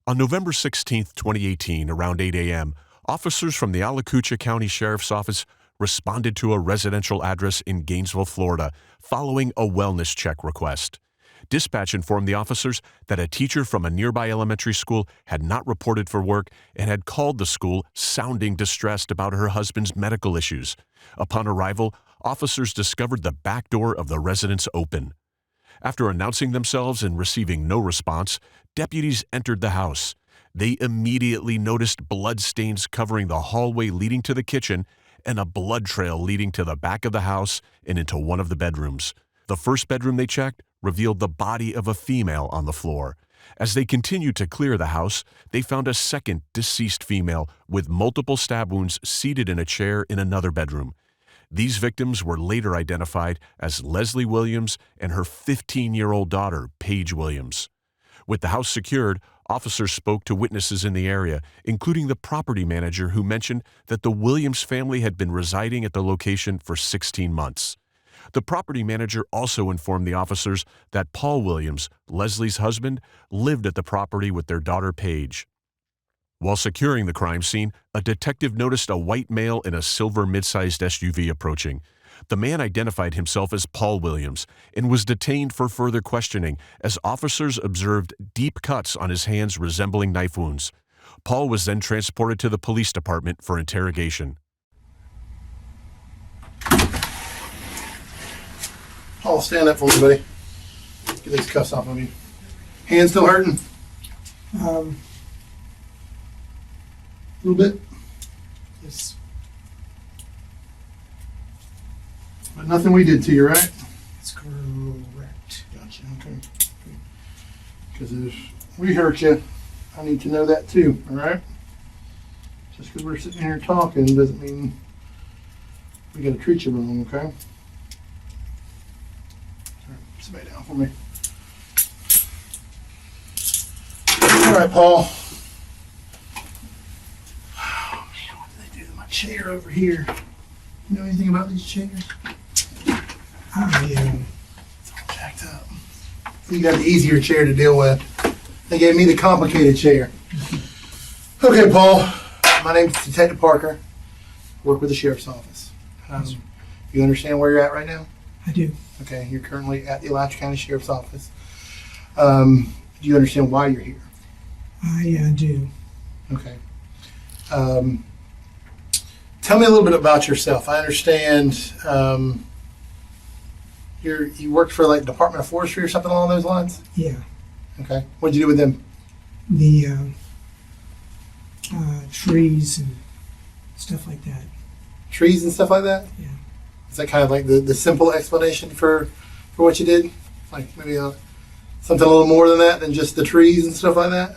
On November 16, 2018, around 8 a.m., officers from the Alachua County Sheriff's Office responded to a residential address in Gainesville, Florida, following a wellness check request. Dispatch informed the officers that a teacher from a nearby elementary school had not reported for work and had called the school sounding distressed about her husband's medical issues. Upon arrival, officers discovered the back door of the residence open. After announcing themselves and receiving no response, deputies entered the house. They immediately noticed blood stains covering the hallway leading to the kitchen and a blood trail leading to the back of the house and into one of the bedrooms. The first bedroom they checked revealed the body of a female on the floor. As they continued to clear the house, they found a second deceased female with multiple stab wounds seated in a chair in another bedroom. These victims were later identified as Leslie Williams and her 15-year-old daughter, Paige Williams. With the house secured, officers spoke to witnesses in the area, including the property manager who mentioned that the Williams family had been residing at the location for 16 months. The property manager also informed the officers that Paul Williams, Leslie's husband, lived at the property with their daughter Paige. While securing the crime scene, a detective noticed a white male in a silver mid-sized SUV approaching. The man identified himself as Paul Williams and was detained for further questioning as officers observed deep cuts on his hands resembling knife wounds. Paul was then transported to the police department for interrogation. Paul, stand up for me, buddy. Get these cuffs off of you. Hands still hurting? A little bit? Yes, But nothing we did to you, right? that's correct. Gotcha, okay. Because if we hurt you, I need to know that too, all right? Just because we're sitting here talking doesn't mean we got to treat you wrong, okay? All right, sit back down for me. All right, Paul. Oh, man, what did they do to my chair over here? You know anything about these chairs? It's all jacked up. You got the easier chair to deal with. They gave me the complicated chair. Okay, Paul. My name's Detective Parker. I work with the Sheriff's Office. You understand where you're at right now? I do. Okay, you're currently at the Alachua County Sheriff's Office. Do you understand why you're here? I do. Okay. Tell me a little bit about yourself. I understand you worked for like Department of Forestry or something along those lines? Yeah. Okay. What did you do with them? The trees and stuff like that. Trees and stuff like that? Yeah. Is that kind of like the simple explanation for what you did? Like maybe something a little more than that, than just the trees and stuff like that?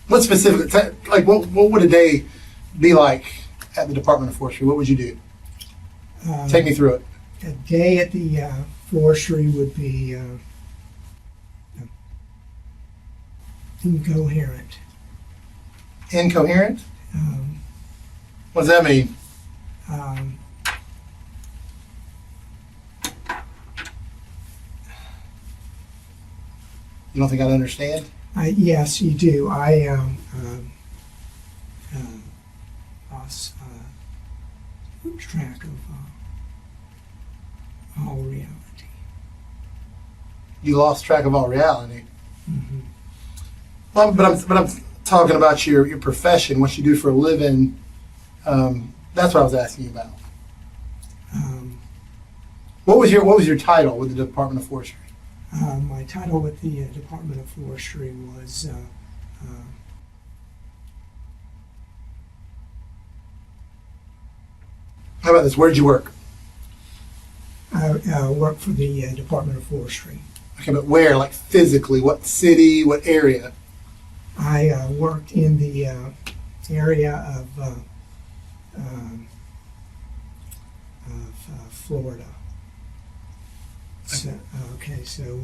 What specifically, like what would a day be like at the Department of Forestry? What would you do? Take me through it. A day at the forestry would be incoherent. Incoherent? What does that mean? You don't think I'd understand? Yes, you do. I lost track of all reality. You lost track of all reality. Mm-hmm. Well, but I'm talking about your profession, what you do for a living. That's what I was asking you about. What was your title with the Department of Forestry? My title with the Department of Forestry was How about this? Where did you work? I worked for the Department of Forestry. Okay, but where? Like physically? What city? What area? I worked in the area of Florida. So, okay, so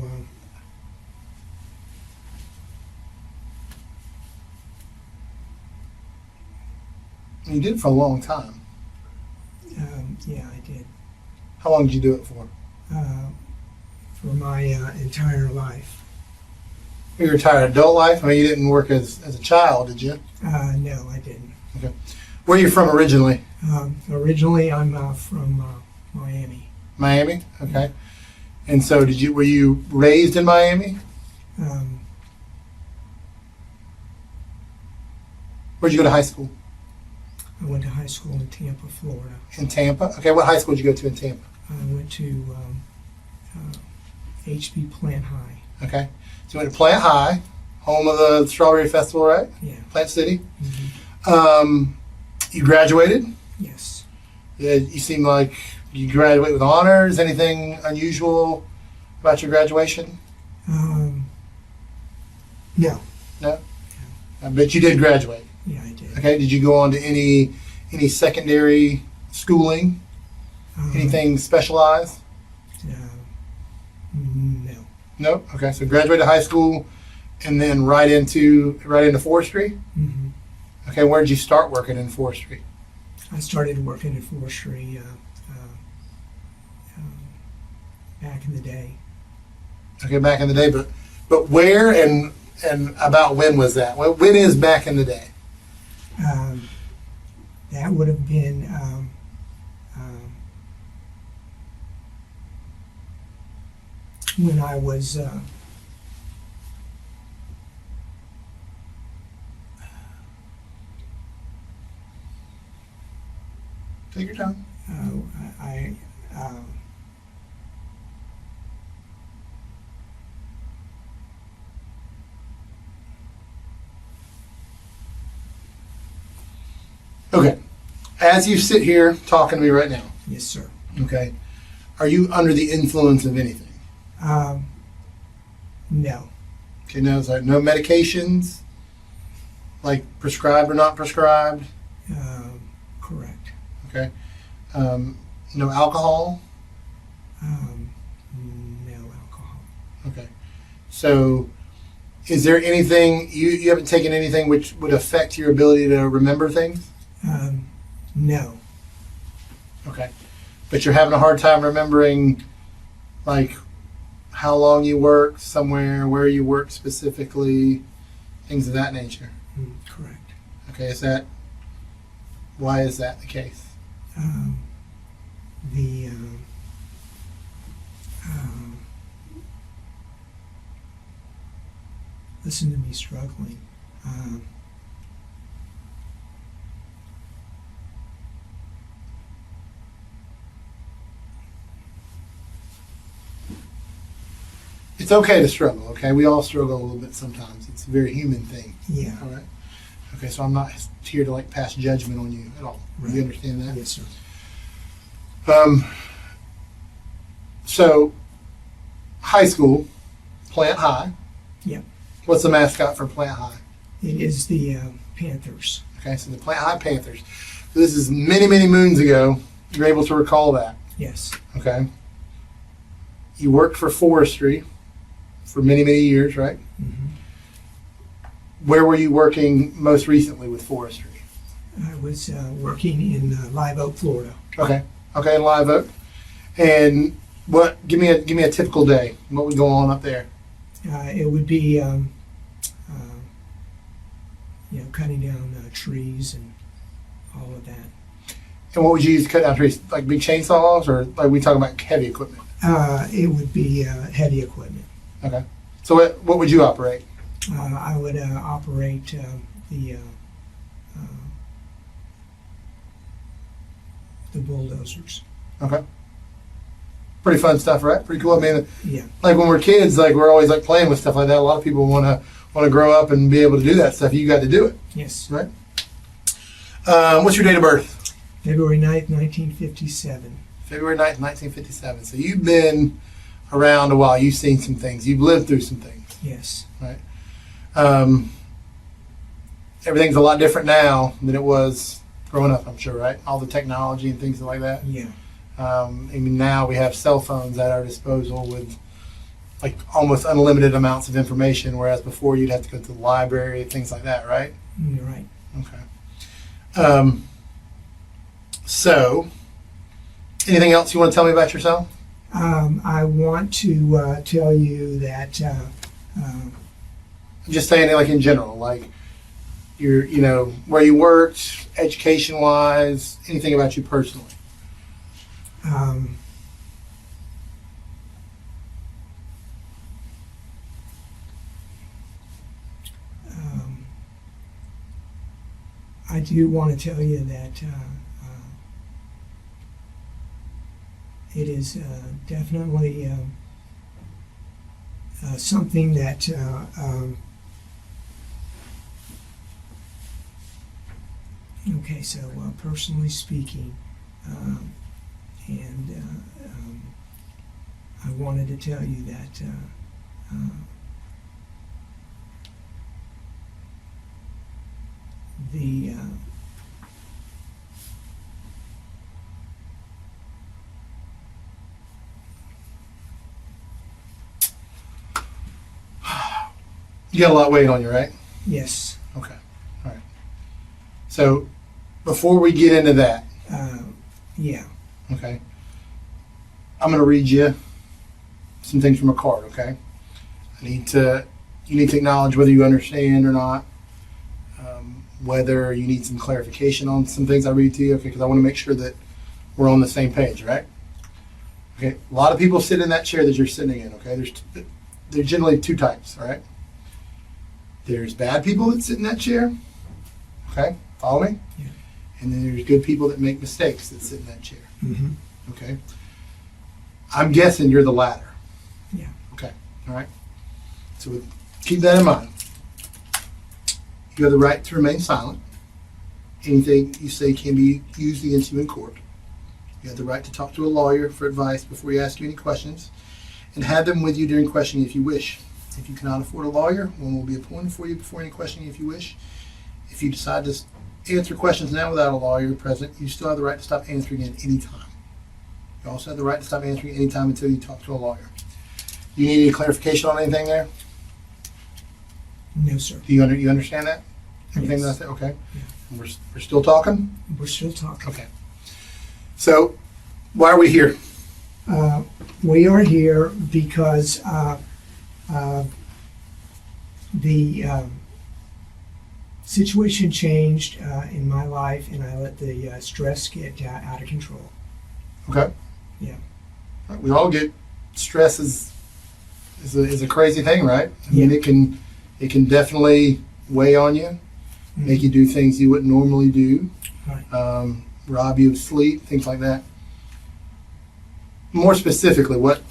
You did it for a long time. yeah, I did How long did you do it for? for my entire life. Your entire adult life? I mean, you didn't work as a child, did you? No, I didn't. Okay. Where are you from originally? Originally, I'm from Miami. Miami? Okay. And so were you raised in Miami? Where'd you go to high school? I went to high school in Tampa, Florida. In Tampa? Okay, what high school did you go to in Tampa? I went to HB Plant High. Okay. So you went to Plant High, home of the Strawberry Festival, right? Yeah. Plant City. Mm-hmm. You graduated? Yes. Yeah, you seem like you graduated with honors. Anything unusual about your graduation? No. No? I bet you did graduate. Yeah, I did. Okay. Did you go on to any secondary schooling? Anything specialized? No. No. Okay. So graduated high school, and then right into forestry. Mm-hmm. Okay. Where did you start working in forestry? I started working in forestry back in the day. Okay, back in the day, but where and about when was that? When is back in the day? That would have been when I was Take your time. I Okay. As you sit here talking to me right now, yes, sir. okay, are you under the influence of anything? No. Okay, no, so no medications, like prescribed or not prescribed. Correct. Okay. No alcohol. No alcohol. Okay. So, is there anything you haven't taken anything which would affect your ability to remember things? No. Okay. But you're having a hard time remembering, like, how long you worked somewhere, where you worked specifically, things of that nature. Correct. Okay. Why is that the case? Listen to me struggling. It's okay to struggle, okay? We all struggle a little bit sometimes. It's a very human thing. Yeah. All right? Okay, so I'm not here to, like, pass judgment on you at all. Right. You understand that? Yes, sir. So, high school, Plant High. Yep. What's the mascot for Plant High? It is the Panthers. Okay, so the Plant High Panthers. So this is many, many moons ago. You're able to recall that. Yes. Okay. You worked for forestry for many, many years, right? Mm-hmm. Where were you working most recently with forestry? I was working in Live Oak, Florida. Okay. Okay, in Live Oak. And give me a typical day. What would go on up there? It would be, cutting down trees and all of that. And what would you use to cut down trees? Like big chainsaws, or like we talking about heavy equipment? It would be heavy equipment. Okay. So what would you operate? I would operate the bulldozers. Okay. Pretty fun stuff, right? Pretty cool. I mean, Yeah. like when we're kids, like we're always like playing with stuff like that. A lot of people want to grow up and be able to do that stuff. You got to do it, Yes. right? What's your date of birth? February 9th, 1957. February 9th, 1957. So you've been around a while. You've seen some things. You've lived through some things, Yes. right? Everything's a lot different now than it was growing up, I'm sure, right? All the technology and things like that. Yeah. I mean, now we have cell phones at our disposal with like almost unlimited amounts of information, whereas before you'd have to go to the library, things like that, right? You're right. Okay. So, anything else you want to tell me about yourself? I want to tell you that Just saying it like in general, like where you worked, education-wise, anything about you personally. um, um, I do want to tell you that it is definitely something that okay, so personally speaking, and I wanted to tell you that the You got a lot weighing on you, right? yes, Okay. All right. So before we get into that, yeah, okay, I'm going to read you some things from a card, okay? You need to acknowledge whether you understand or not, whether you need some clarification on some things I read to you, okay, because I want to make sure that we're on the same page, right? Okay, a lot of people sit in that chair that you're sitting in, okay? There's generally two types, all right? There's bad people that sit in that chair, okay? Follow me? Yeah. And then there's good people that make mistakes that sit in that chair, mm-hmm. okay? I'm guessing you're the latter. Yeah. Okay, all right? So keep that in mind. You have the right to remain silent. Anything you say can be used against you in court. You have the right to talk to a lawyer for advice before you ask you any questions, and have them with you during questioning if you wish. If you cannot afford a lawyer, one will be appointed for you before any questioning if you wish. If you decide to answer questions now without a lawyer present, you still have the right to stop answering at any time. You also have the right to stop answering any time until you talk to a lawyer. Do you need any clarification on anything there? No, sir. Do you understand that? Everything Yes. that I said? Okay. Yeah. We're still talking? We're still talking. Okay. So, why are we here? We are here because the situation changed in my life, and I let the stress get out of control. Okay. Yeah. We all get stress is a crazy thing, right? I mean, it can definitely weigh on you, make you do things you wouldn't normally do, Right. rob you of sleep, things like that. More specifically, what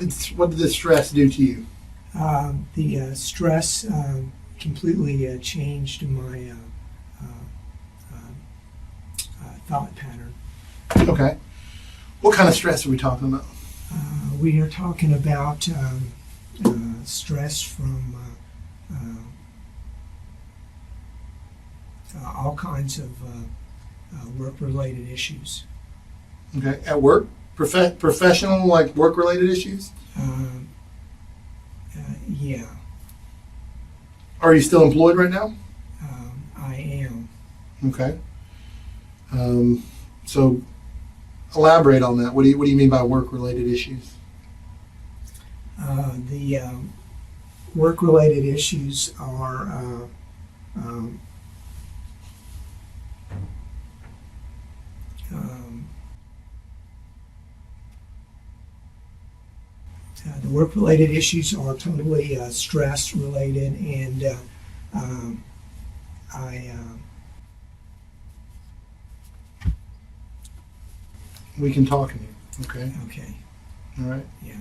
did the stress do to you? The stress completely changed my thought pattern. Okay. What kind of stress are we talking about? We are talking about stress from all kinds of work-related issues. Okay. At work? Professional, like work-related issues? Yeah, Are you still employed right now? I am. Okay. So elaborate on that. What do you mean by work-related issues? The work-related issues are the work-related issues are totally stress-related, and I We can talk in here. Okay. okay, All right. yeah.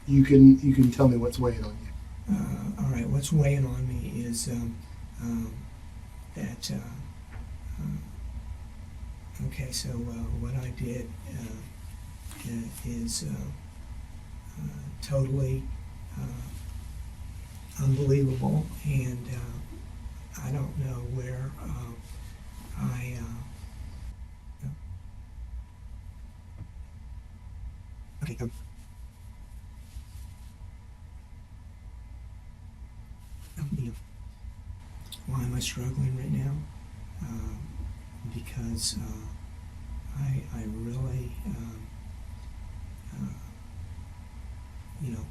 You can tell me what's weighing on you. All right, what's weighing on me is that. Okay, so what I did is totally unbelievable, and I don't know where I. Okay. Why am I struggling right now? Because I really you know,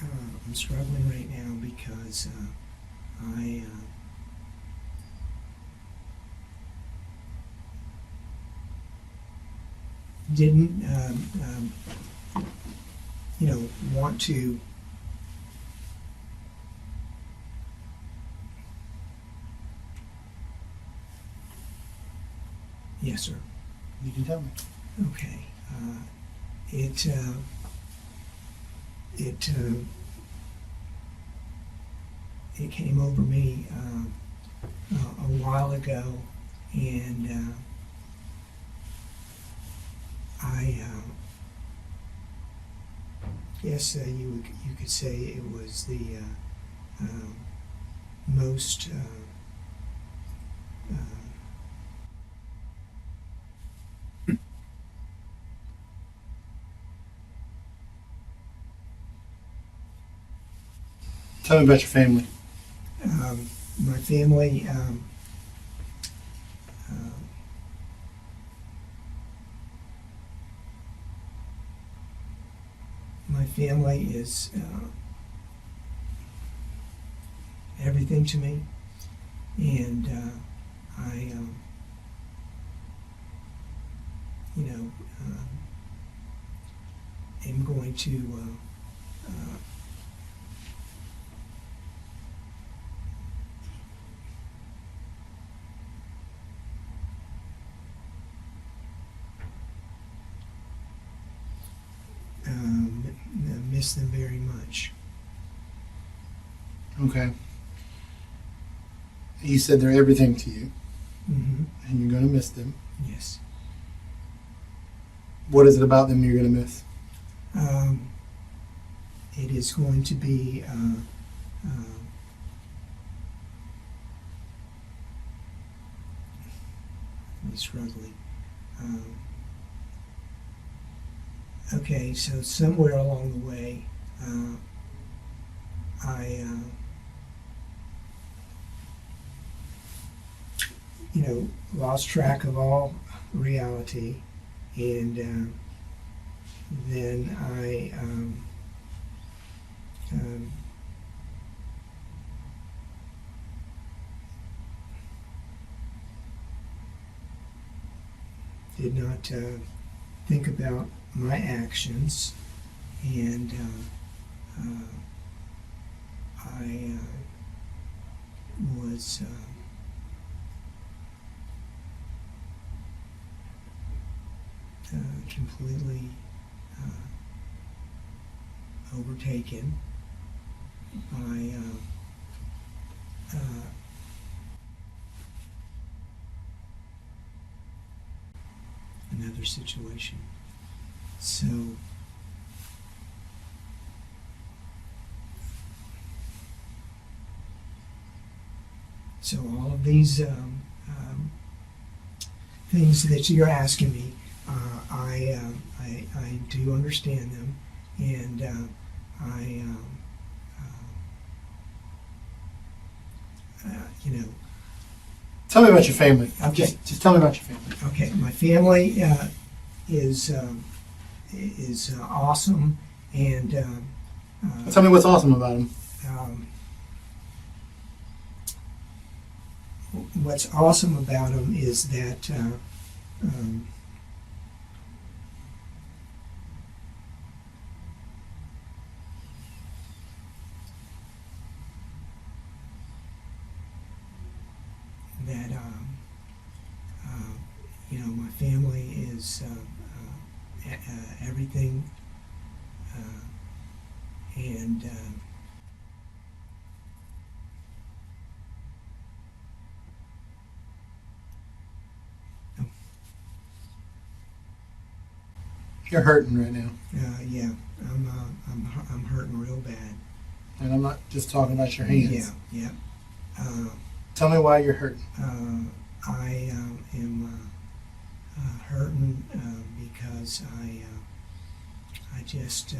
I'm struggling right now because I didn't, you know, want to Yes, sir. You can tell me. Okay. It came over me a while ago, and I guess you could say it was the most Tell me about your family. my family. My family is everything to me, and I, you know, am going to miss them very much. Okay. You said they're everything to you, Mm-hmm. and you're going to miss them. Yes. What is it about them you're going to miss? It is going to be I'm struggling. Okay, so somewhere along the way, I, you know, lost track of all reality, and then I did not think about my actions, and I was completely overtaken by another situation. So all of these things that you're asking me, I do understand them, and you know, Tell me about your family. Okay. Just tell me about your family. okay, my family is awesome, and Tell me what's awesome about them. what's awesome about them is that that you know, my family is everything, and You're hurting right now. yeah, I'm hurting real bad. And I'm not just talking about your hands. Yeah. Tell me why you're hurting. I am hurting because I just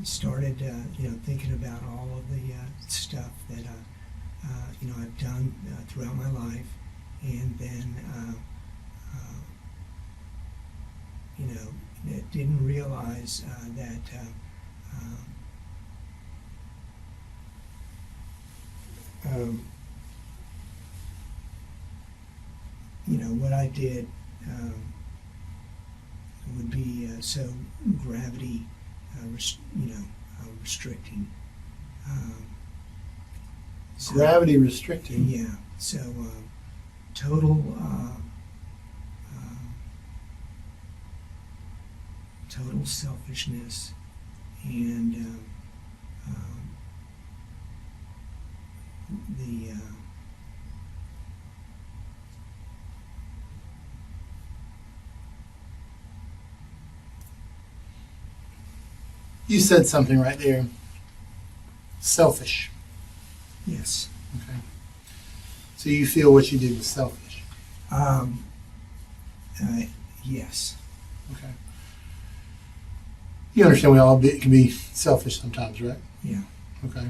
started, thinking about all of the stuff that, I've done throughout my life, and then, didn't realize that what I did would be so gravity restricting. So, Gravity restricting. yeah. So total total selfishness and the You said something right there. Selfish. yes. Okay. So you feel what you did was selfish. Yes. Okay. You understand we all can be selfish sometimes, right? Yeah. Okay.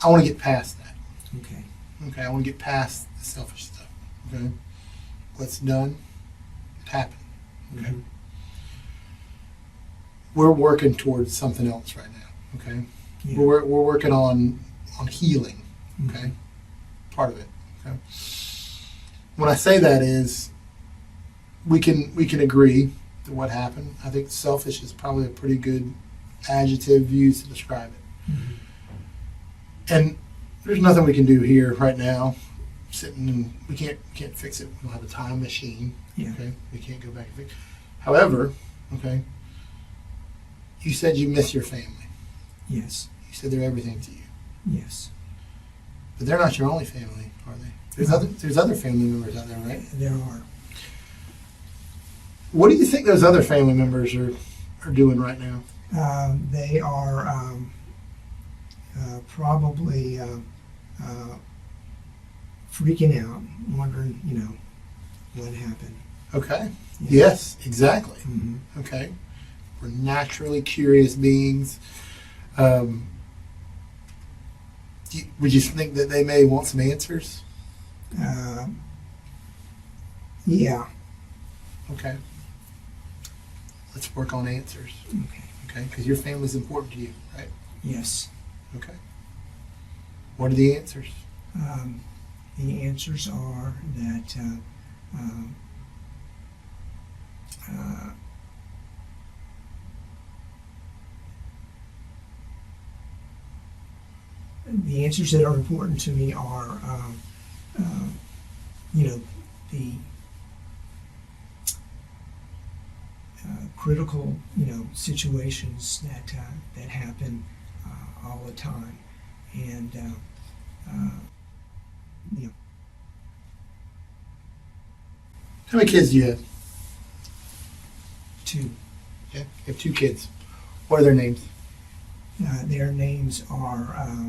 I want to get past that. Okay. Okay. I want to get past the selfish stuff. Okay. What's done, it happened. Okay. Mhm. We're working towards something else right now. Okay. Yeah. We're working on healing. Mhm. Okay. Part of it. Okay. When I say that is, we can agree that what happened. I think selfish is probably a pretty good adjective used to describe it. Mhm. And there's nothing we can do here right now. Sitting and we can't fix it. We don't have a time machine. Yeah. Okay. We can't go back and fix. However, okay. You said you miss your family. Yes. You said they're everything to you. Yes. But they're not your only family, are they? No. There's other family members out there, right? There are. What do you think those other family members are doing right now? They are probably freaking out, wondering, what happened. Okay. Yeah. Yes, exactly. Mm-hmm. Okay. We're naturally curious beings. Would you think that they may want some answers? Yeah. Okay. Let's work on answers. Okay. Okay. Because your family's important to you, right? Yes. Okay. What are the answers? The answers are that the answers that are important to me are, the critical, situations that happen all the time, and How many kids do you have? two. Yeah. You have 2 kids. What are their names? Their names are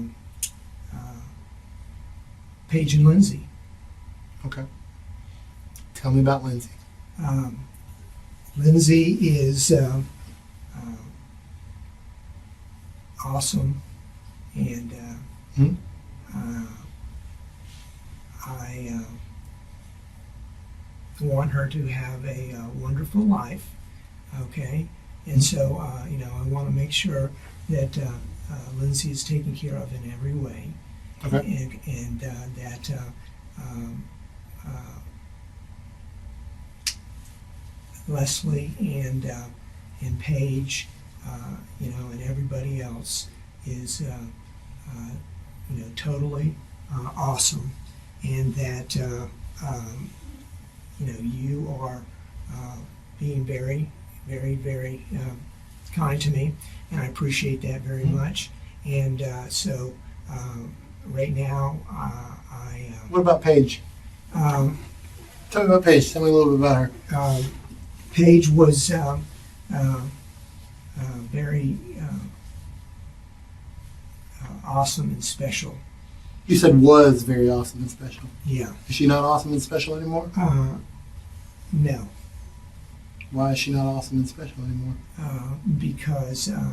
Paige and Lindsay. Okay. Tell me about Lindsay. Lindsay is awesome, and Hmm? I want her to have a wonderful life. Okay, and so I want to make sure that Lindsay is taken care of in every way, Okay. and that Leslie and Paige, and everybody else is totally awesome, and that you are being very, very, very kind to me, and I appreciate that very much. And so right now, What about Paige? um, Tell me about Paige. Tell me a little bit about her. Paige was very awesome and special. You said was very awesome and special. Yeah. Is she not awesome and special anymore? No. Why is she not awesome and special anymore? Because I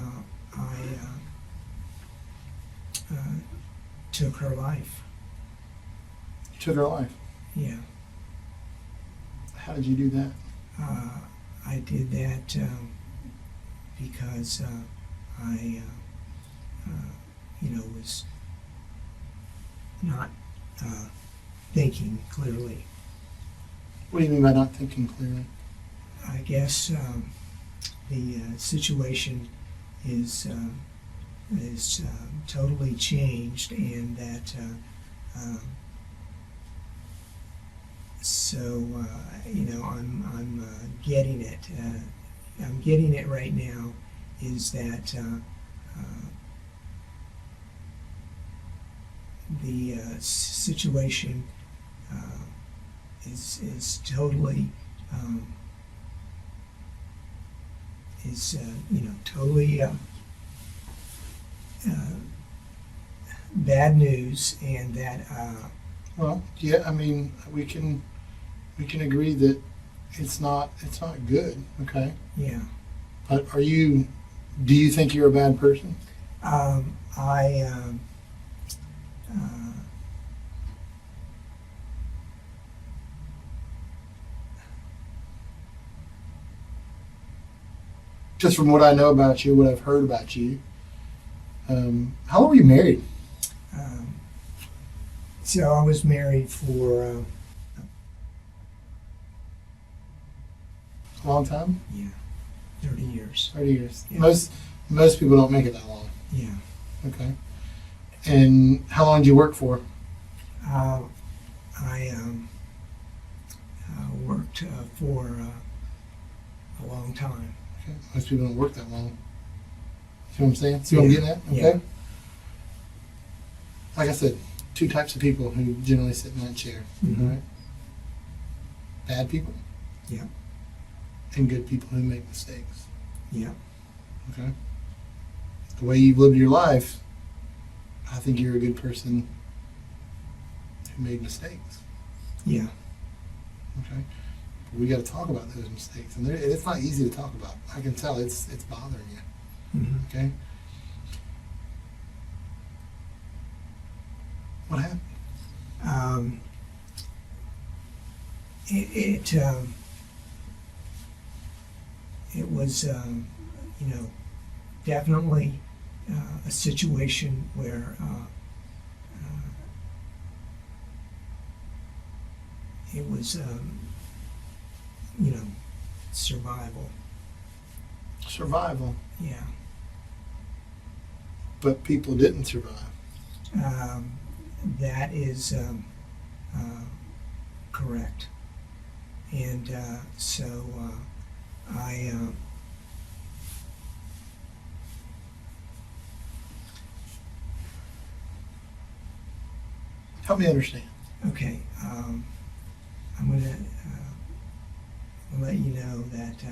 took her life. You took her life. Yeah. How did you do that? I did that because I, was not thinking clearly. What do you mean by not thinking clearly? I guess the situation is totally changed, and that I'm getting it. I'm getting it right now. Is that the situation is totally totally bad news, and that Well, yeah, I mean, we can agree that it's not good, okay? yeah. But do you think you're a bad person? Just from what I know about you, what I've heard about you, how long were you married? So I was married for A long time? 30 years. 30 years. Yeah. Most people don't make it that long. Yeah. Okay. And how long did you work for? I worked for a long time. Okay. Most people don't work that long. See what I'm saying? See what I'm Yeah. getting at? Okay. Yeah. Like I said, two types of people who generally sit in that chair. Mhm. All right? Bad people. Yeah. And good people who make mistakes. Yeah. Okay. The way you've lived your life, I think you're a good person who made mistakes. Yeah. Okay. But we got to talk about those mistakes, and it's not easy to talk about. I can tell it's bothering you. Mhm. Okay. What happened? It was definitely a situation where it was survival. Survival. Yeah. But people didn't survive. That is correct. And so I Help me understand. okay. I'm going to let you know that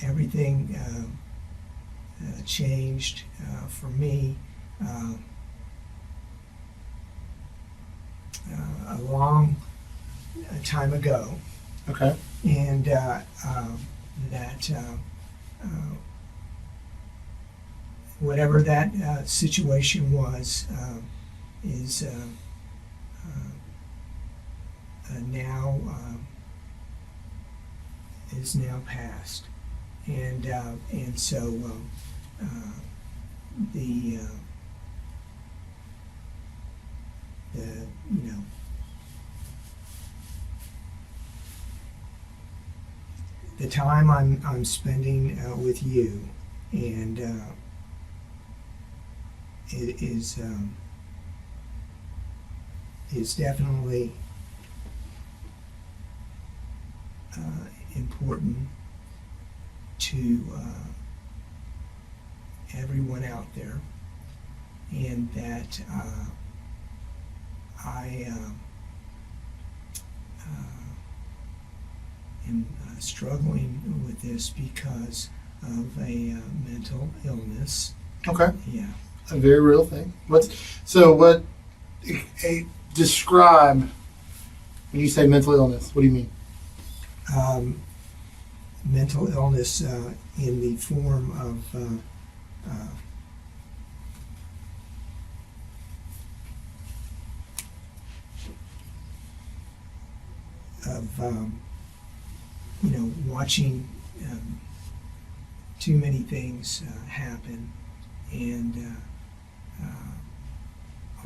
everything changed for me a long time ago, Okay. and that whatever that situation was is now past, and so the the time I'm spending with you, and it is definitely important to everyone out there, and that I am struggling with this because of a mental illness. Okay. Yeah. A very real thing. Describe When you say mental illness, what do you mean? Mental illness in the form of watching too many things happen, and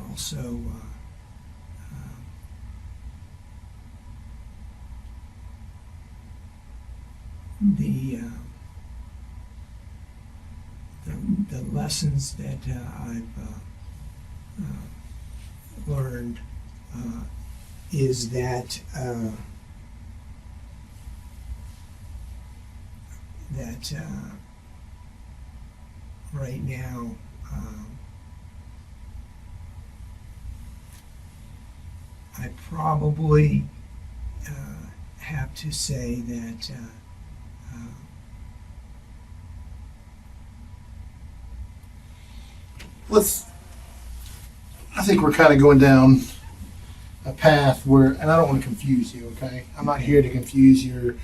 also the lessons that I've learned is that right now I probably have to say that I think we're kind of going down a path where, and I don't want to confuse you, okay? I'm not here to confuse you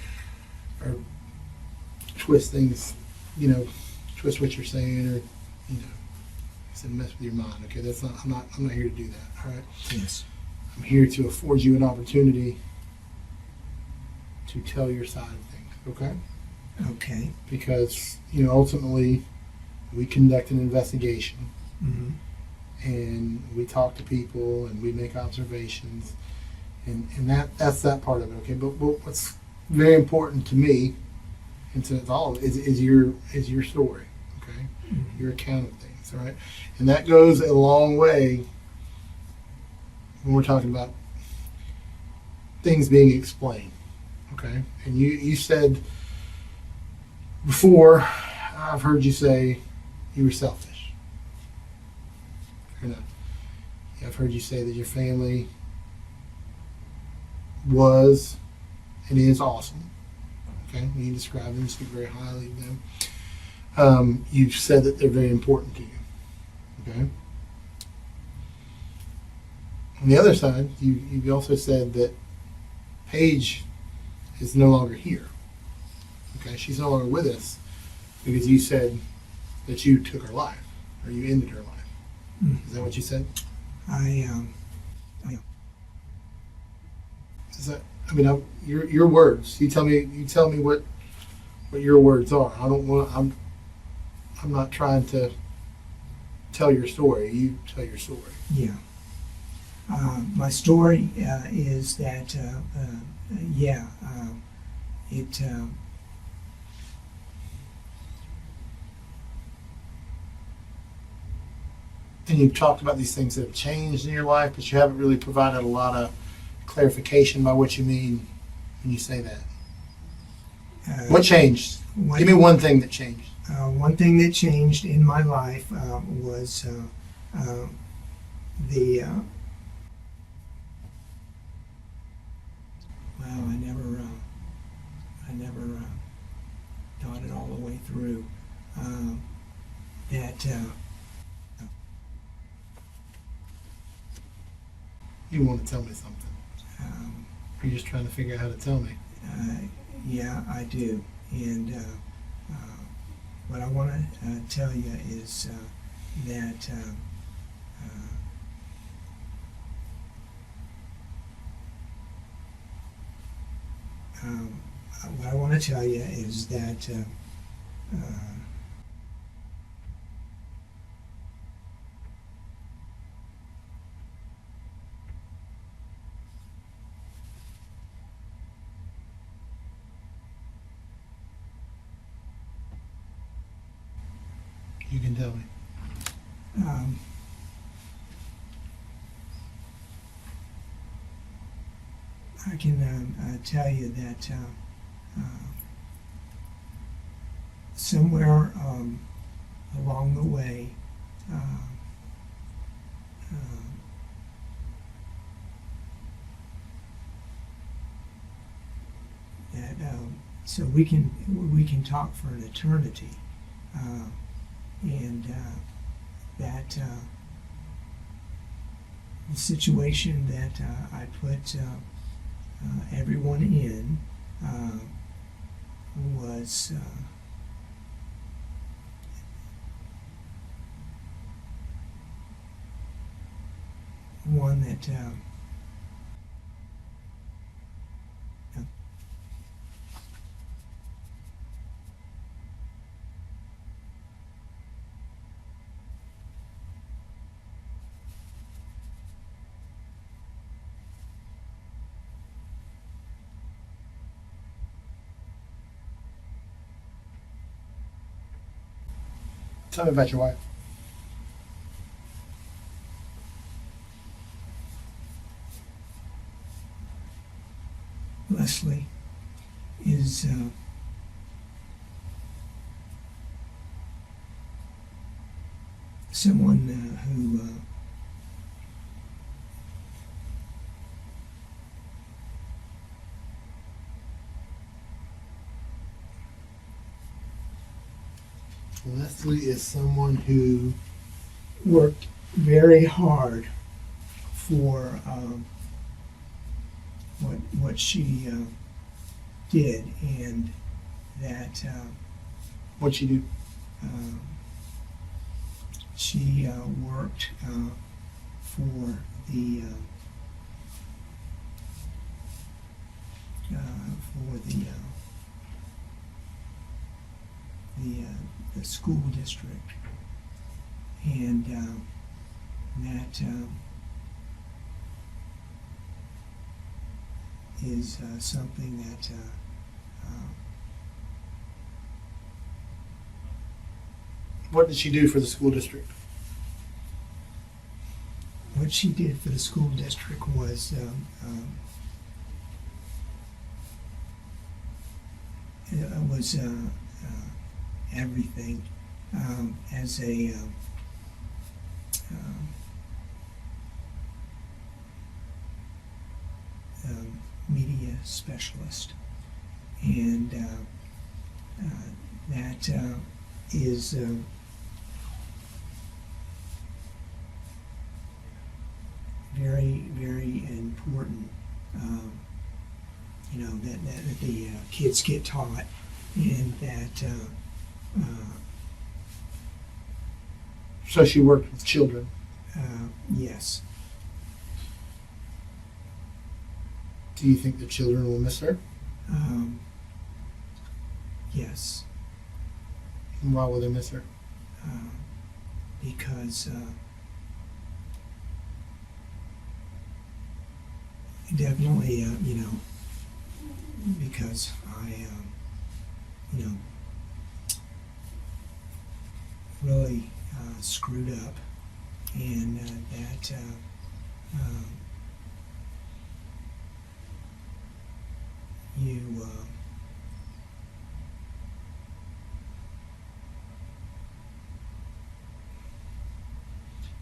or twist things, twist what you're saying, or, mess with your mind, okay? That's not, I'm not here to do that, all right? yes, I'm here to afford you an opportunity to tell your side of things, okay? okay, Because, ultimately, we conduct an investigation, mm-hmm. and we talk to people, and we make observations, and that's that part of it, okay? But what's very important to me, and to all of it, is your story, okay? Mm-hmm. Your account of things, all right? And that goes a long way when we're talking about things being explained, okay? And you said before, I've heard you say you were selfish. Or not. I've heard you say that your family was and is awesome. Okay, when you describe them, you speak very highly of them. You've said that they're very important to you. Okay. On the other side, you also said that Paige is no longer here. Okay, she's no longer with us because you said that you took her life or you ended her life. Is that what you said? Is that? I mean, your words. You tell me what your words are. I don't want. I'm not trying to tell your story. You tell your story. Yeah. My story is that it. And you've talked about these things that have changed in your life, but you haven't really provided a lot of clarification by what you mean when you say that. What changed? Give me one thing that changed. One thing that changed in my life was the. Well, I never thought it all the way through. That. You want to tell me something? You're just trying to figure out how to tell me. Yeah, I do. And what I want to tell you is that what I want to tell you is that You can tell me. I can tell you that somewhere along the way, that so we can talk for an eternity, and that the situation that I put everyone in was one that Tell me about your wife. Leslie is someone who Leslie is someone who worked very hard for what she did, and that what'd she do? she worked for the the school district, and that is something that What did she do for the school district? what she did for the school district was everything as a media specialist, and that is very, very important. That the kids get taught, and that So she worked with children. yes. Do you think the children will miss her? Yes, And why will they miss her? because definitely, because I, really screwed up, and that you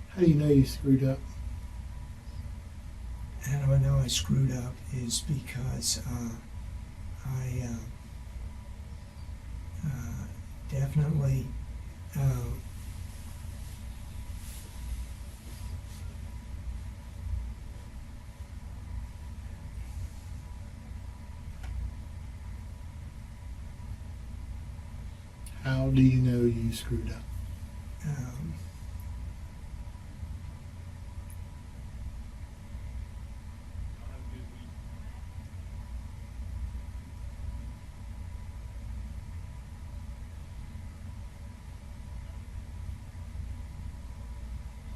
How do you know you screwed up? how do I know I screwed up is because I definitely How do you know you screwed up? um,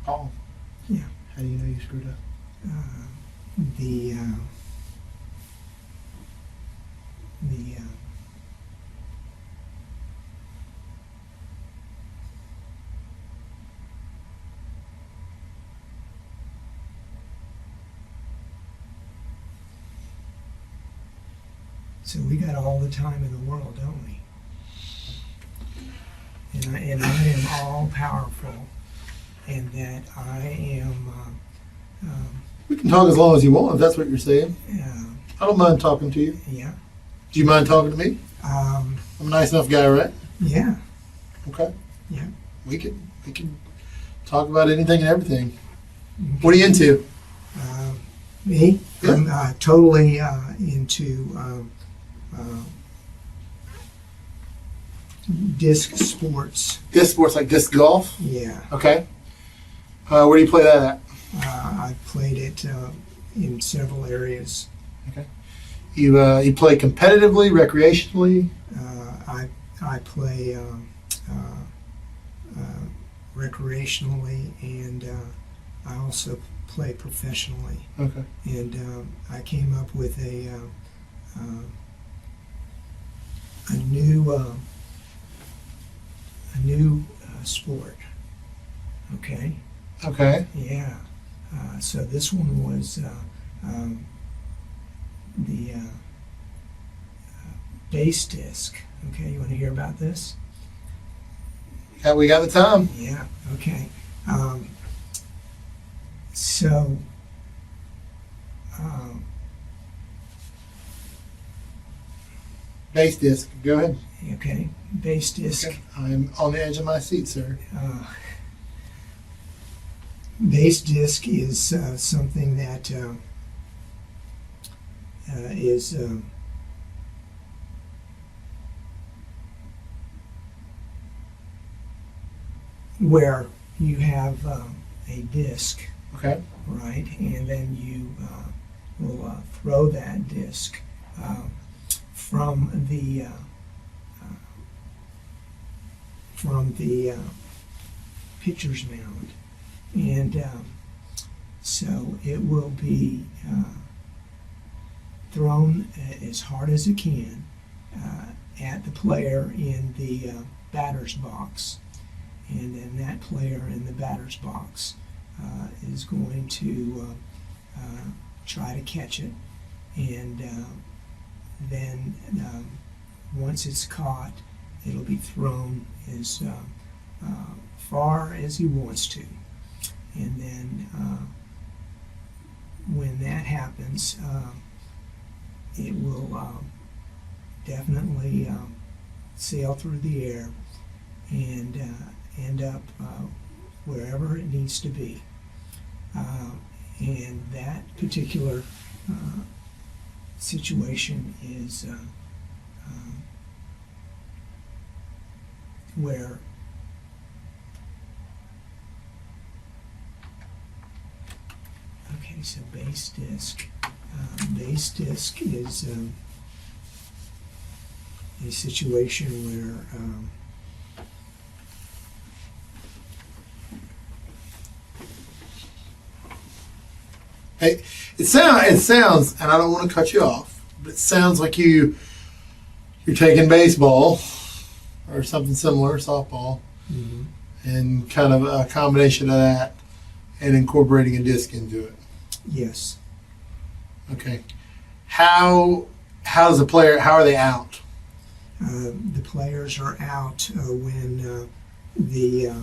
Paul. Yeah. How do you know you screwed up? the so we got all the time in the world, don't we? And I am all powerful, and that I am We can talk as long as you want, if that's what you're saying. I don't mind talking to you. yeah. Do you mind talking to me? Um, I'm a nice enough guy, right? yeah. Okay. Yeah. We can talk about anything and everything. What are you into? Um, Me? Yeah. I'm totally into disc sports. Disc sports like disc golf? Yeah. Okay. Where do you play that at? I've played it in several areas. You play competitively, recreationally? I play recreationally, and I also play professionally. Okay. And I came up with a new sport. Okay. Okay. Yeah. So this one was the base disc. Okay, you want to hear about this? Yeah, we got the time. Yeah. Okay. So. Base disc. Go ahead. Okay. Base disc. Okay. I'm on the edge of my seat, sir. Base disc is something that is where you have a disc, Okay. right, and then you will throw that disc from the pitcher's mound, and so it will be thrown as hard as it can at the player in the batter's box, and then that player in the batter's box is going to try to catch it, and then once it's caught, it'll be thrown as far as he wants to. And then when that happens, it will definitely sail through the air and end up wherever it needs to be. And that particular situation is where so base disc. Base disc is a situation where Hey, it sounds, and I don't want to cut you off, but it sounds like you're taking baseball or something similar, softball, and kind of a combination of that and incorporating a disc into it. yes. Okay. How does a player? How are they out? The players are out when the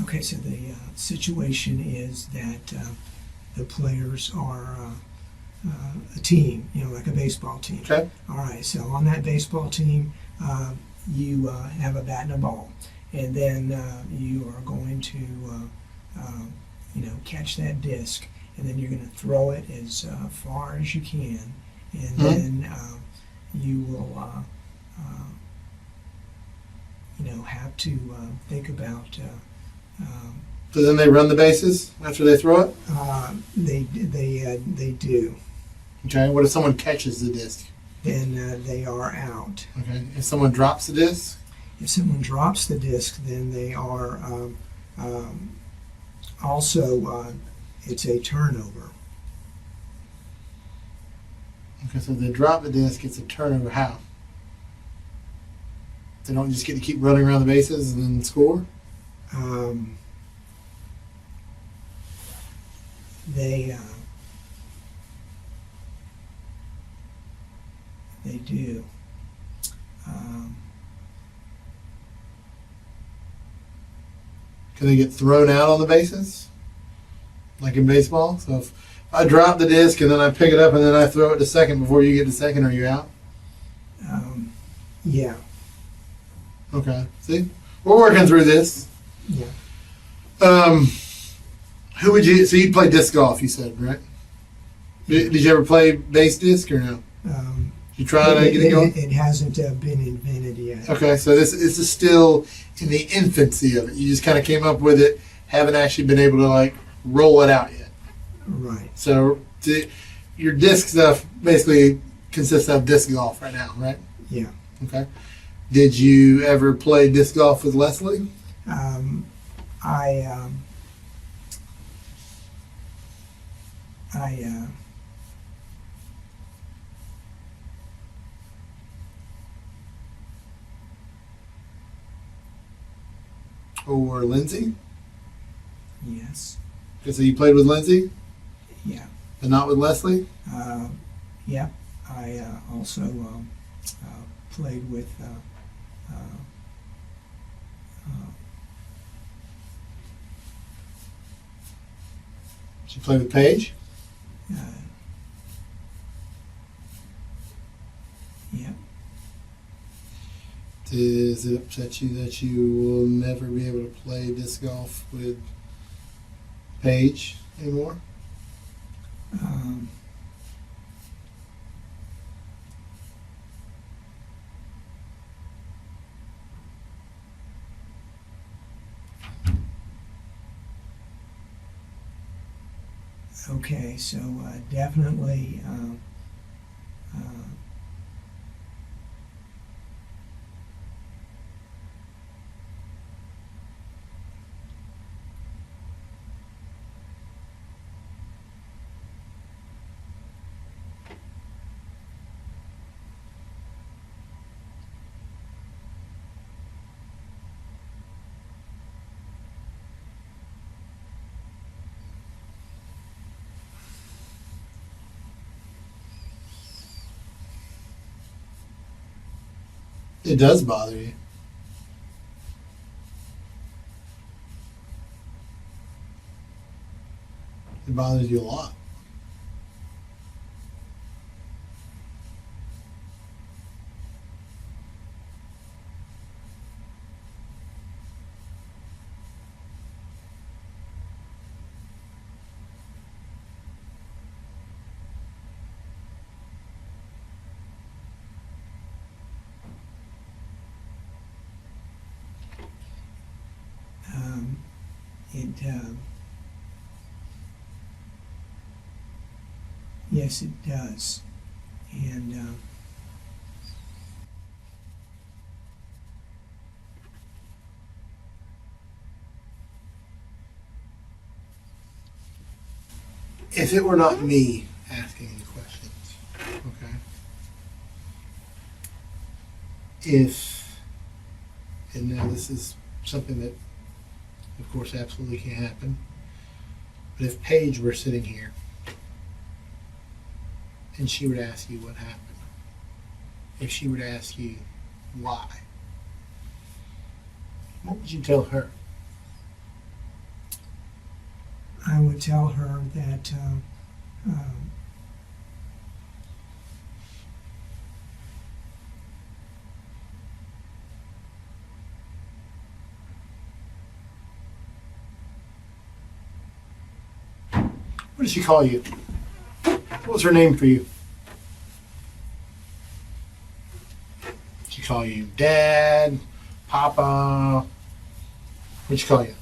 okay. So the situation is that the players are a team, like a baseball team. Okay. All right. So on that baseball team, you have a bat and a ball, and then you are going to catch that disc, and then you're going to throw it as far as you can, and then you will have to think about So then they run the bases after they throw it. they do. Okay. What if someone catches the disc? Then they are out. Okay. If someone drops the disc. If someone drops the disc, then they are also it's a turnover. Okay. So if they drop the disc, it's a turnover. How? They don't just get to keep running around the bases and then score. They do. Can they get thrown out on the bases? Like in baseball? So if I drop the disc and then I pick it up and then I throw it to second before you get to second, are you out? Yeah. Okay. See? We're working through this. Yeah. Who would you? So you play disc golf? You said, right? Did you ever play bass disc or no? You try to get it going? It hasn't been invented yet. Okay, so this is still in the infancy of it. You just kind of came up with it, haven't actually been able to like roll it out yet. Right. So your disc stuff basically consists of disc golf right now, right? Yeah. Okay. Did you ever play disc golf with Leslie? I Or Lindsay? yes. Okay, so you played with Lindsay, Yeah. but not with Leslie? Yeah. I also played with Did you play with Paige? yeah. Does it upset you that you will never be able to play disc golf with Paige anymore? Okay, so definitely It does bother you. It bothers you a lot. it yes, it does, and If it were not me asking the questions, okay? And now this is something that, of course, absolutely can't happen, but if Paige were sitting here and she would ask you what happened, if she would ask you why, what would you tell her? I would tell her that What did she call you? What was her name for you? Did she call you Dad, Papa? What did she call you?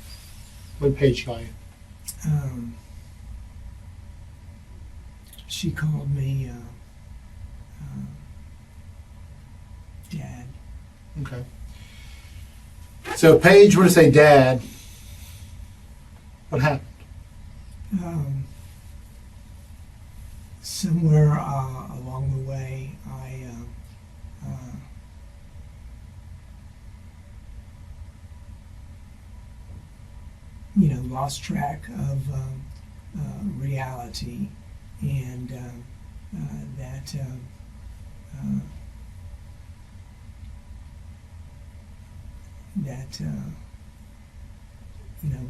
What did Paige call you? she called me Dad. Okay. So Paige were to say Dad, what happened? Somewhere along the way, I lost track of reality, and that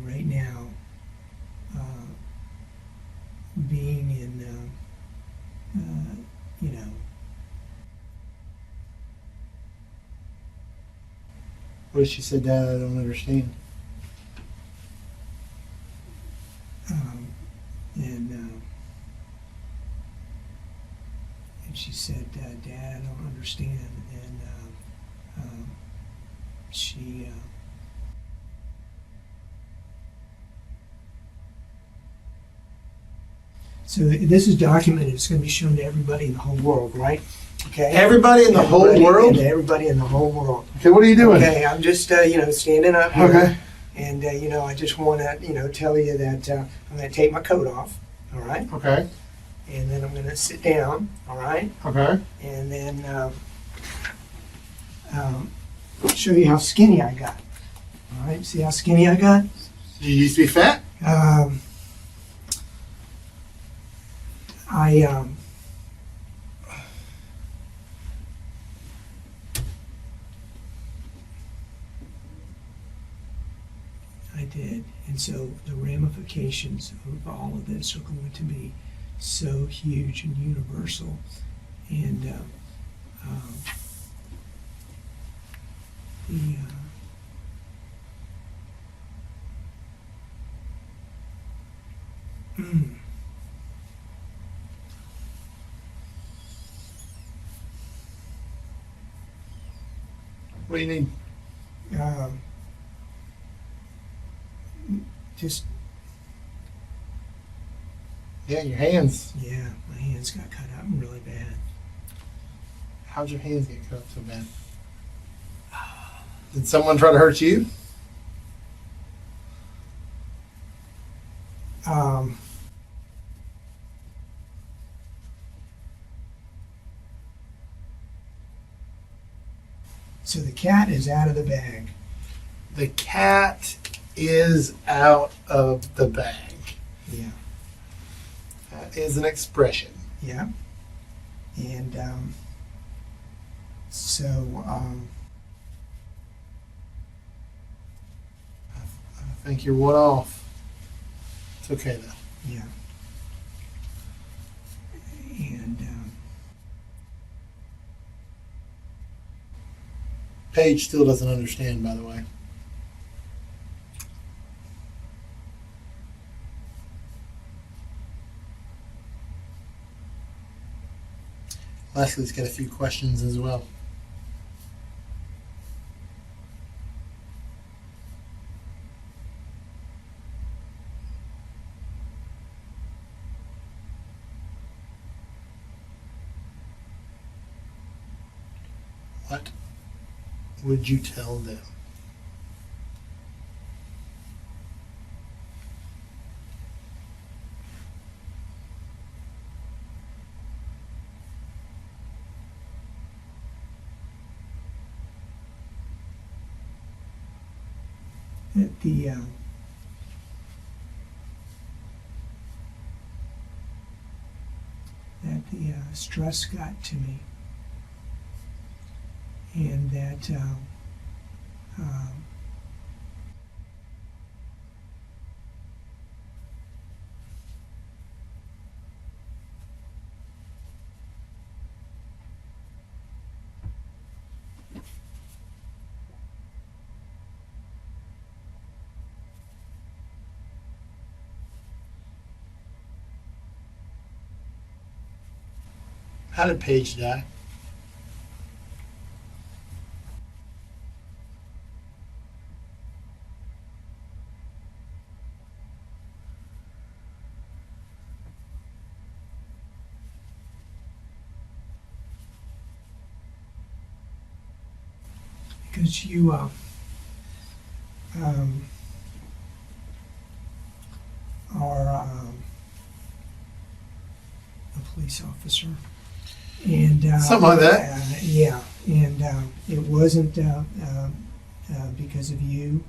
right now, being in What did she say, Dad? I don't understand. Um, and she said, "Dad, I don't understand." And she so this is documented. It's going to be shown to everybody in the whole world, right? Okay. Everybody in the whole Everybody- world? and everybody in the whole world. Okay, what are you doing? Okay, I'm just standing up here. Okay. And I just want to tell you that I'm going to take my coat off. All right. Okay. And then I'm going to sit down. All right. Okay. And then show you how skinny I got. All right. See how skinny I got? You used to be fat? I did. And so the ramifications of all of this are going to be so huge and universal. And the What do you need? just Yeah, your hands. yeah, my hands got cut up really bad. How'd your hands get cut up so bad? Did someone try to hurt you? So the cat is out of the bag. The cat is out of the bag. Yeah. That is an expression. Yeah. And I think you're one off. It's okay though. yeah. And Paige still doesn't understand, by the way. Leslie's got a few questions as well. What would you tell them? that the stress got to me, and that How did Paige die? because you are a police officer, and Something like that. yeah, and it wasn't because of you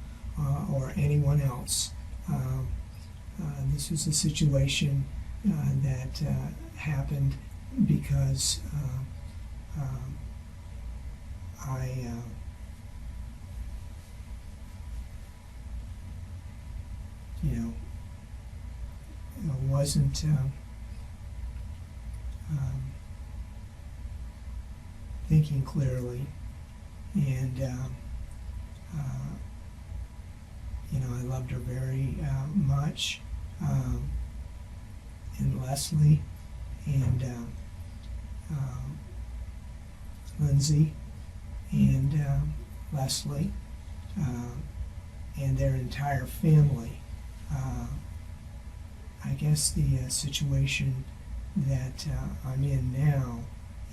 or anyone else. This was a situation that happened because I wasn't thinking clearly, and I loved her very much, and Leslie and Lindsay and Leslie and their entire family. I guess the situation that I'm in now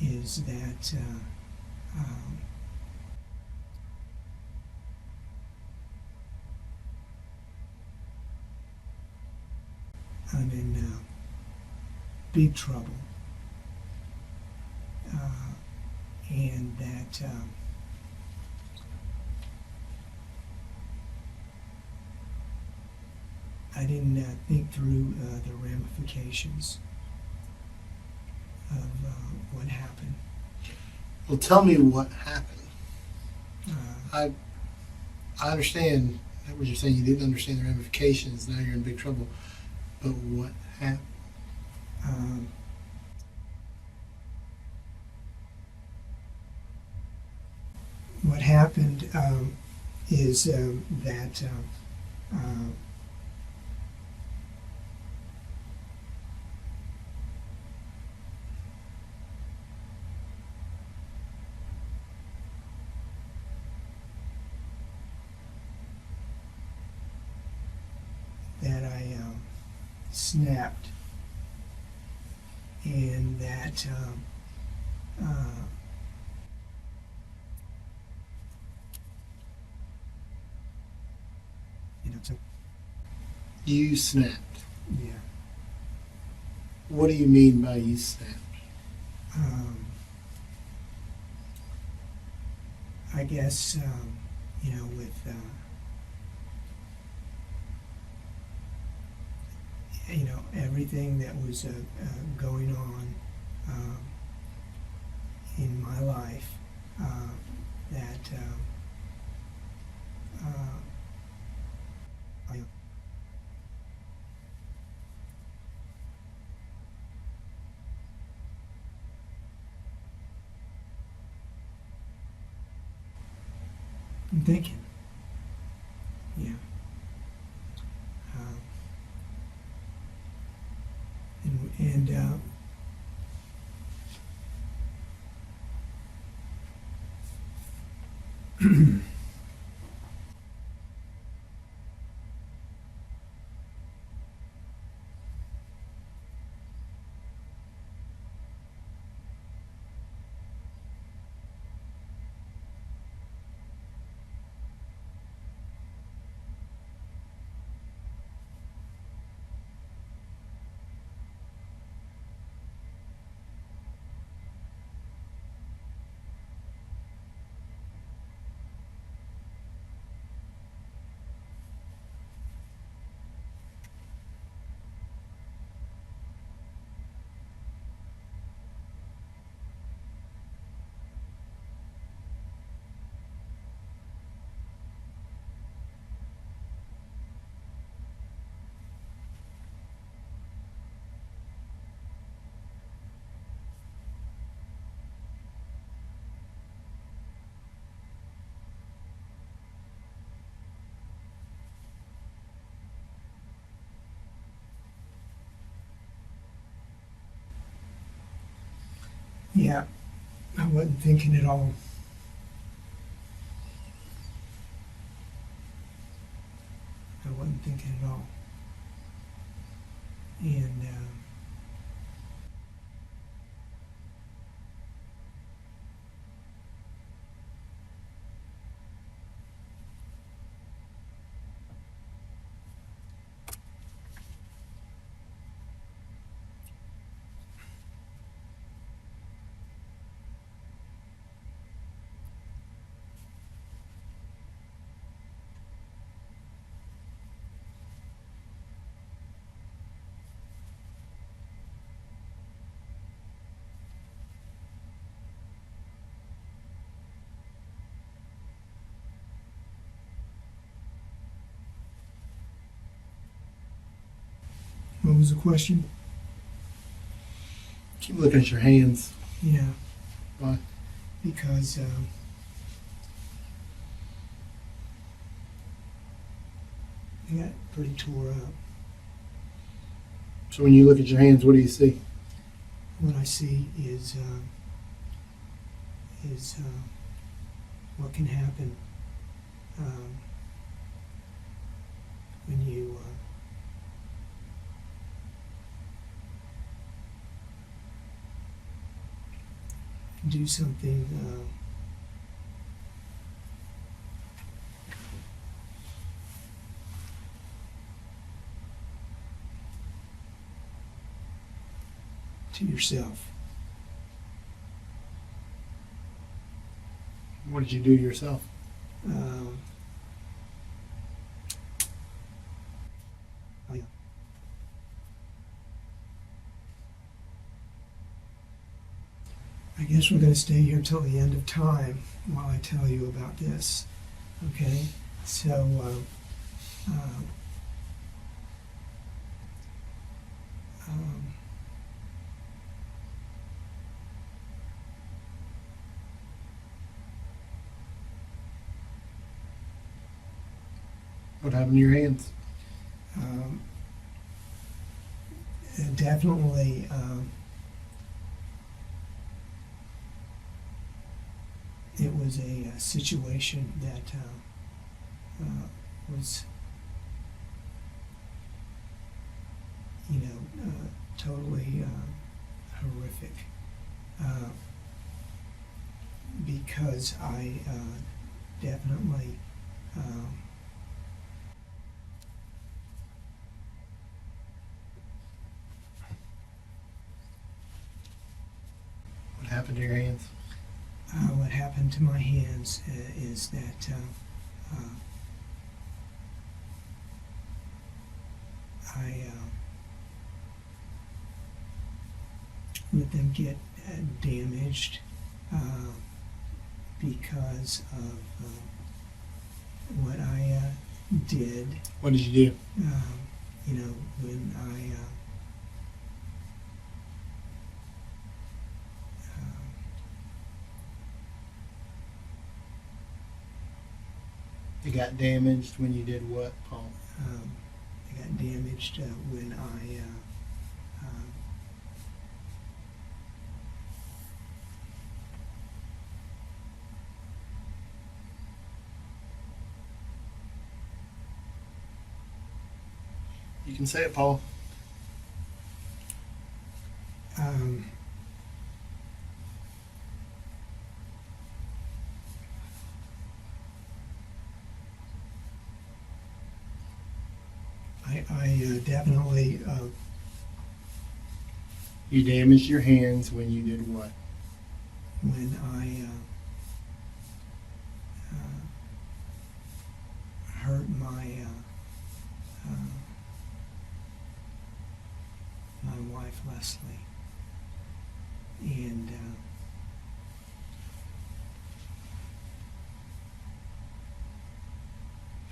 is that I'm in big trouble, and that I didn't think through the ramifications of what happened. Well, tell me what happened. Uh, I understand what you're saying. You didn't understand the ramifications. Now you're in big trouble. But what happened? um, what happened is that I snapped, and that so, You snapped. yeah. What do you mean by you snapped? I guess with everything that was going on in my life, that I'm thinking, yeah. And yeah, I wasn't thinking at all. I wasn't thinking at all. And what was the question? Keep looking at your hands. Yeah. Why? Because they got pretty tore up. So when you look at your hands, what do you see? What I see is what can happen when you do something to yourself. What did you do to yourself? Oh, yeah. I guess we're going to stay here till the end of time while I tell you about this. Okay? So, What happened to your hands? definitely it was a situation that was, totally horrific because I definitely What happened to your hands? what happened to my hands is that I let them get damaged because of what I did. What did you do? When I It got damaged when you did what, Paul? I got damaged when I You can say it, Paul. I definitely You damaged your hands when you did what? when I hurt my wife Leslie, and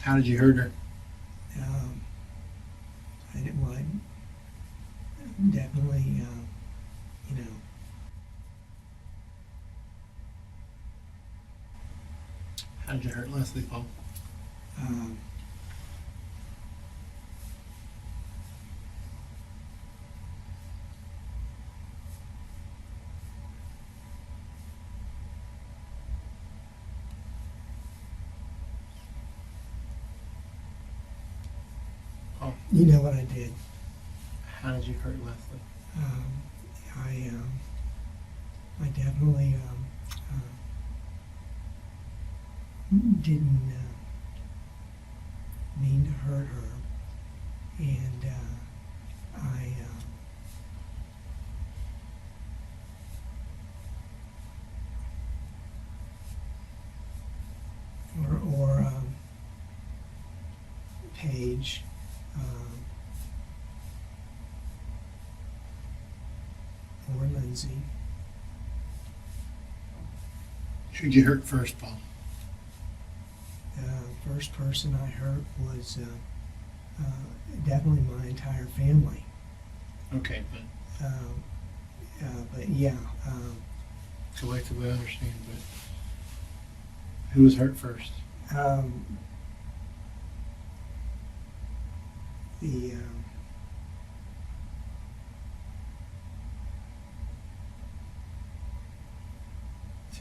How did you hurt her? I didn't. Well, I definitely, How did you hurt Leslie, Paul? um, Oh. you know what I did. How did you hurt Leslie? I definitely didn't mean to hurt her, and I or Paige. Or Lindsay. Who'd you hurt first, Paul? First person I hurt was definitely my entire family. Okay, but But yeah, collectively I understand, but who was hurt first? the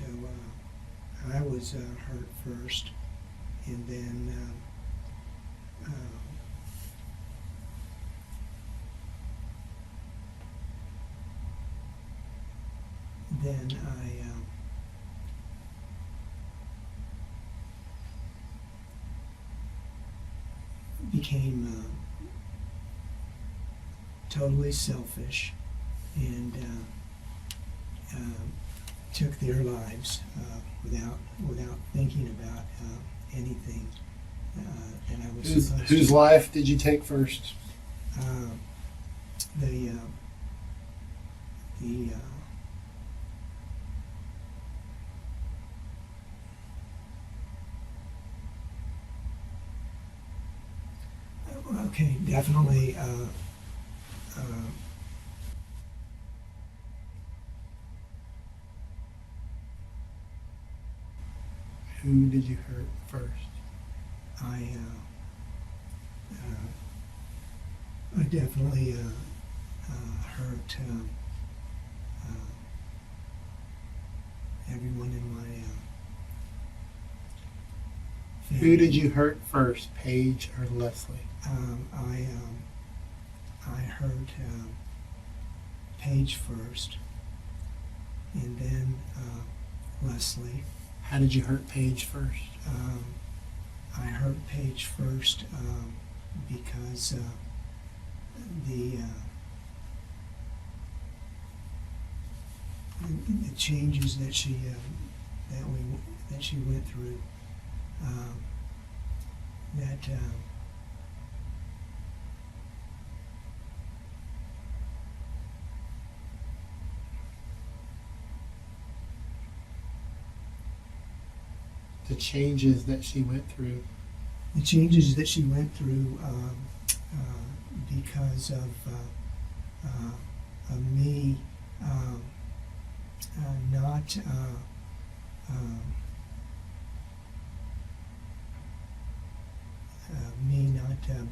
So I was hurt first, and then I became totally selfish and took their lives without thinking about anything that I was supposed Whose to. life did you take first? The okay, definitely. Who did you hurt first? I definitely hurt everyone in my family. Who did you hurt first, Paige or Leslie? I hurt Paige first, and then Leslie. How did you hurt Paige first? I hurt Paige first because the changes that she went through. The changes that she went through. The changes that she went through because of me not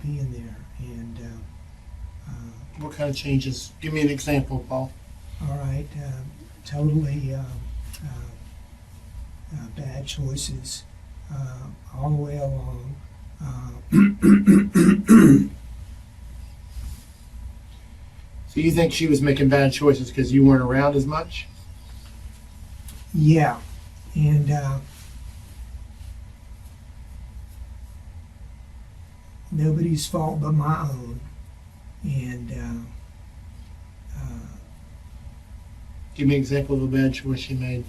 being there, and What kind of changes? Give me an example, Paul. all right, totally bad choices all the way along. So you think she was making bad choices because you weren't around as much? Yeah, and nobody's fault but my own. And Give me an example of a bad choice she made.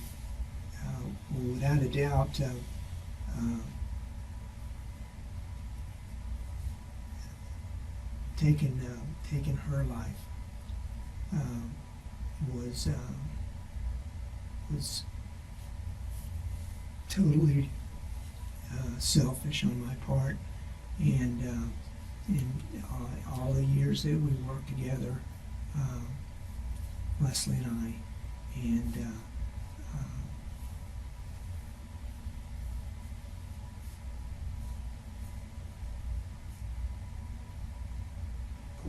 without a doubt, taking her life was totally selfish on my part, and in all the years that we worked together, Leslie and I, and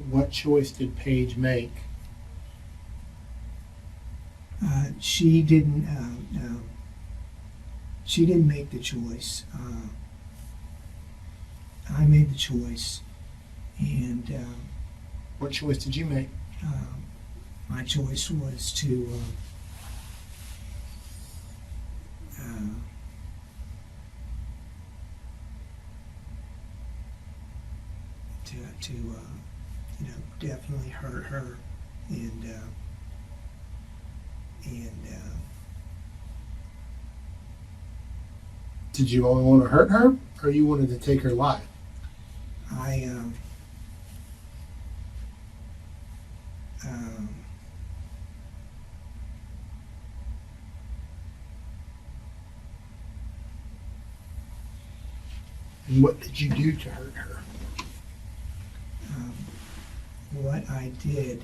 What choice did Paige make? she didn't. She didn't make the choice. I made the choice, and What choice did you make? my choice was to definitely hurt her, and Did you only want to hurt her, or you wanted to take her life? I And what did you do to hurt her? what I did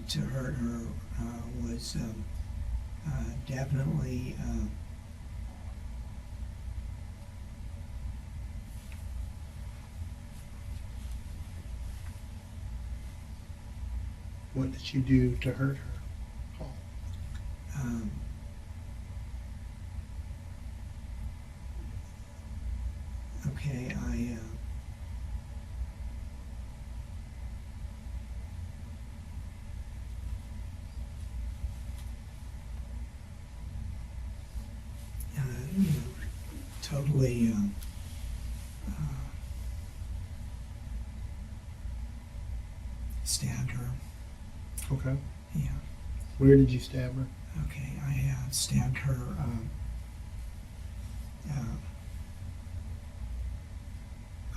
to hurt her was definitely What did you do to hurt her, Paul? totally stabbed her. Okay. Yeah. Where did you stab her? Okay. I have stabbed her.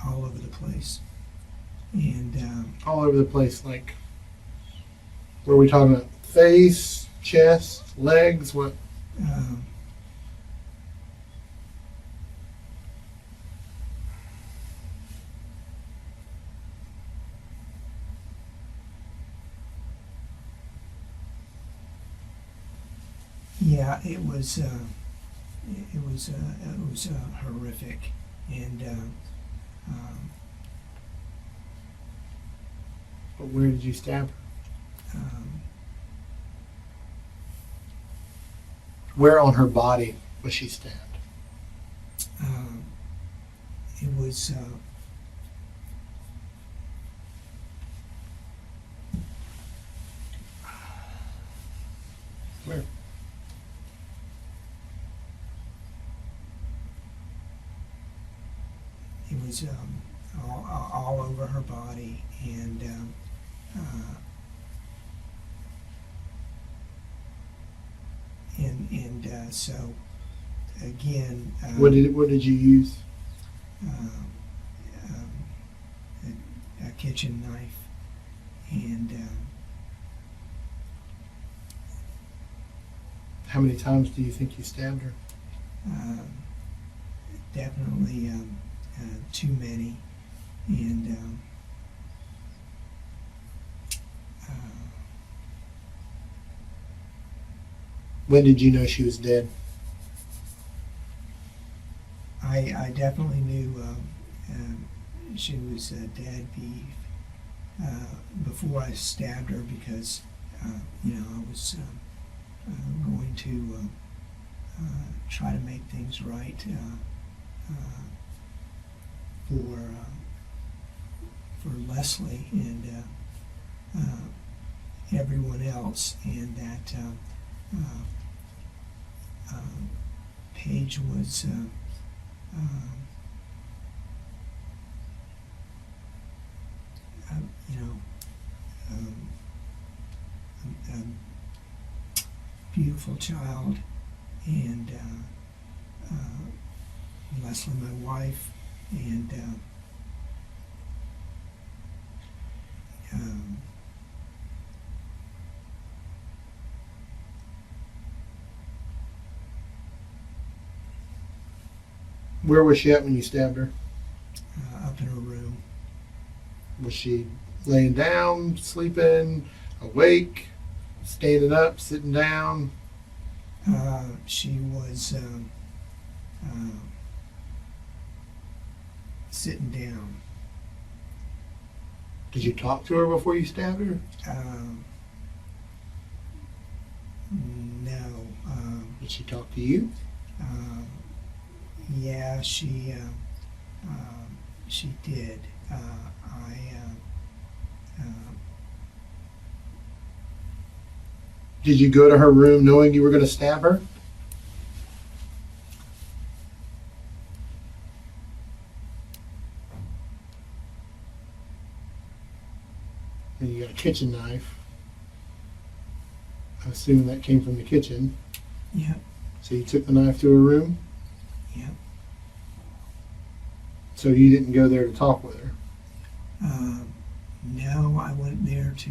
All over the place, and All over the place, like, where are we talking about? Face, chest, legs, what? um, yeah, it was horrific, and But where did you stab her? um, Where on her body was she stabbed? it was Where? it was all over her body, and so again, What did you use? um, a kitchen knife, and How many times do you think you stabbed her? definitely too many, and When did you know she was dead? I definitely knew she was dead before I stabbed her, because I was going to try to make things right for Leslie and everyone else, and that Paige was a beautiful child, and Leslie, my wife, and Where was she at when you stabbed her? up in her room. Was she laying down, sleeping, awake, standing up, sitting down? She was sitting down. Did you talk to her before you stabbed her? No. Did she talk to you? Yeah, she did. Did you go to her room knowing you were going to stab her? And you got a kitchen knife. I assume that came from the kitchen. Yep. So you took the knife to her room? Yep. So you didn't go there to talk with her? No, I went there to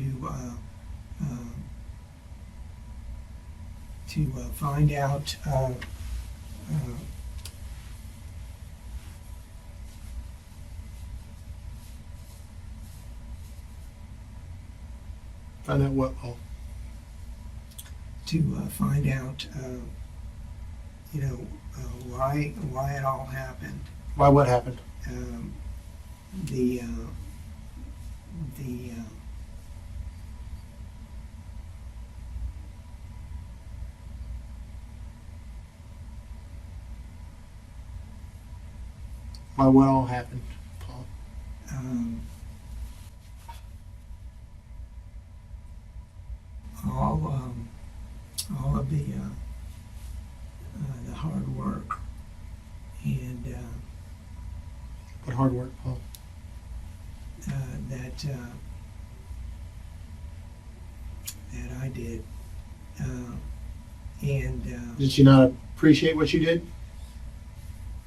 find out Find out what, Paul? find out why it all happened. Why, what happened? The Why, what all happened, Paul? all of the hard work, and your hard work, Paul? That I did. And Did she not appreciate what you did?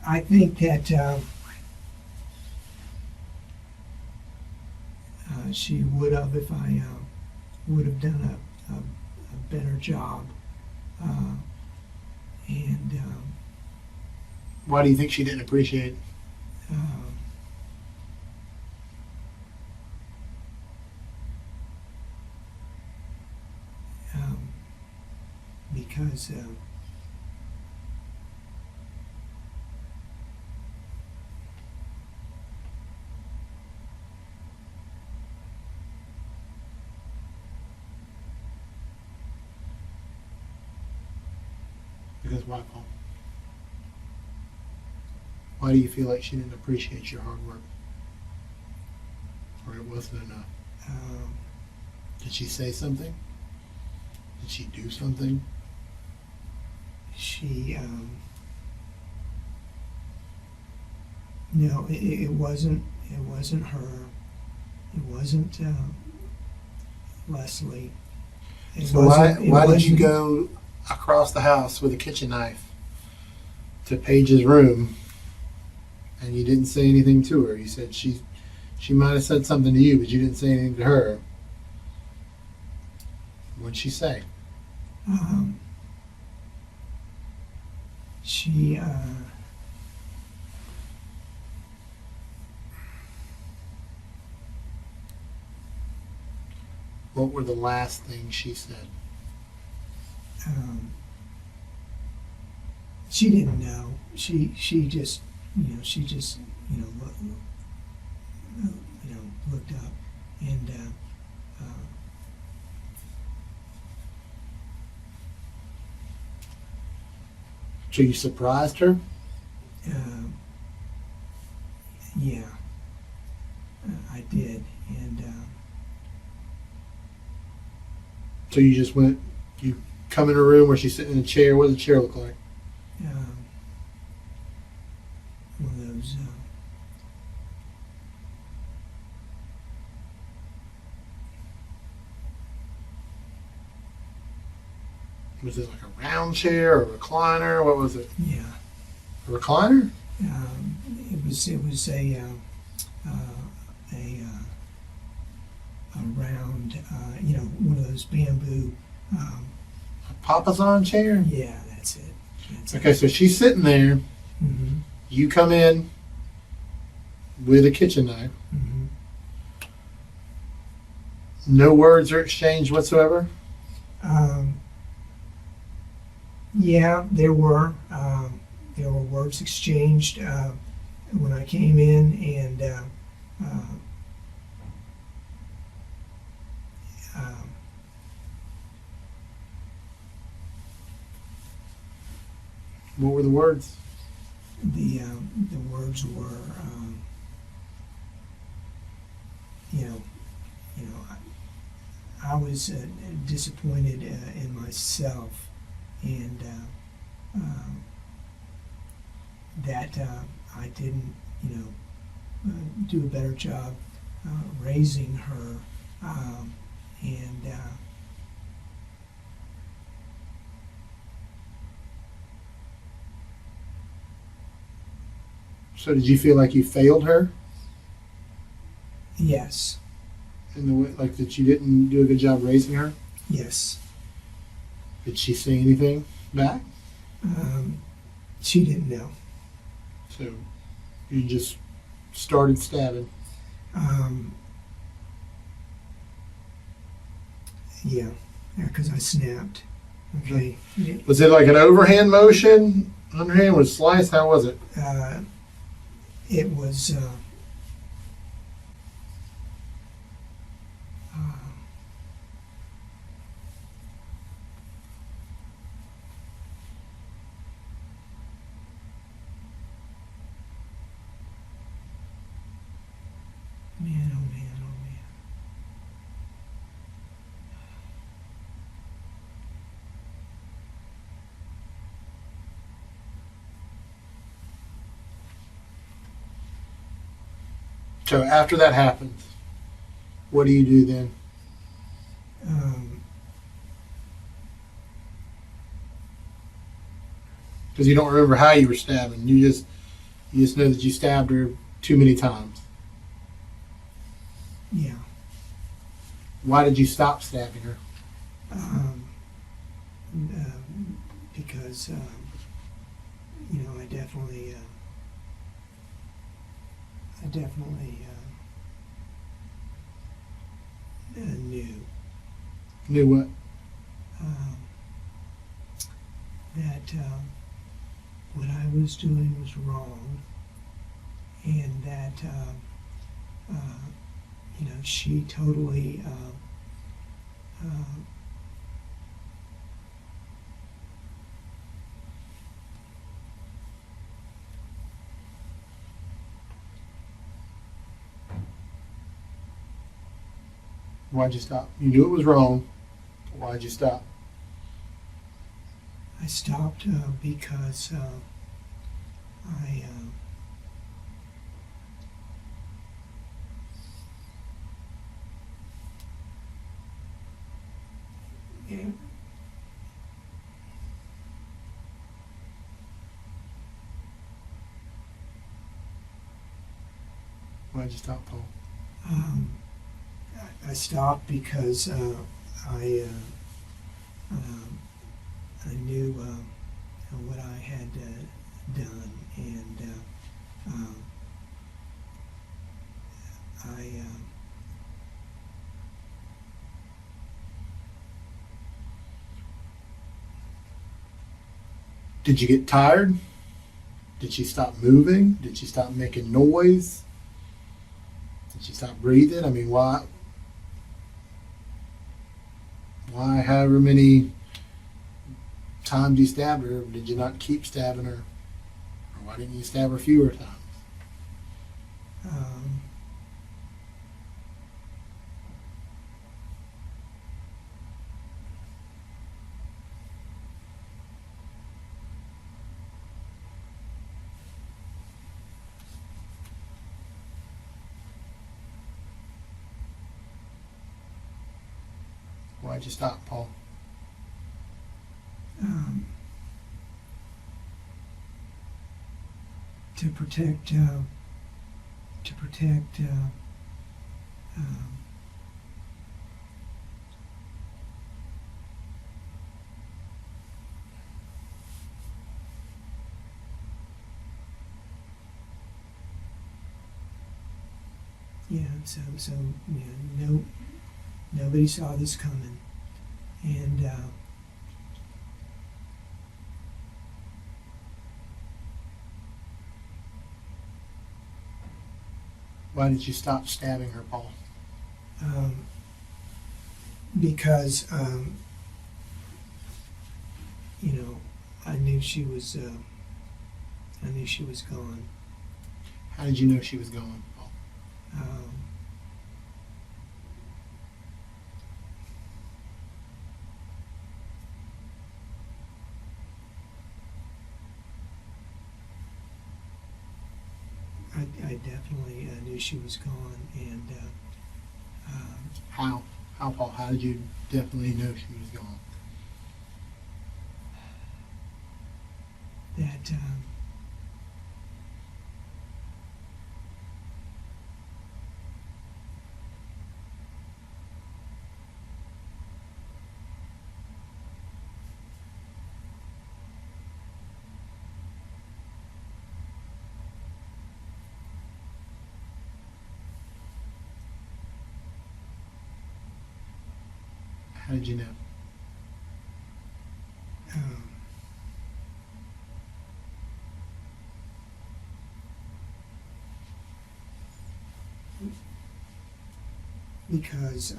I think that she would have if I would have done a better job. And Why do you think she didn't appreciate it? Because Because why, Paul? Why do you feel like she didn't appreciate your hard work? Or it wasn't enough? Did she say something? Did she do something? she no, it wasn't her. It wasn't Leslie. So why did you go across the house with a kitchen knife to Paige's room and you didn't say anything to her? You said she might have said something to you, but you didn't say anything to her. What'd she say? She What were the last things she said? she didn't know. She just looked up and So you surprised her? yeah, I did, and So you just went, you come in her room where she's sitting in a chair. What does the chair look like? one of those Was it like a round chair or a recliner? What was it? yeah. A recliner? It was a round, one of those bamboo. A Papazon chair? Yeah, that's it. That's Okay, so she's sitting there. it. Mm-hmm. You come in with a kitchen knife. Mm-hmm. No words are exchanged whatsoever. Yeah, there were words exchanged when I came in, and What were the words? the words were, I was disappointed in myself, and that I didn't, do a better job raising her, and So did you feel like you failed her yes, in the way, like that you didn't do a good job raising her? yes. Did she say anything back? She didn't know. So you just started stabbing. Yeah, because I snapped. Okay. Was it like an overhand motion? Underhand was sliced? How was it? It was. Man, oh man, oh man. So after that happens, what do you do then? Because you don't remember how you were stabbing. You just know that you stabbed her too many times. Yeah. Why did you stop stabbing her? Because I definitely knew Knew what? that what I was doing was wrong, and that she totally Why'd you stop? You knew it was wrong. Why'd you stop? I stopped because I yeah, Why'd you stop, Paul? I stopped because I knew what I had done, and I Did you get tired? Did she stop moving? Did she stop making noise? Did she stop breathing? I mean, why however many times you stabbed her, did you not keep stabbing her? Or why didn't you stab her fewer times? Why'd you stop, Paul? to protect so nobody saw this coming, and Why did you stop stabbing her, Paul? because I knew she was gone. How did you know she was gone, Paul? I definitely knew she was gone, and How? How, Paul? How did you definitely know she was gone? that How did you know? because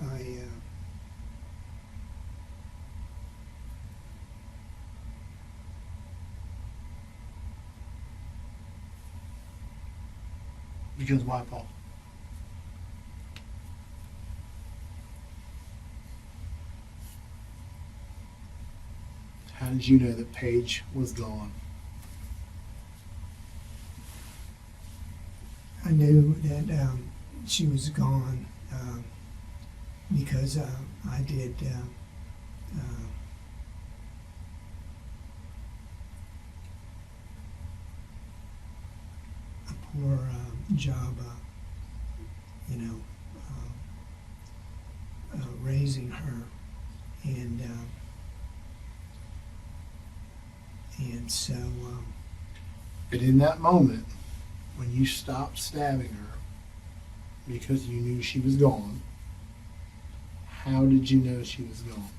Because why, Paul? How did you know that Paige was gone? I knew that she was gone because I did a poor job, raising her, and so But in that moment, when you stopped stabbing her because you knew she was gone, how did you know she was gone?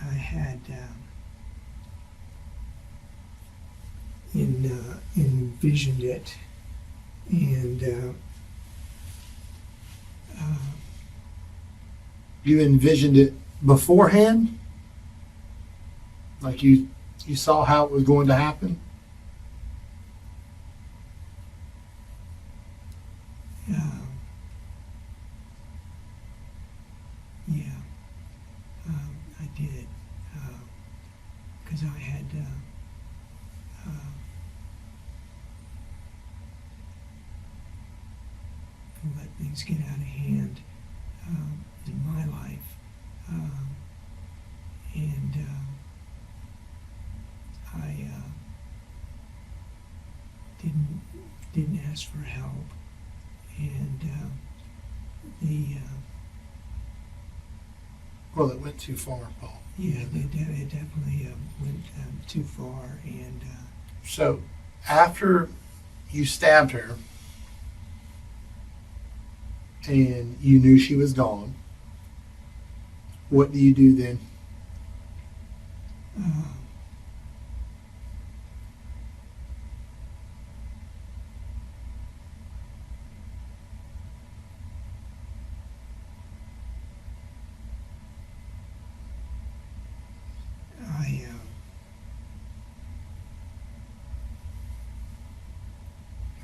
I had envisioned it, and You envisioned it beforehand? Like you saw how it was going to happen? yeah, I did, because I had let things get out of hand in my life, and I didn't ask for help, and Well, it went too far, Paul. it definitely went too far, and So, after you stabbed her and you knew she was gone, what do you do then?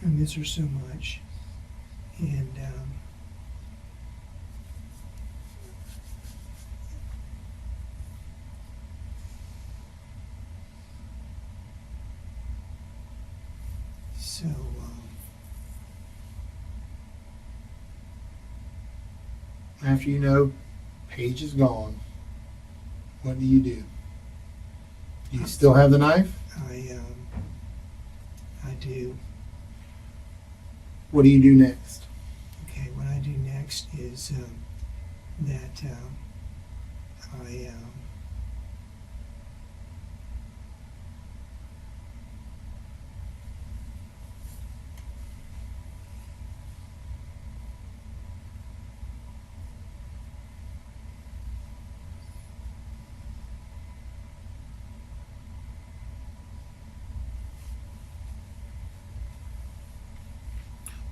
I miss her so much, and so After you know Paige is gone, what do you do? Do you still have the knife? I do. What do you do next? Okay, what I do next is that I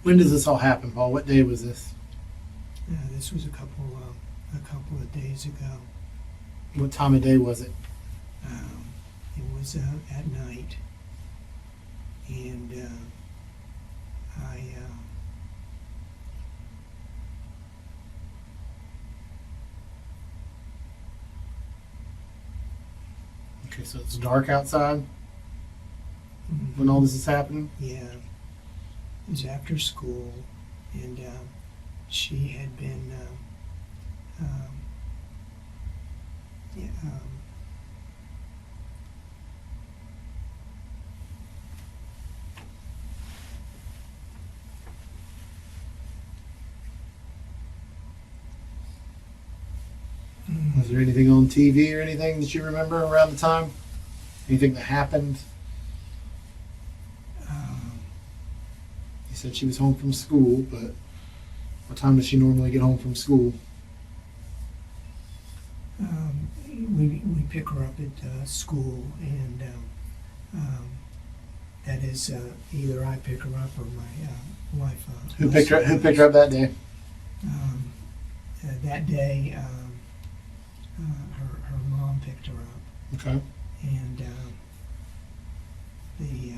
When does this all happen, Paul? What day was this? this was a couple of days ago. What time of day was it? It was at night, and I Okay, so it's dark outside when all this is happening? yeah, it was after school, and she had been yeah, Was there anything on TV or anything that you remember around the time? Anything that happened? You said she was home from school, but what time does she normally get home from school? we pick her up at school, and that is either I pick her up or my wife. Who picked her up that day? That day, her mom picked her up, Okay. and the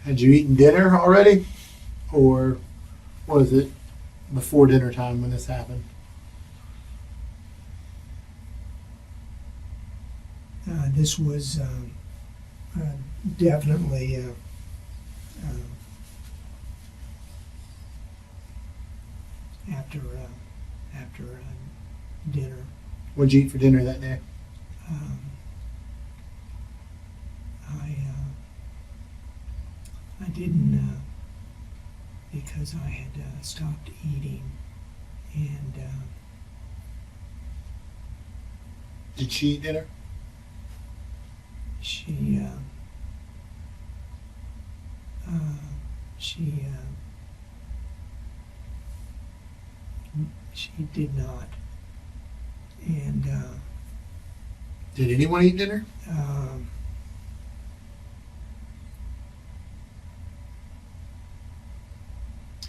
Had you eaten dinner already? Or was it before dinner time when this happened? This was definitely after dinner. What'd you eat for dinner that day? Um, I didn't because I had stopped eating, and Did she eat dinner? she did not, and Did anyone eat dinner?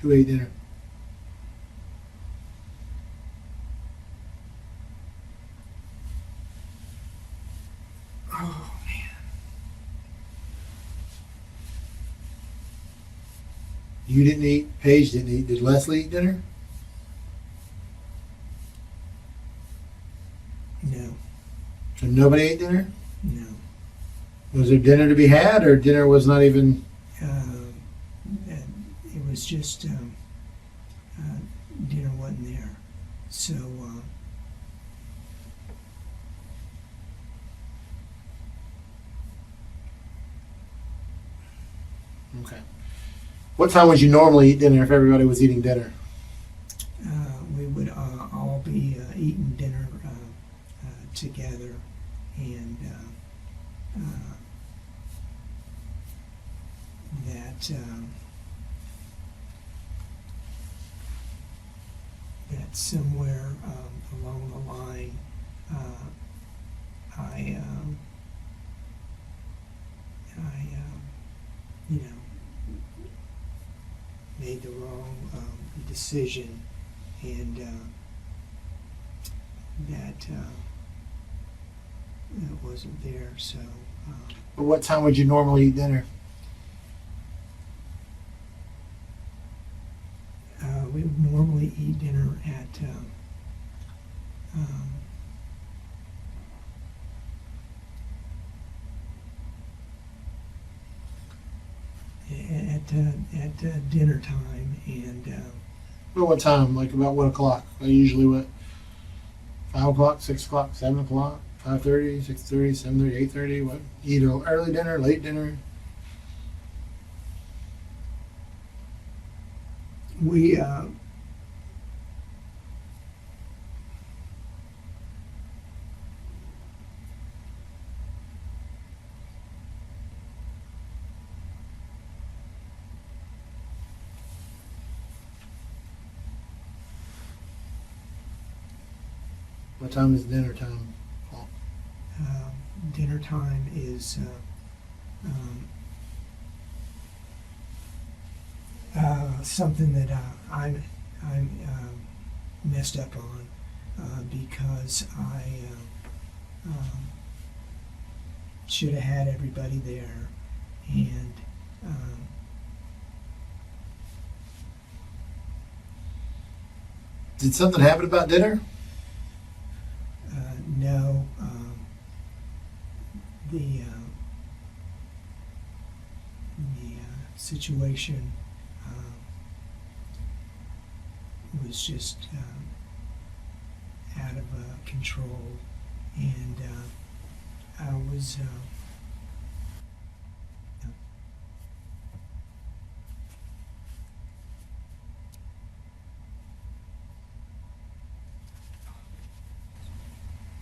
Who ate dinner? oh man, You didn't eat. Paige didn't eat. Did Leslie eat dinner? no, So nobody ate dinner? no. Was there dinner to be had, or dinner was not even? It was just dinner wasn't there, so Okay. What time would you normally eat dinner if everybody was eating dinner? we would all be eating dinner together, and that somewhere along the line, I made the wrong decision, and that wasn't there. So But what time would you normally eat dinner? we would normally eat dinner at dinner time, and Well, what time? Like about what o'clock? Usually what? 5 o'clock, 6 o'clock, 7 o'clock, 5:30, 6:30, 7:30, 8:30. What? Eat an early dinner, late dinner? we What time is dinner time? dinner time is something that I'm messed up on because I should have had everybody there, and Did something happen about dinner? no, the situation was just out of control, and I was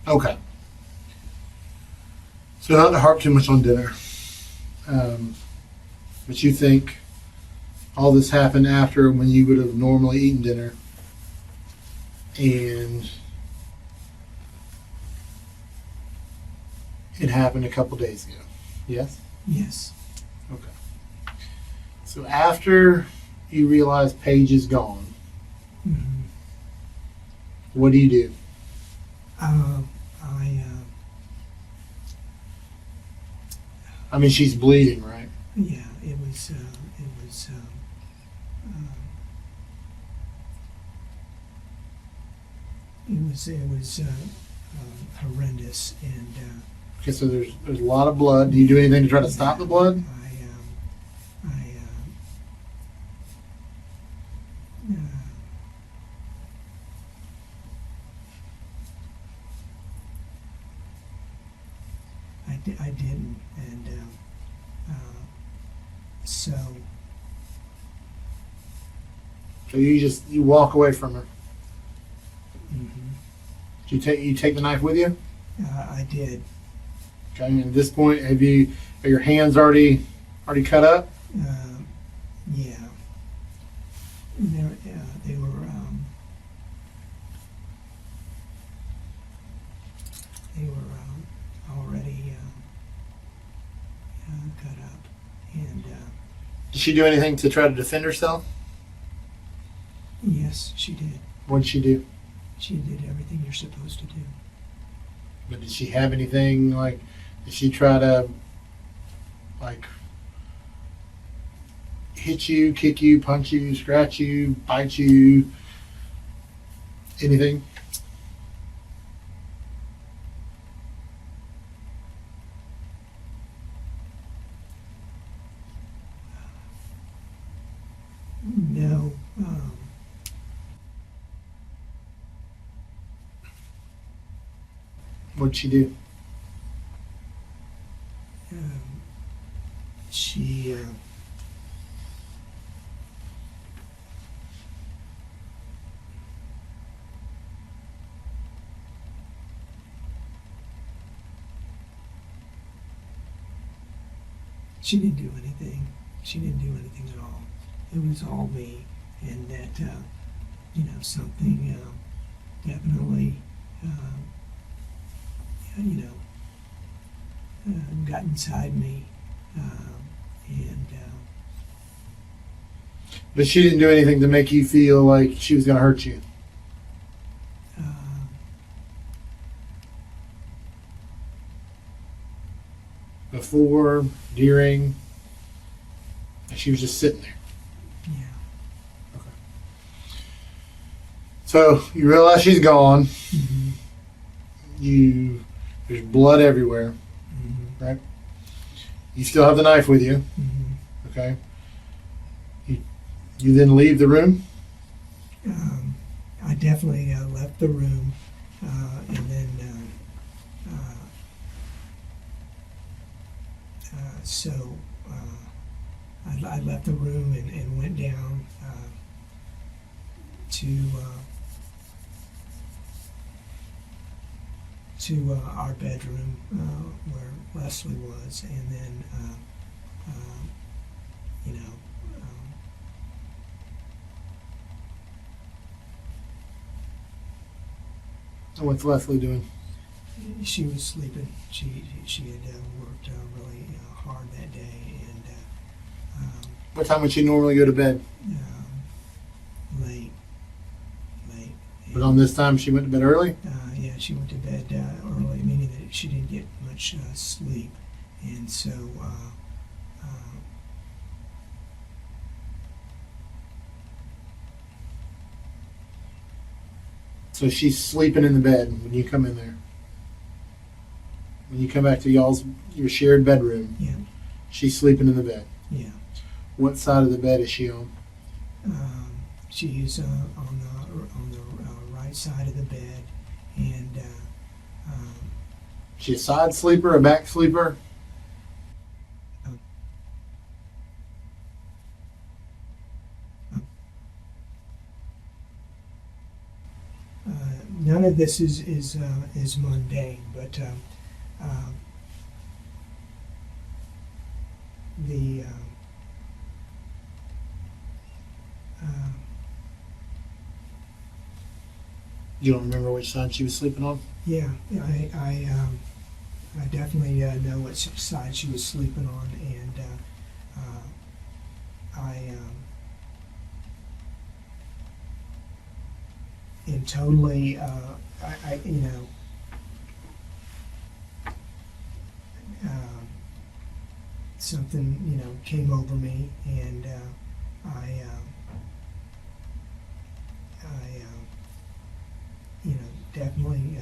Okay. So not to harp too much on dinner, but you think all this happened after when you would have normally eaten dinner, and it happened a couple days ago. Yes? yes. Okay. So after you realize Paige is gone, Mhm. what do you do? I mean, she's bleeding, right? Yeah, it was It was horrendous, and Okay, so there's a lot of blood. Do you do anything to try to stop the blood? I didn't, and so So you walk away from her. mhm. Do you take the knife with you? I did. Okay, and at this point, are your hands already cut up? Yeah, they were already cut up, and Did she do anything to try to defend herself? yes, she did. What did she do? She did everything you're supposed to do. But did she have anything like? Did she try to like hit you, kick you, punch you, scratch you, bite you? Anything? No. What'd she do? She she didn't do anything. She didn't do anything at all. It was all me, and that something definitely got inside me, and But she didn't do anything to make you feel like she was going to hurt you. Before, during, and she was just sitting there. yeah. So you realize she's gone. Mm-hmm. There's blood everywhere. Mm-hmm. Right? You still have the knife with you. Mm-hmm. Okay. You then leave the room. I definitely left the room, and then so I left the room and went down to our bedroom where Leslie was, and then What's Leslie doing? she was sleeping. She had worked really hard that day, and What time would she normally go to bed? late. But on this time, she went to bed early. Yeah, she went to bed early, meaning that she didn't get much sleep, and so So she's sleeping in the bed when you come in there. When you come back to your shared bedroom, yeah, she's sleeping in the bed. yeah. What side of the bed is she on? She's on the right side of the bed, and She a side sleeper, a back sleeper? none of this is mundane, but the You don't remember which side she was sleeping on? yeah, I definitely know what side she was sleeping on, and I am totally something came over me, and I definitely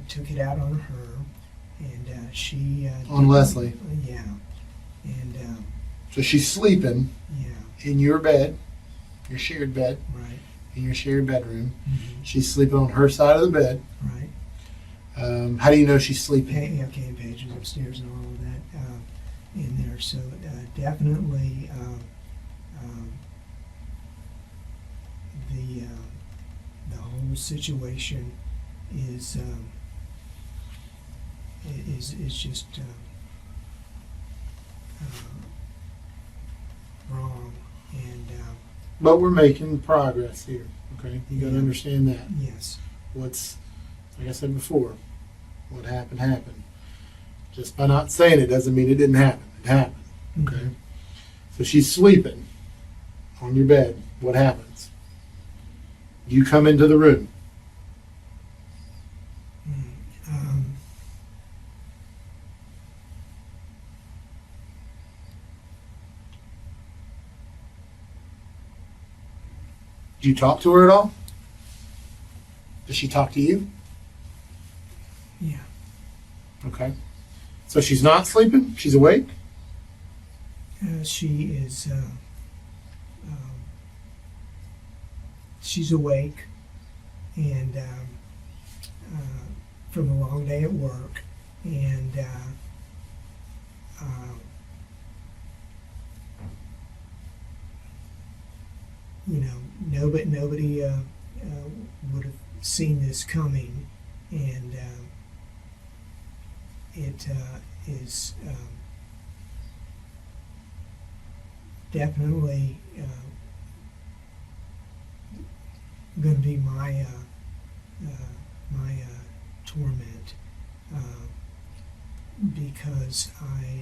took it out on her, and she On Leslie. Yeah, and So she's sleeping yeah, in your bed, your shared bed, right, in your shared bedroom. mm-hmm, She's sleeping on her side of the bed. right. How do you know she's sleeping? Okay, Paige was upstairs and all of that in there, so definitely the whole situation is just wrong, and But we're making progress here. Okay, you got to Yeah. understand that. yes, What's, like I said before, what happened happened. Just by not saying it doesn't mean it didn't happen. It happened. Okay. mhm. So she's sleeping on your bed. What happens? You come into the room. Um, Do you talk to her at all? Does she talk to you? yeah, Okay. So she's not sleeping? She's awake? she is. She's awake, and from a long day at work, and you know, nobody would have seen this coming, and it is definitely going to be my torment because I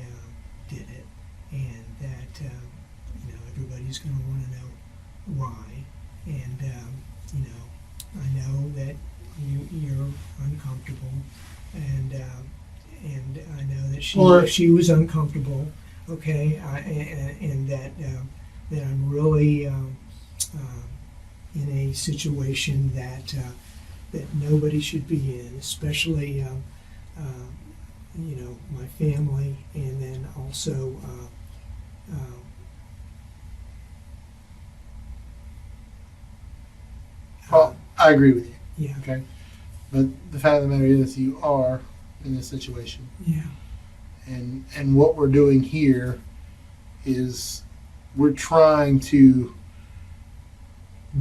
did it, and that you know, everybody's going to want to know why, and you know, I know that you're uncomfortable, and I know that she was uncomfortable. Okay, and that I'm really in a situation that nobody should be in, especially you know, my family, and then also Well, I agree with you. yeah, Okay. But the fact of the matter is, you are in this situation. yeah, And what we're doing here is we're trying to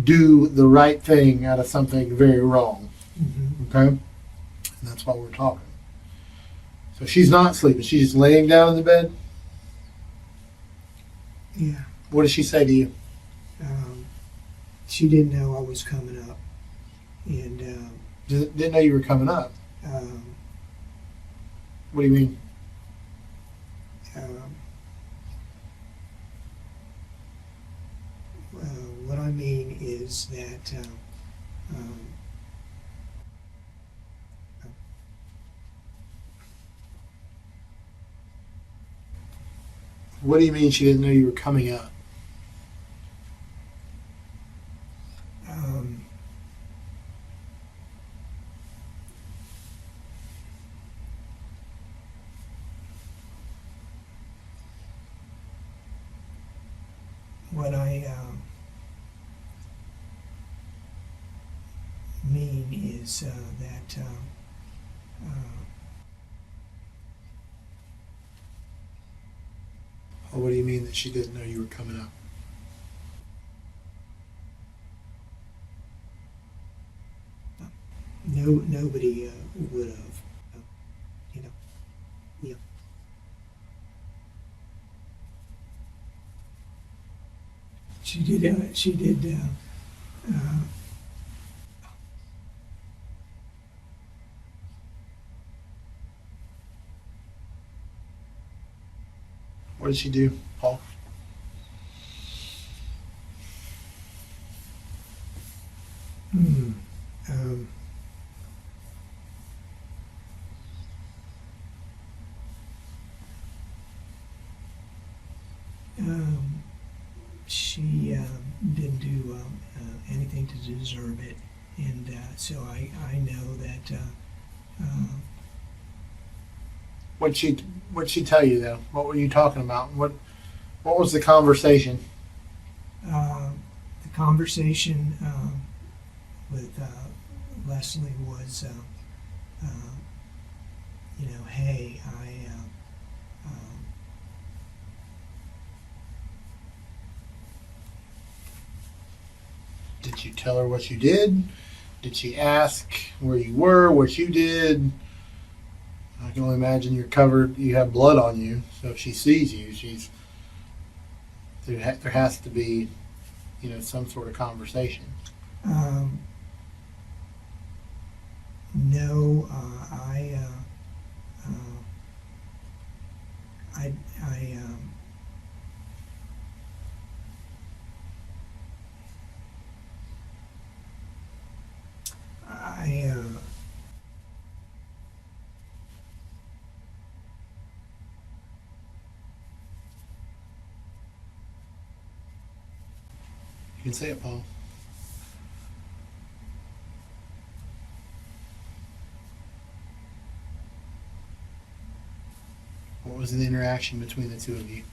do the right thing out of something very wrong. hmm, Okay? And that's why we're talking. So she's not sleeping. She's just laying down in the bed. yeah. What does she say to you? She didn't know I was coming up, and Didn't know you were coming up. um, What do you mean? What I mean is that What do you mean she didn't know you were coming up? um, what I mean is that Or what do you mean that she didn't know you were coming up? nobody would have, you know, yeah. She did. She did. What did she do, Paul? Hmm. Um, she didn't do anything to deserve it, And so I know that What'd she tell you though? What were you talking about? What was the conversation? the conversation with Leslie was, hey, Did you tell her what you did? Did she ask where you were, what you did? I can only imagine you're covered. You have blood on you, so if she sees you, there has to be, some sort of conversation. no, You can say it, Paul. What was the interaction between the two of you?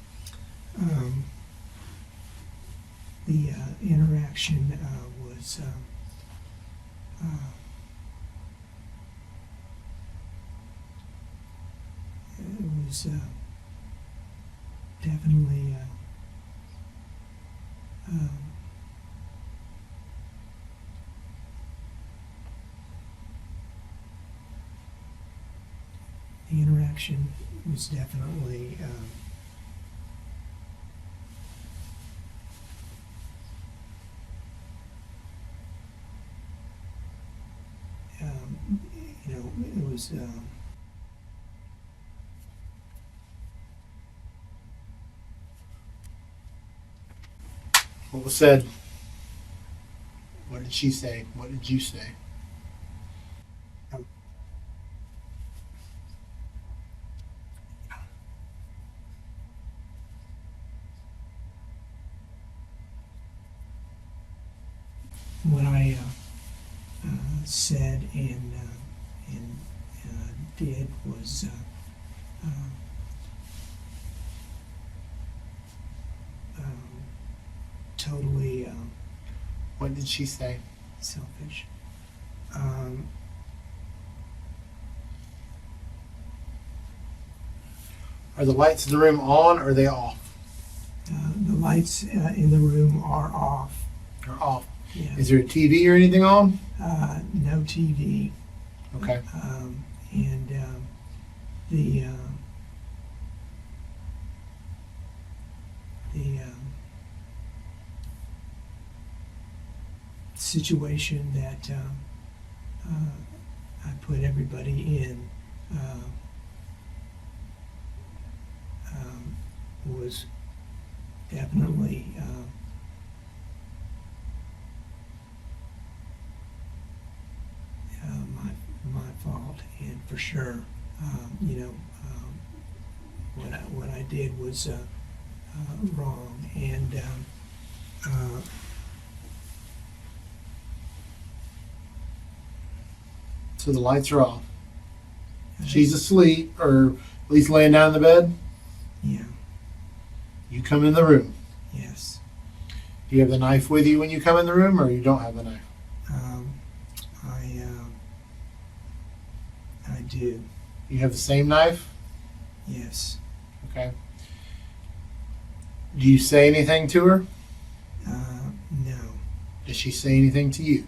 The interaction was it was definitely the interaction was definitely it was What was said? What did she say? What did you say? what I said and did was totally What did she say? selfish. Are the lights in the room on or are they off? The lights in the room are off. They're off. Yeah. Is there a TV or anything on? No TV. Okay. And the situation that I put everybody in was definitely my fault, and for sure, what I did was wrong, and So the lights are off. She's asleep, or at least laying down in the bed. yeah, You come in the room. yes. Do you have the knife with you when you come in the room, or you don't have the knife? I do, You have the same knife? yes. Okay. Do you say anything to her? No. Does she say anything to you?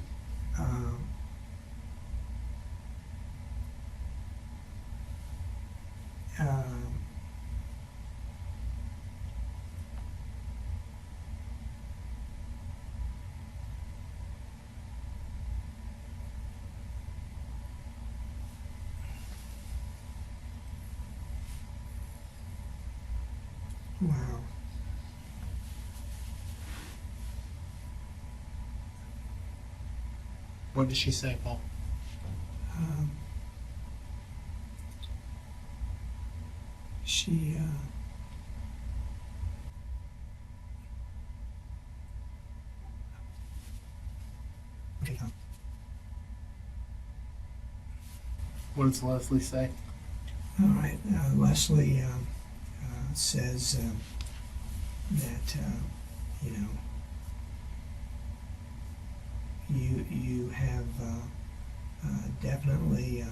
Wow. What did she say, Paul? She okay, What does Leslie say? All right. Leslie says that you know you have definitely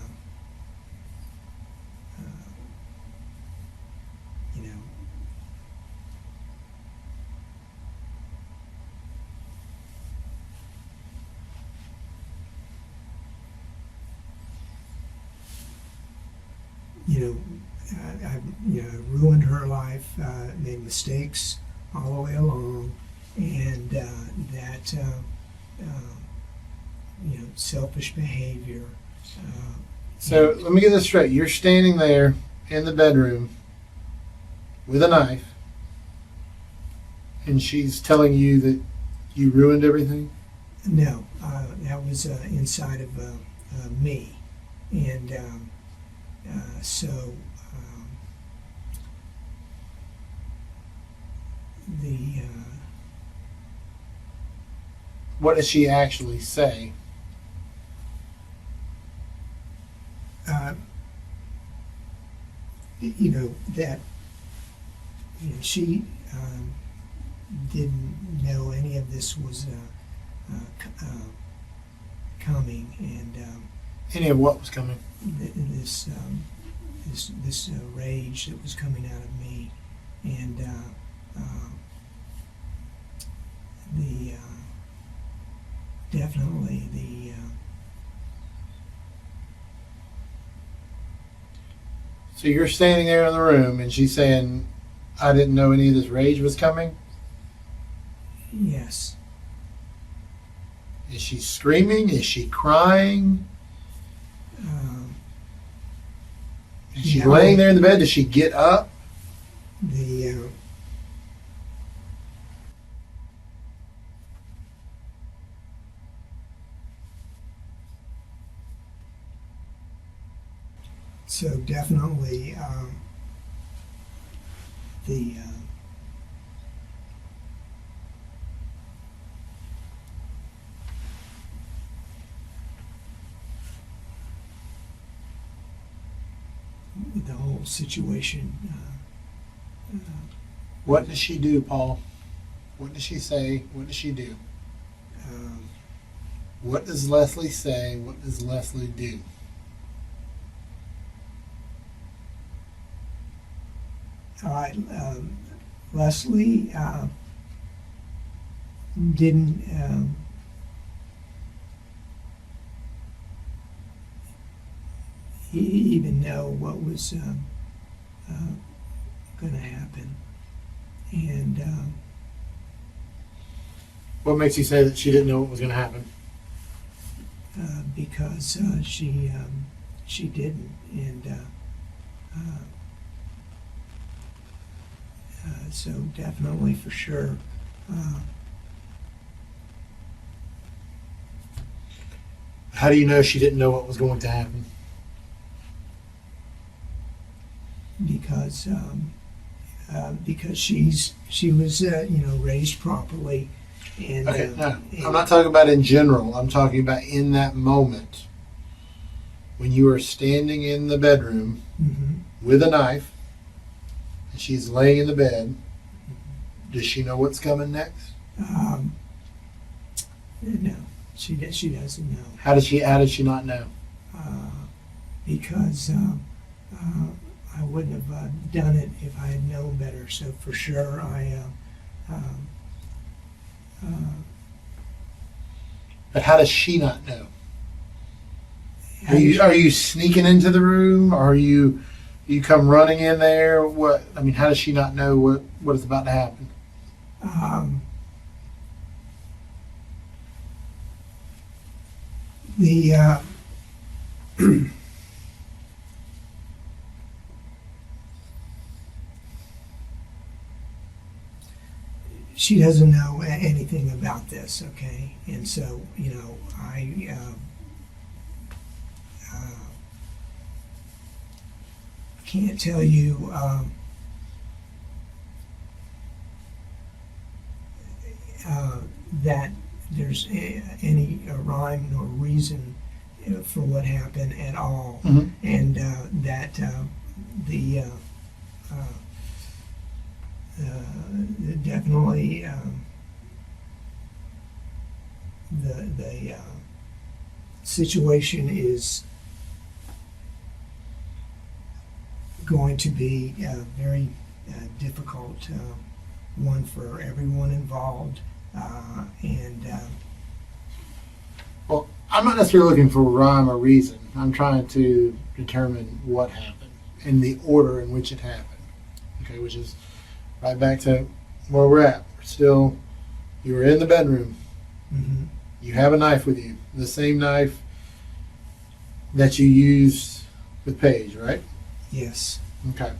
you know I've ruined her life, made mistakes all the way along, and that selfish behavior. So let me get this straight. You're standing there in the bedroom with a knife, and she's telling you that you ruined everything? No, that was inside of me, and so the What does she actually say? That she didn't know any of this was coming, and Any of what was coming? this rage that was coming out of me, and the definitely the So you're standing there in the room, and she's saying, I didn't know any of this rage was coming? yes. Is she screaming? Is she crying? Is she Yeah. laying there in the bed? Does she get up? The so definitely the whole situation. What does she do, Paul? What does she say? What does she do? What does Leslie say? What does Leslie do? All right, Leslie didn't even know what was going to happen, and What makes you say that she didn't know what was going to happen? because she didn't, and so definitely for sure. How do you know she didn't know what was going to happen? Because she was raised properly, and Okay, no, and- I'm not talking about in general. I'm talking about in that moment when you are standing in the bedroom Mhm. with a knife and she's laying in the bed. Does she know what's coming next? No, she doesn't know. How did she not know? Because I wouldn't have done it if I had known better. So for sure, But how does she not know? Are you sneaking into the room? Are you come running in there? What? I mean, how does she not know what is about to happen? The she doesn't know anything about this, okay? And so, I can't tell you that there's any rhyme nor reason for what happened at all, Mhm. and that definitely the situation is going to be a very difficult one for everyone involved, and Well, I'm not necessarily looking for rhyme or reason. I'm trying to determine what happened in the order in which it happened. Okay, which is right back to where we're at. We're still, you were in the bedroom. mhm, You have a knife with you, the same knife that you used with Paige, right? yes, Okay.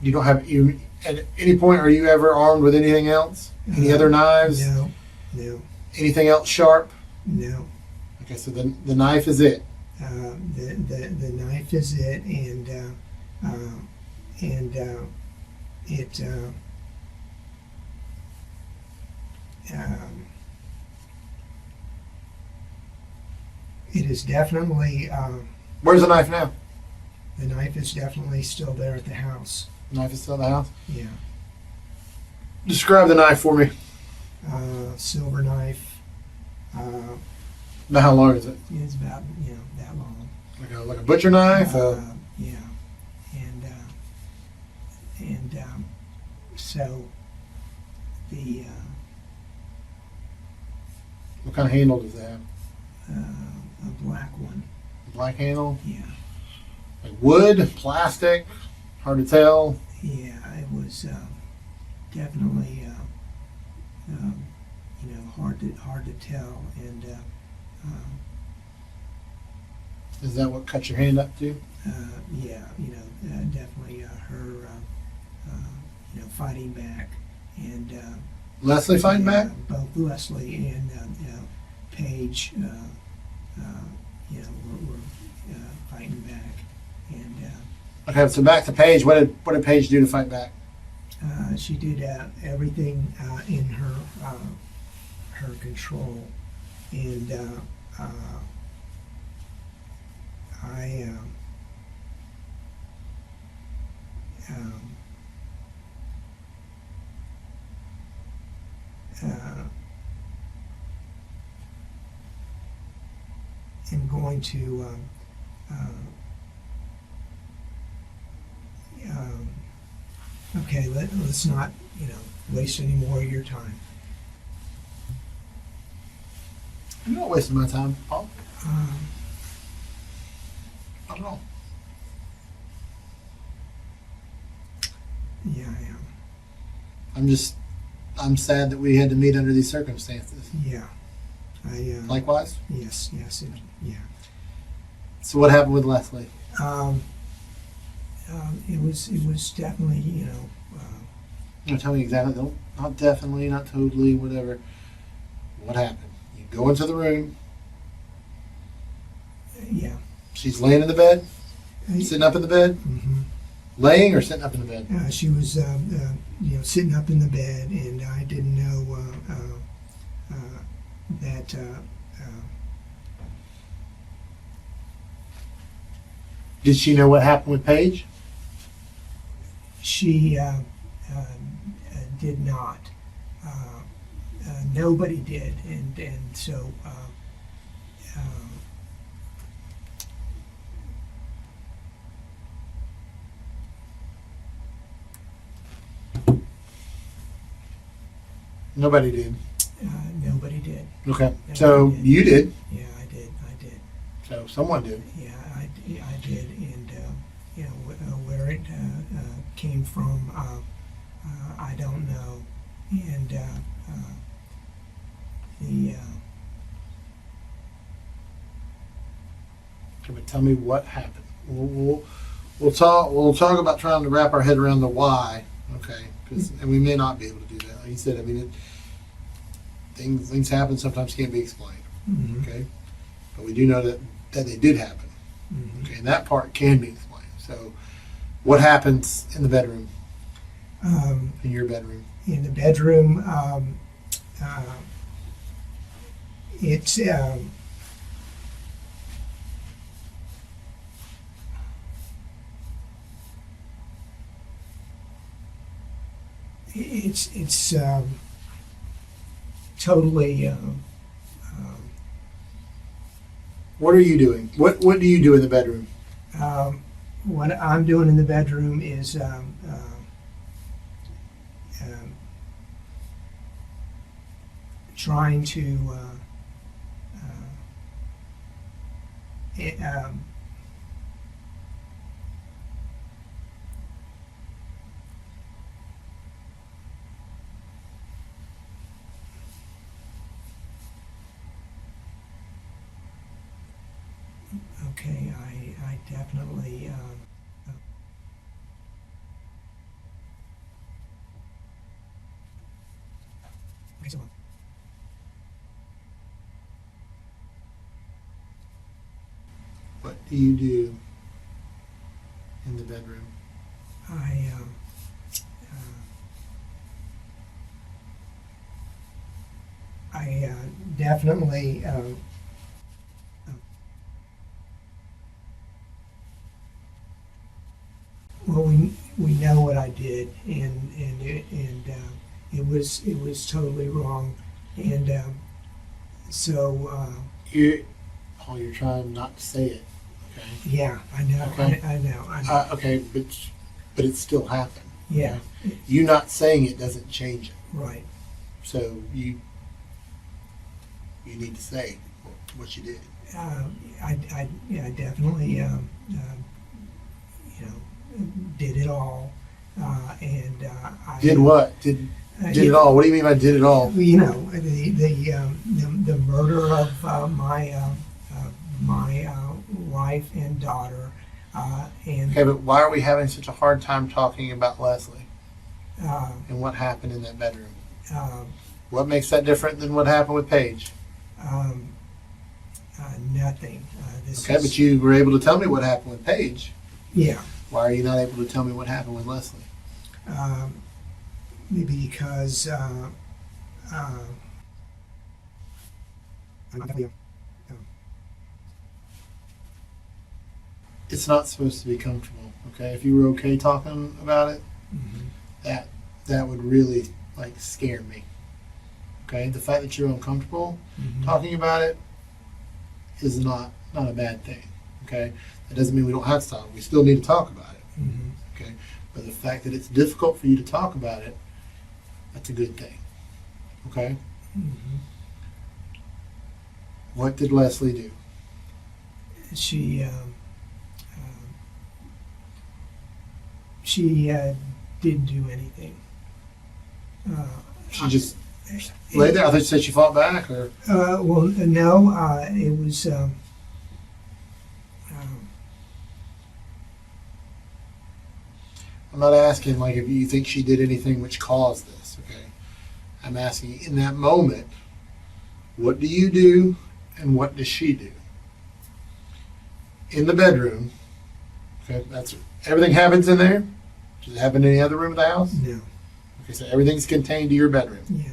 You don't have you at any point. Are you ever armed with anything else? Any other knives? no, Anything else sharp? no. Okay, so the knife is it. The knife is it, and it it is definitely Where's the knife now? the knife is definitely still there at the house. The knife is still in the house. Yeah, Describe the knife for me. silver knife. Now, how long is it? It's about that long. Like a butcher knife? Yeah, and so the What kind of handle does it have? a black one. Black handle? Yeah, Like wood? Plastic? Hard to tell. yeah. It was definitely hard to tell, and Is that what cut your hand up to? yeah, definitely her fighting back, and Leslie fighting back? both Leslie and Paige, were fighting back, and Okay, so back to Paige. What did Paige do to fight back? she did everything in her control, and I am going to okay, let's not waste any more of your time. I'm not wasting my time, Paul. Um, Not at all. yeah, I am. I'm sad that we had to meet under these circumstances. Yeah, I Likewise. yes, yeah. So what happened with Leslie? It was definitely You know, tell me exactly. Don't, not definitely, not totally, whatever. What happened? You go into the room. yeah. She's laying in the bed, sitting up in the bed, Mm-hmm. laying or sitting up in the bed. She was sitting up in the bed, and I didn't know that. Did she know what happened with Paige? She did not. Nobody did, and so Nobody did. nobody did. Okay. So Nobody did. you did. Yeah, I did. So someone did. Yeah, I did, and where it came from, I don't know, and the Okay, but tell me what happened. We'll talk about trying to wrap our head around the why. Okay, and we may not be able to do that. Like you said, I mean, things happen. Sometimes can't be explained. mhm, Okay, but we do know that they did happen. mhm. Okay, and that part can be explained. So, what happens in the bedroom? In your bedroom? In the bedroom, it's It's totally. What are you doing? What do you do in the bedroom? What I'm doing in the bedroom is trying to okay, I definitely okay, so What do you do in the bedroom? I definitely well, we know what I did, and it was totally wrong, and so You're trying not to say it. Okay. yeah, I know, Okay. I know. Okay, but it still happened. Yeah, Okay? You not saying it doesn't change it. right. So you need to say what you did. I definitely did it all, and I Did what? Did did- it all? What do you mean by did it all? The murder of my wife and daughter, and Okay, but why are we having such a hard time talking about Leslie uh, and what happened in that bedroom? uh, What makes that different than what happened with Paige? nothing. This Okay, is, but you were able to tell me what happened with Paige. yeah, Why are you not able to tell me what happened with Leslie? maybe because It's not supposed to be comfortable. Okay, if you were okay talking about it, mhm. that would really like scare me. Okay, the fact that you're uncomfortable Mhm. talking about it is not a bad thing. Okay, that doesn't mean we don't have to talk. We still need to talk about it. Mhm. Okay, but the fact that it's difficult for you to talk about it, that's a good thing. Okay, Mhm. what did Leslie do? She didn't do anything. She just lay there. I thought you said she fought back, or Well, no, it was. I'm not asking like if you think she did anything which caused this. Okay, I'm asking in that moment, what do you do, and what does she do in the bedroom? Okay, that's everything happens in there. Does it happen in any other room of the house? No, Okay, so everything's contained to your bedroom. yeah.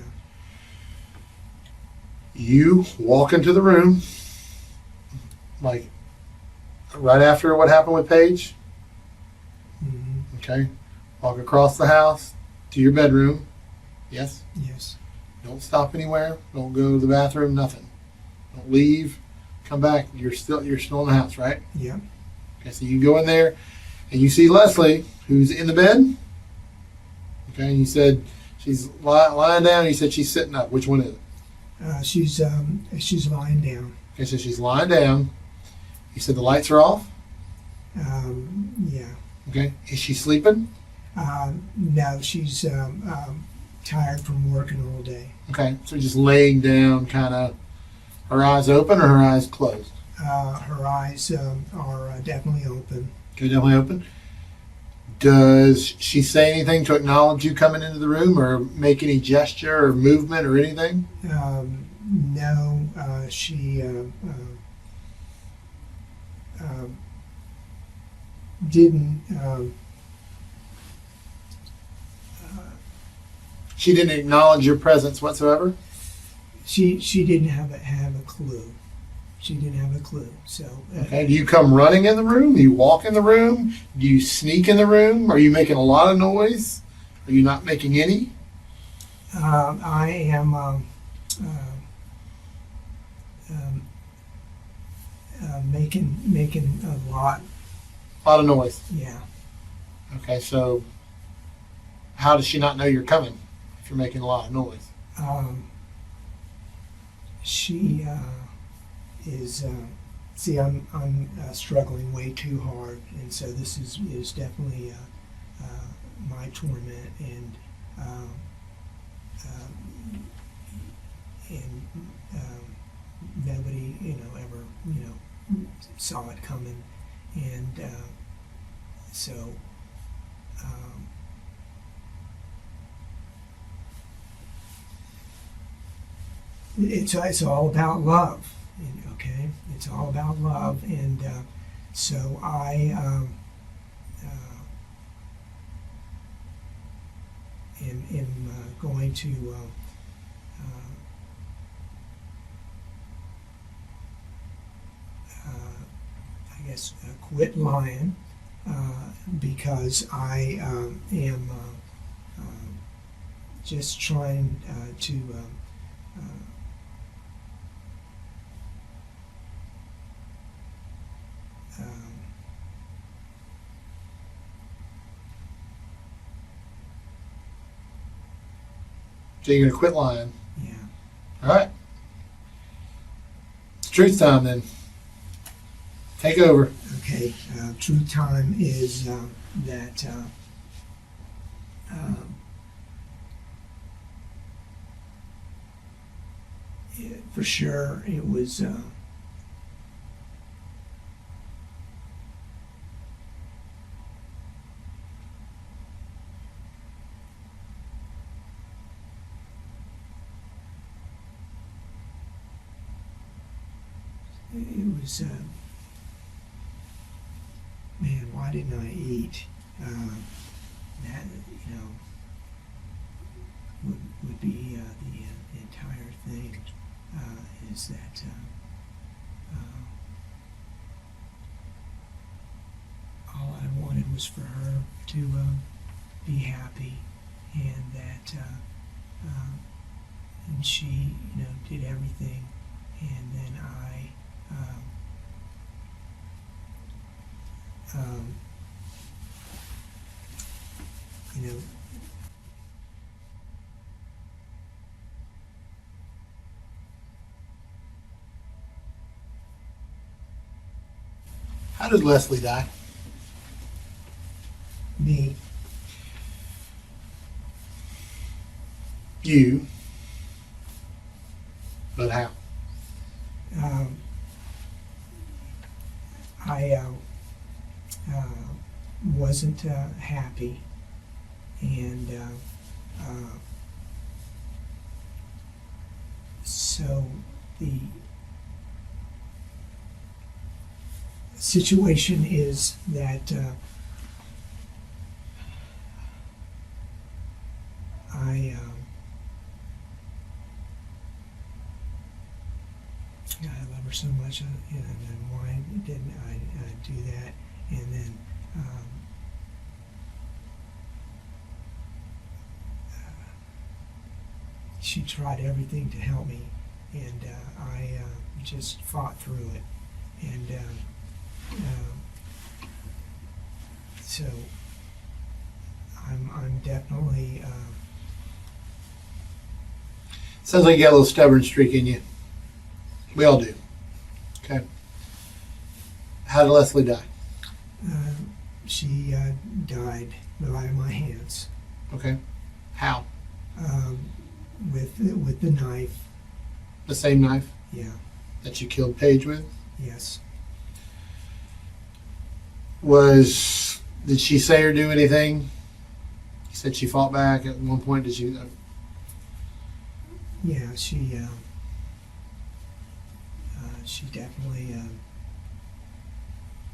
You walk into the room, like right after what happened with Paige. Mhm. Okay, walk across the house to your bedroom. Yes. Yes. Don't stop anywhere. Don't go to the bathroom. Nothing. Don't leave. Come back. You're still in the house, right? Yeah. Okay, so you go in there and you see Leslie, who's in the bed. Okay, and you said she's lying down. And you said she's sitting up. Which one is it? She's lying down. Okay, so she's lying down. You said the lights are off. Yeah. Okay, is she sleeping? No, she's tired from working all day. Okay, so just laying down, kind of. Her eyes open or her eyes closed? Her eyes are definitely open. Okay, definitely open. Does she say anything to acknowledge you coming into the room, or make any gesture or movement or anything? No, she didn't. She didn't acknowledge your presence whatsoever? She didn't have a clue. She didn't have a clue. So Okay, do you come running in the room? Do you walk in the room? Do you sneak in the room? Are you making a lot of noise? Are you not making any? I am making a lot. A lot of noise. Yeah. Okay, so how does she not know you're coming if you're making a lot of noise? She is. See, I'm struggling way too hard, and so this is definitely my torment, and nobody ever saw it coming, and so. It's all about love, okay? It's all about love, and so I am going to I guess quit lying because I am just trying to. So you're going to quit lying. Yeah. All right. It's truth time then. Take over. Okay. Truth time is that for sure it was. It was, man, why didn't I eat? That, would be the entire thing, is that all I wanted was for her to be happy, and that, and she, did everything, and then I, How did Leslie die? me, You. But how? I wasn't happy, and so the situation is that I love her so much, and why didn't I do that? And then she tried everything to help me, and I just fought through it, and so I'm definitely. Sounds like you got a little stubborn streak in you. We all do. Okay. How did Leslie die? She died by my hands. Okay. How? With the knife. The same knife Yeah. that you killed Paige with? Yes. Did she say or do anything? You said she fought back at one point. Did she? Yeah. She definitely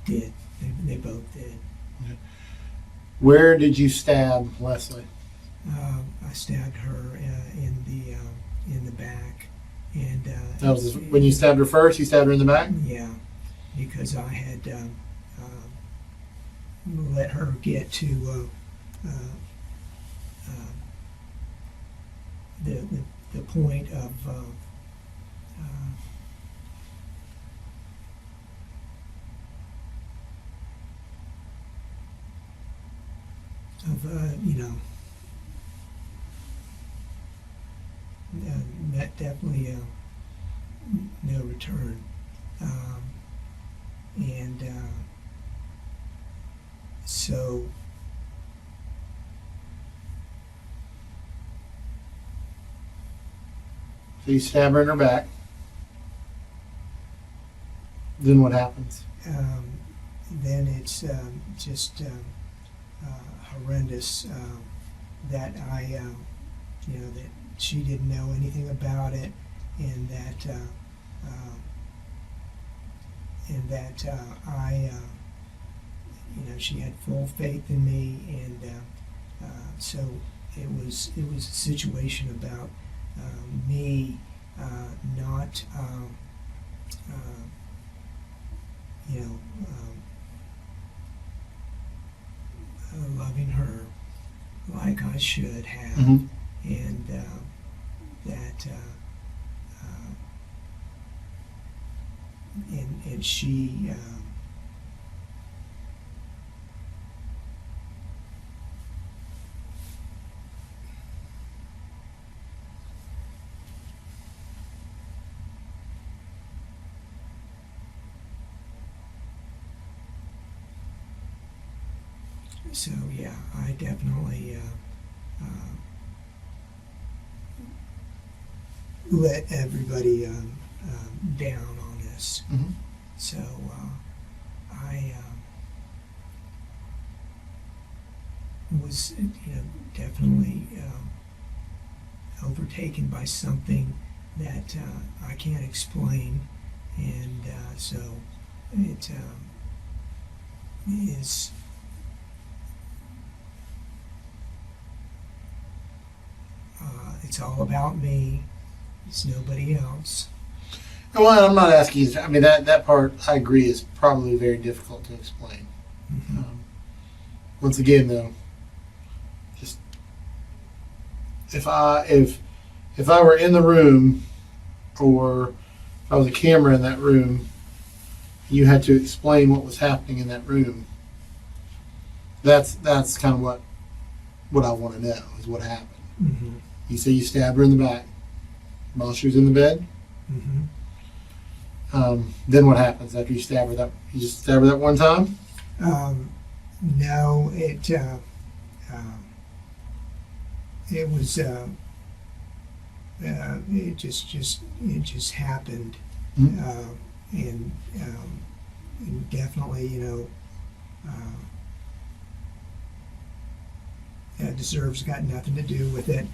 did. They both did. Where did you stab Leslie? I stabbed her in the back, and That was when you stabbed her first. You stabbed her in the back. Yeah, because I had let her get to the point of definitely no return, and so. So you stab her in her back. Then what happens? Then it's just horrendous that that she didn't know anything about it, and that I she had full faith in me, and so it was a situation about me not loving her like I should have, Mhm. and and she so yeah, I definitely let everybody down on this. Mhm. So I was definitely overtaken by something that I can't explain, and so it is. It's all about me. It's nobody else. Well, I'm not asking you. I mean, that part I agree is probably very difficult to explain. Mm-hmm. Once again, though, just if I were in the room, or if I was a camera in that room, you had to explain what was happening in that room. That's kind of what I want to know is what happened. Mm-hmm. You say you stabbed her in the back while she was in the bed. Mm-hmm. Then what happens after you stab her? You just stab her that one time? No, it was it just happened, Mhm. and definitely deserves got nothing to do with it.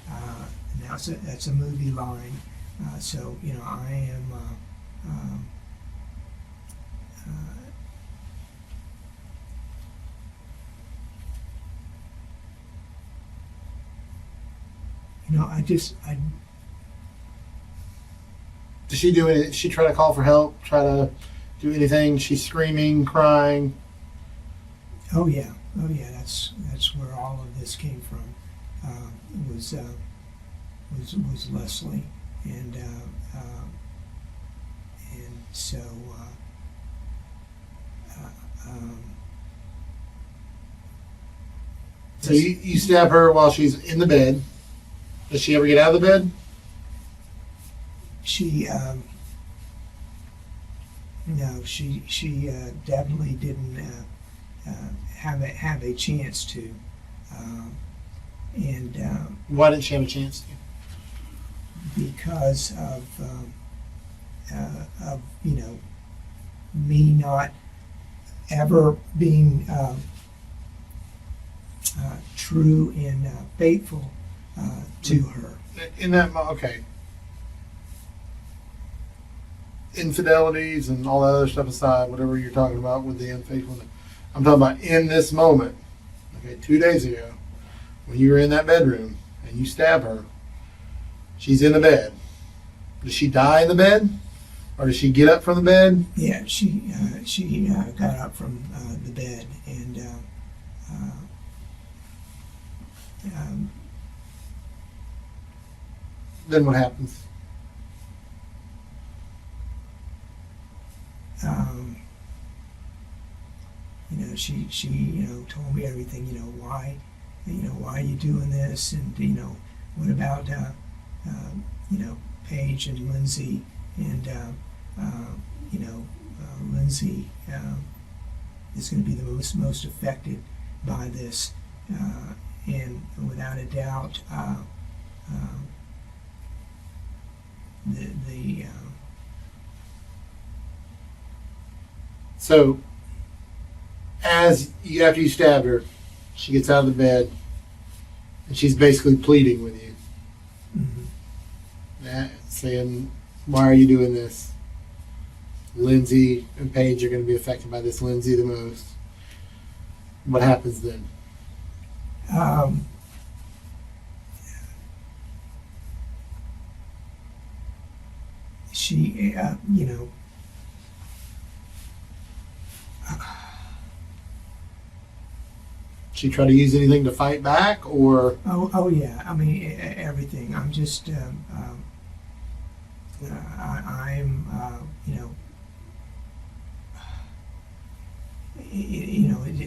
And that's a movie line. So I am. I Did she do it? Did she try to call for help? Try to do anything? She's screaming, crying. oh yeah, that's where all of this came from. Was Leslie, and so So you stab her while she's in the bed. Does she ever get out of the bed? she no, she definitely didn't have a chance to, and Why didn't she have a chance to? because of me not ever being true and faithful to her. In that, okay. Infidelities and all that other stuff aside, whatever you're talking about with the unfaithfulness, I'm talking about in this moment. Okay, 2 days ago, when you were in that bedroom and you stab her, she's in the bed. Does she die in the bed, or does she get up from the bed? Yeah, she got up from the bed, and Then what happens? She told me everything. Why are you doing this? And what about Paige and Lindsay? And Lindsay is going to be the most affected by this, and without a doubt, So, after you stabbed her, she gets out of the bed, and she's basically pleading with you, saying, "Why are you doing this? Lindsay and Paige are going to be affected by this. Lindsay the most." What happens then? She, She try to use anything to fight back, or oh yeah. I mean, everything. I'm just, I'm,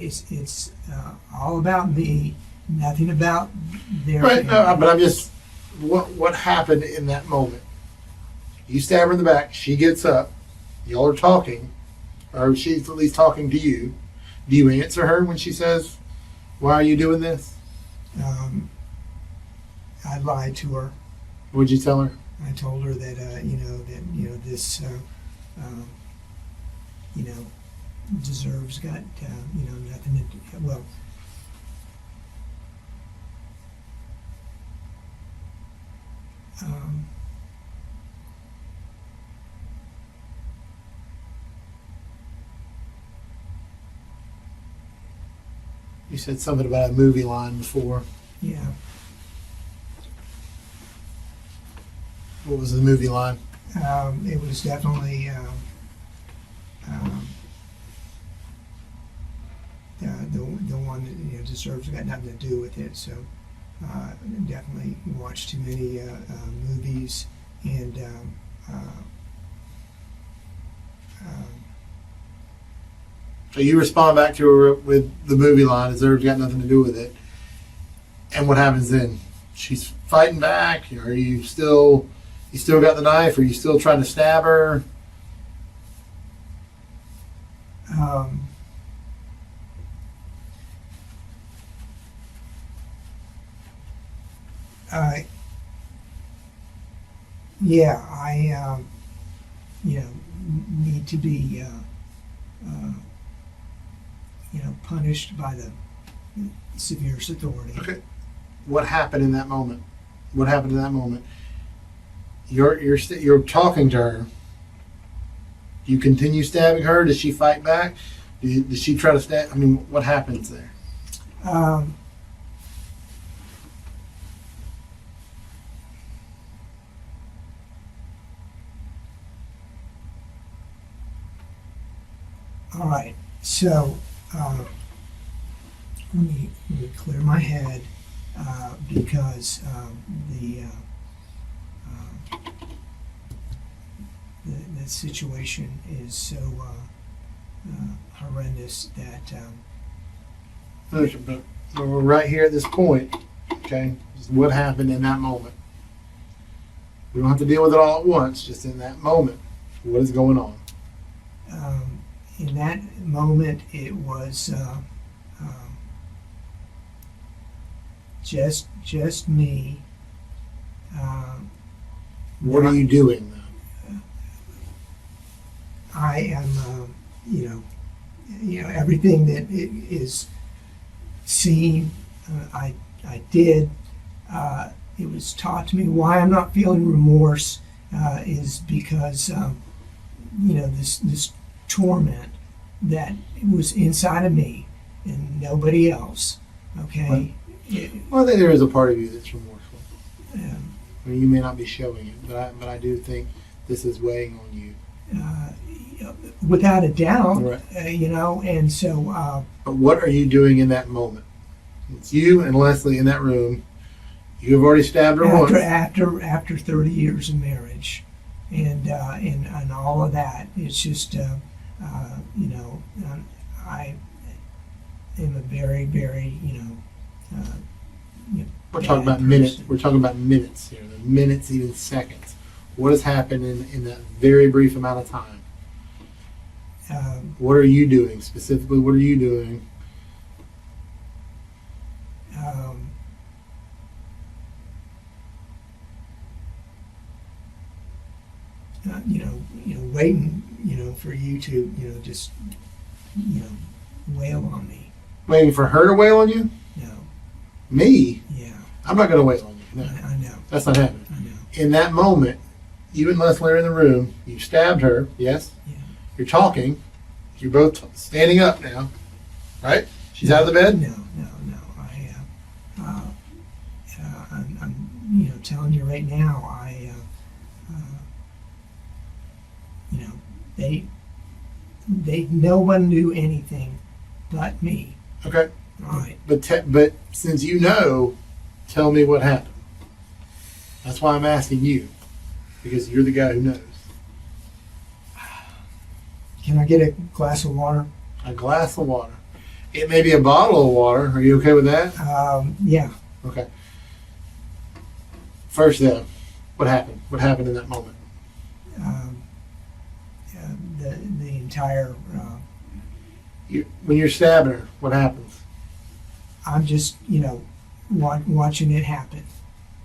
it's all about me, nothing about their. right? No, but I'm just what happened in that moment? You stab her in the back. She gets up. Y'all are talking, or she's at least talking to you. Do you answer her when she says, "Why are you doing this?" I lied to her. What'd you tell her? I told her that this deserves got nothing to do. Well, You said something about a movie line before. yeah. What was the movie line? It was definitely the one that deserves got nothing to do with it. So definitely watched too many movies and So you respond back to her with the movie line, "Deserves got nothing to do with it." And what happens then? She's fighting back. Are you still got the knife? Are you still trying to stab her? Yeah, I need to be punished by the severest authority. Okay. What happened in that moment? What happened in that moment? You're talking to her. Do you continue stabbing her? Does she fight back? Does she try to stab? I mean, what happens there? All right, so let me clear my head because the situation is so horrendous that But we're right here at this point. Okay, just what happened in that moment? We don't have to deal with it all at once. Just in that moment, what is going on? in that moment it was just me. What are you doing then? I am, everything that is seen, I did. It was taught to me. Why I'm not feeling remorse is because, this torment that was inside of me and nobody else. Okay. Well, I think there is a part of you that's remorseful. Um, I mean, you may not be showing it, but I do think this is weighing on you. without a doubt, Right. and so. But what are you doing in that moment? It's you and Leslie in that room. You have already stabbed her once. After 30 years of marriage, and all of that, it's just I am a very, very We're talking about minutes. We're talking about minutes here. The minutes, even seconds. What has happened in that very brief amount of time? What are you doing specifically? What are you doing? Waiting, for you to, just, wail on me. Waiting for her to wail on you? No. Me? Yeah. I'm not going to wail on you. No. I know. That's not happening. I know. In that moment, you and Leslie are in the room. You stabbed her. Yes. Yeah. You're talking. You're both standing up now, right? She's out of the bed. No. I'm telling you right now. They no one knew anything but me. Okay. All right. But since you know, tell me what happened. That's why I'm asking you, because you're the guy who knows. Can I get a glass of water? A glass of water. It may be a bottle of water. Are you okay with that? Yeah. Okay. First, though, what happened? What happened in that moment? The entire. When you're stabbing her, what happens? I'm just watching it happen.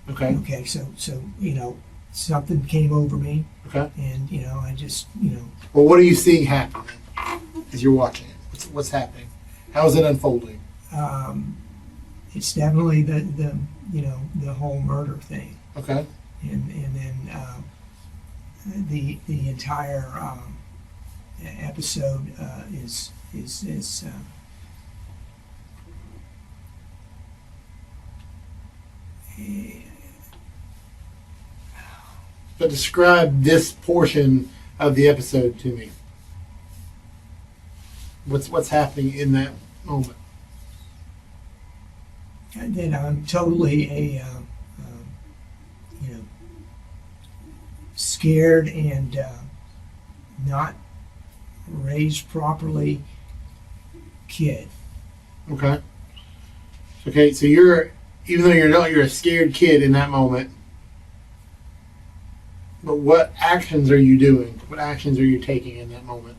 Okay. Okay. So something came over me, Okay. and I just Well, what are you seeing happen as you're watching it? What's happening? How is it unfolding? It's definitely the whole murder thing, Okay. and then the entire episode is But describe this portion of the episode to me. What's happening in that moment? that I'm totally scared and not raised properly kid. Okay. Okay, so even though you're a scared kid in that moment, but what actions are you doing? What actions are you taking in that moment?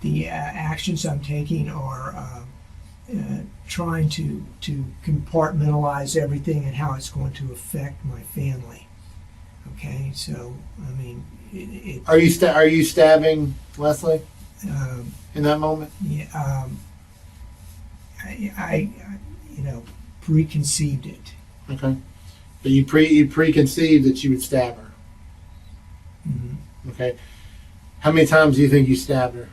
The actions I'm taking are trying to compartmentalize everything and how it's going to affect my family. Okay, so I mean, Are you stabbing Leslie in that moment? yeah, I preconceived it. Okay, but you preconceived that you would stab her. Mm-hmm. Okay, how many times do you think you stabbed her?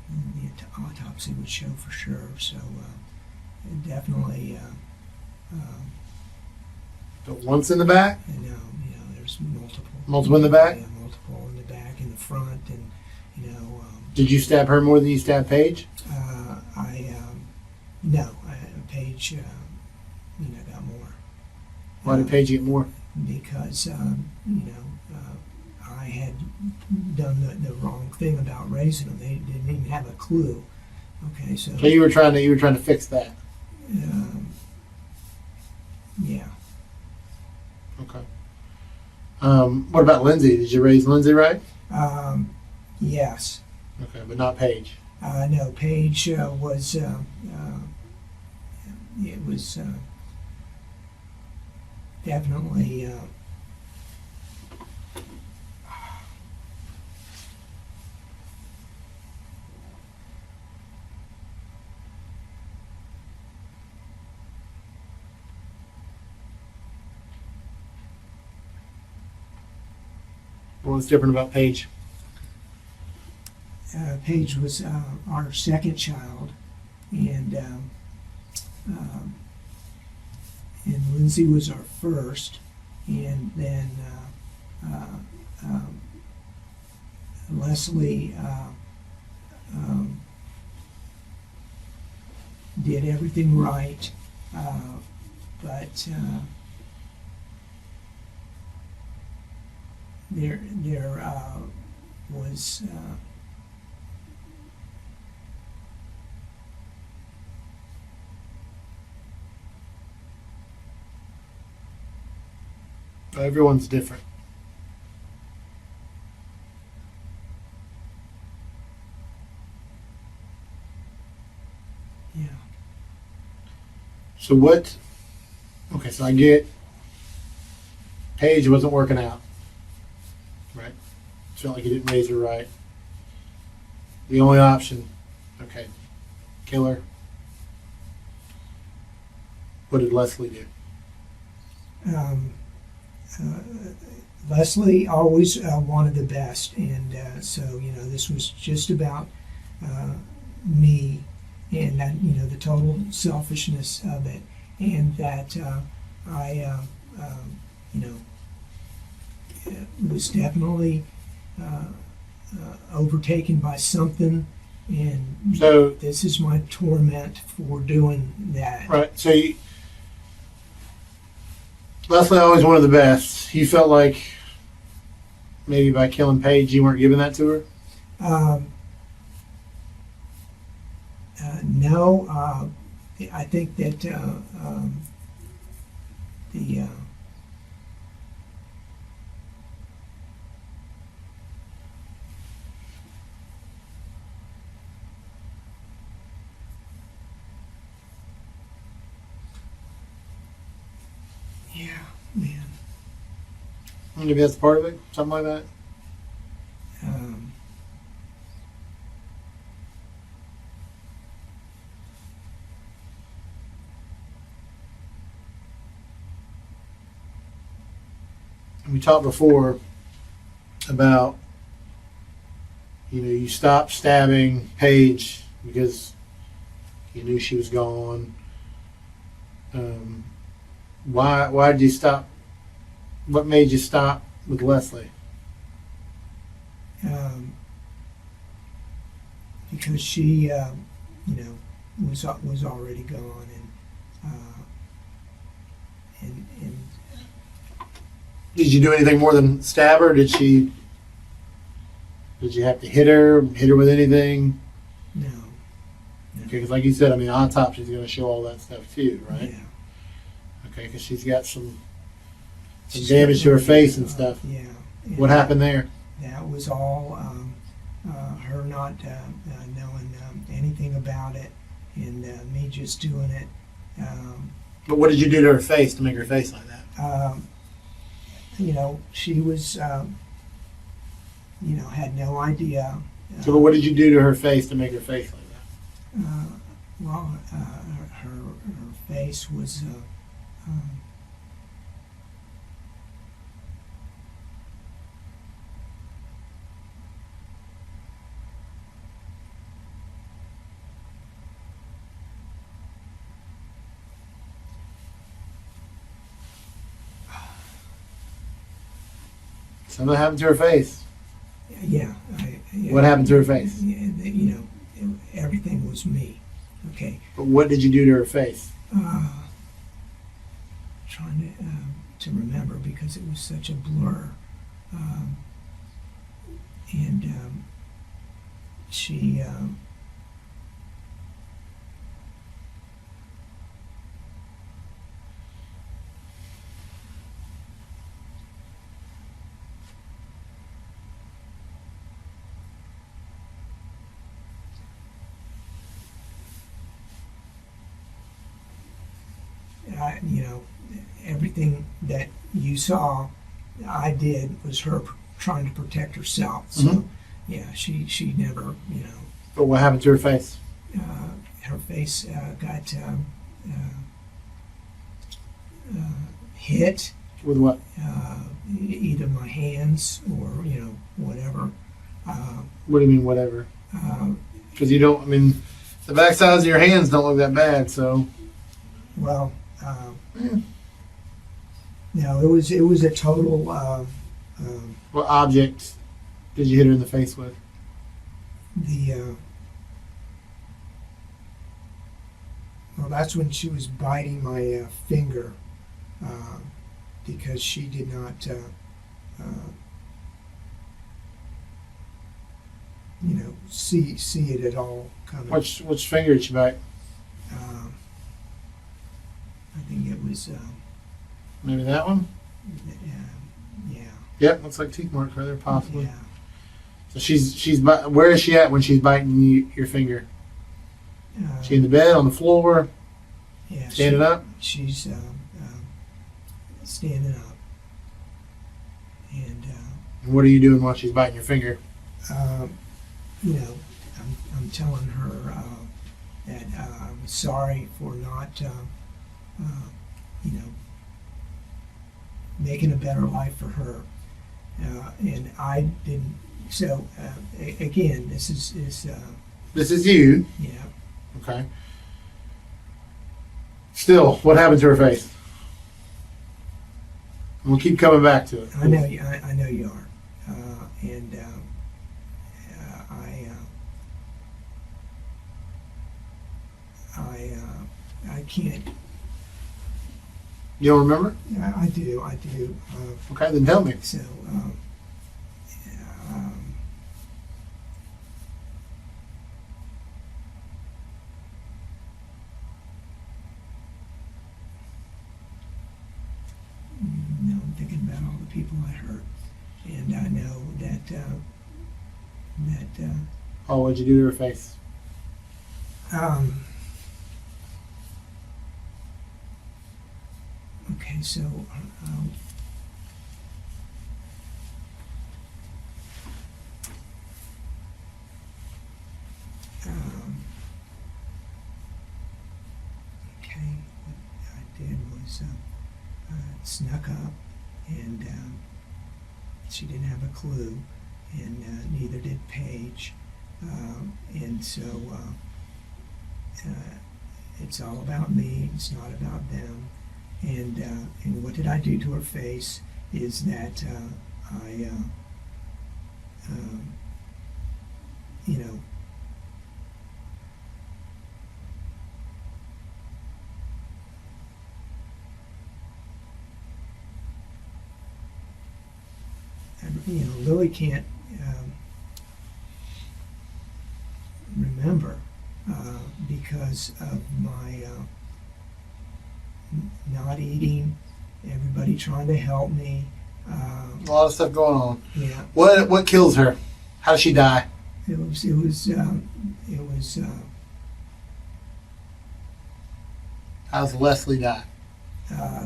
The autopsy would show for sure. So definitely, But once in the back, there's multiple. Multiple in the back? Yeah, multiple in the back, in the front, and did you stab her more than you stabbed Paige? Paige, got more. Why did Paige get more? Because I had done the wrong thing about raising them. They didn't even have a clue. Okay, so You were trying to fix that. yeah. Okay. What about Lindsay? Did you raise Lindsay right? Yes. Okay, but not Paige. No, Paige was. It was definitely. What was different about Paige? Paige was our second child, and Lindsay was our first, and then Leslie did everything right, but there was Everyone's different. yeah. So what? Okay, so I get Paige wasn't working out, right? Felt like he didn't raise her right. The only option, okay, kill her. What did Leslie do? Leslie always wanted the best, and so this was just about me, and that the total selfishness of it, and that I was definitely overtaken by something, and So this is my torment for doing that. right, so Leslie always wanted the best. You felt like maybe by killing Paige, you weren't giving that to her. No, I think that the yeah, man. Maybe that's part of it, something like that. Um, We talked before about you stopped stabbing Paige because you knew she was gone. Why did you stop? What made you stop with Leslie? because she, was already gone, and Did you do anything more than stab her? Did you have to hit her with anything? no. Okay, because like you said, I mean, autopsy's going to show all that stuff too, right? Yeah. Okay, because she's got some She's damage got to her really, face and stuff. Yeah. And What happened there? That was all her not knowing anything about it, and me just doing it. But what did you do to her face to make her face like that? She was, had no idea. So what did you do to her face to make her face like that? Her face was. Something happened to her face. Yeah. What happened to her face? Everything was me. Okay. But what did you do to her face? Trying to remember because it was such a blur. And she. Everything that you saw, I did was her trying to protect herself. So, Mhm. yeah, she never, But what happened to her face? her face got hit, With what? either my hands or whatever. What do you mean, whatever? Uh, Because you don't, I mean, the back sides of your hands don't look that bad, so. well, no, it was a total. What object did you hit her in the face with? Well, that's when she was biting my finger, because she did not, see it at all coming. Which finger did she bite? I think it was, Maybe that one? yeah. Yep, looks like teeth marks right there, possibly. Yeah. So where is she at when she's biting your finger? She in the bed, on the floor, Yeah, standing up? She's standing up, and What are you doing while she's biting your finger? I'm telling her that I'm sorry for not, making a better life for her, and I didn't. So again, this is This is you. yeah. Okay. Still, what happened to her face? We'll keep coming back to it. I know you. I know you are, and I can't. You don't remember? I do. Okay, then tell me. So. I'm thinking about all the people I hurt, and I know that Oh, what'd you do to her face? Okay, so okay, what I did was snuck up, and she didn't have a clue, and neither did Paige, and so it's all about me. It's not about them. And what did I do to her face is that I Lily can't remember because of my not eating, everybody trying to help me. A lot of stuff going on. Yeah, What kills her? How does she die? it was How does Leslie die?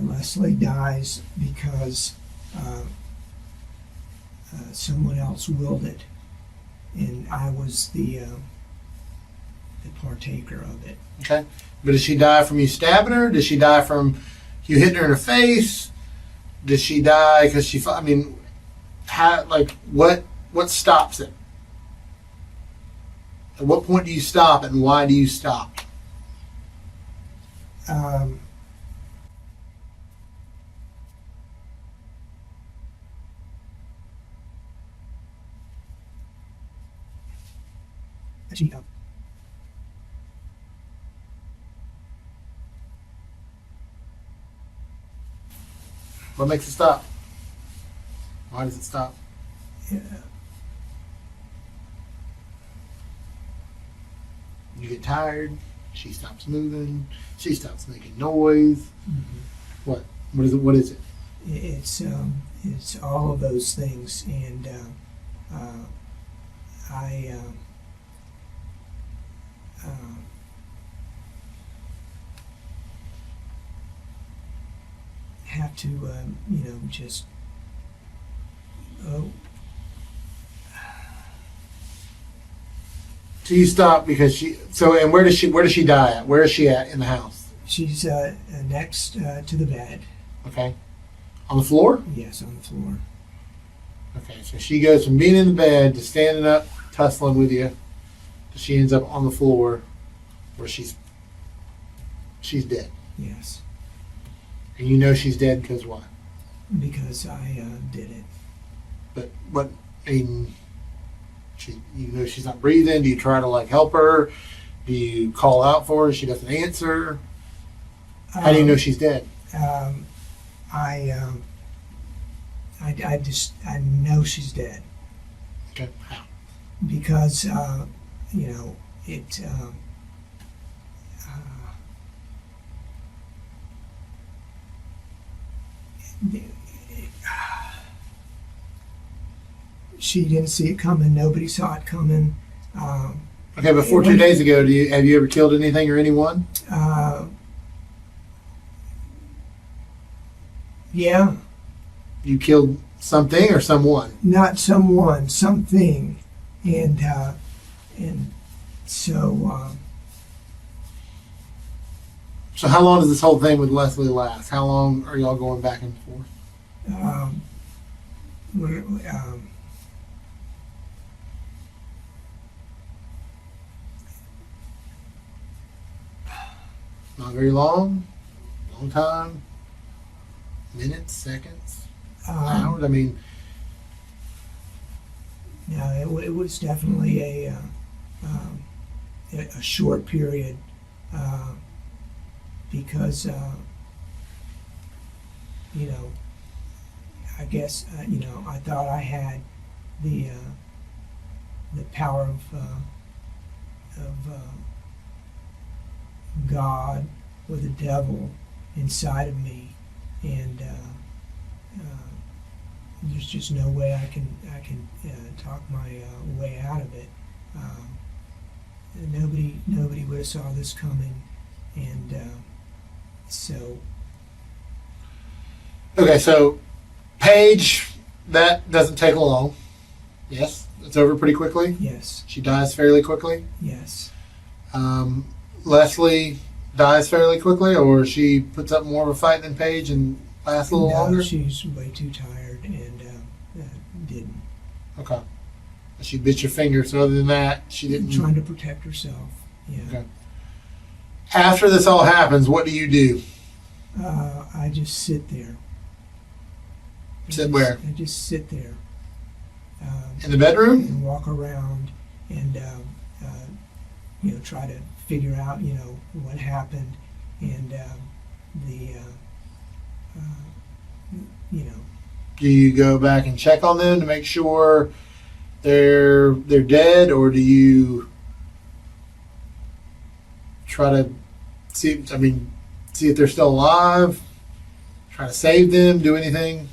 Leslie dies because someone else willed it, and I was the partaker of it. Okay. But does she die from you stabbing her? Does she die from you hitting her in the face? Does she die because she? I mean, how? Like what stops it? At what point do you stop, and why do you stop? She, What makes it stop? Why does it stop? yeah, You get tired. She stops moving. She stops making noise. What? What is it? What is it? it's all of those things, and I have to just So you stop because she. So and where does she die at? Where is she at in the house? she's next to the bed. Okay. On the floor? Yes, on the floor. Okay, so she goes from being in the bed to standing up, tussling with you, to she ends up on the floor where she's dead. Yes, And you know she's dead because what? because I did it. But what, I mean, You know she's not breathing? Do you try to like help her? Do you call out for her? She doesn't answer. How do you know she's dead? I know she's dead Okay. How? because you know it. She didn't see it coming. Nobody saw it coming. Okay, before 2 days ago, have you ever killed anything or anyone? Yeah, You killed something or someone? not someone, something, and so So how long does this whole thing with Leslie last? How long are y'all going back and forth? we're Not very long. Long time. Minutes, seconds, hours. I mean, no, it was definitely a short period because you know, I guess you know, I thought I had the power of God or the devil inside of me, and there's just no way I can talk my way out of it. Nobody would have saw this coming, and so okay, so Paige, that doesn't take long. Yes, it's over pretty quickly. yes, She dies fairly quickly. yes. Leslie dies fairly quickly, or she puts up more of a fight than Paige and lasts a little No, longer. she's way too tired and didn't. Okay. She bit your finger, so other than that, she didn't. Trying to protect herself. Yeah. Okay. After this all happens, what do you do? I just sit there. Sit where? I just sit there. In the bedroom? And walk around and you know, try to figure out, you know, what happened and you know. Do you go back and check on them to make sure they're dead, or do you try to see? I mean, see if they're still alive. Try to save them. Do anything?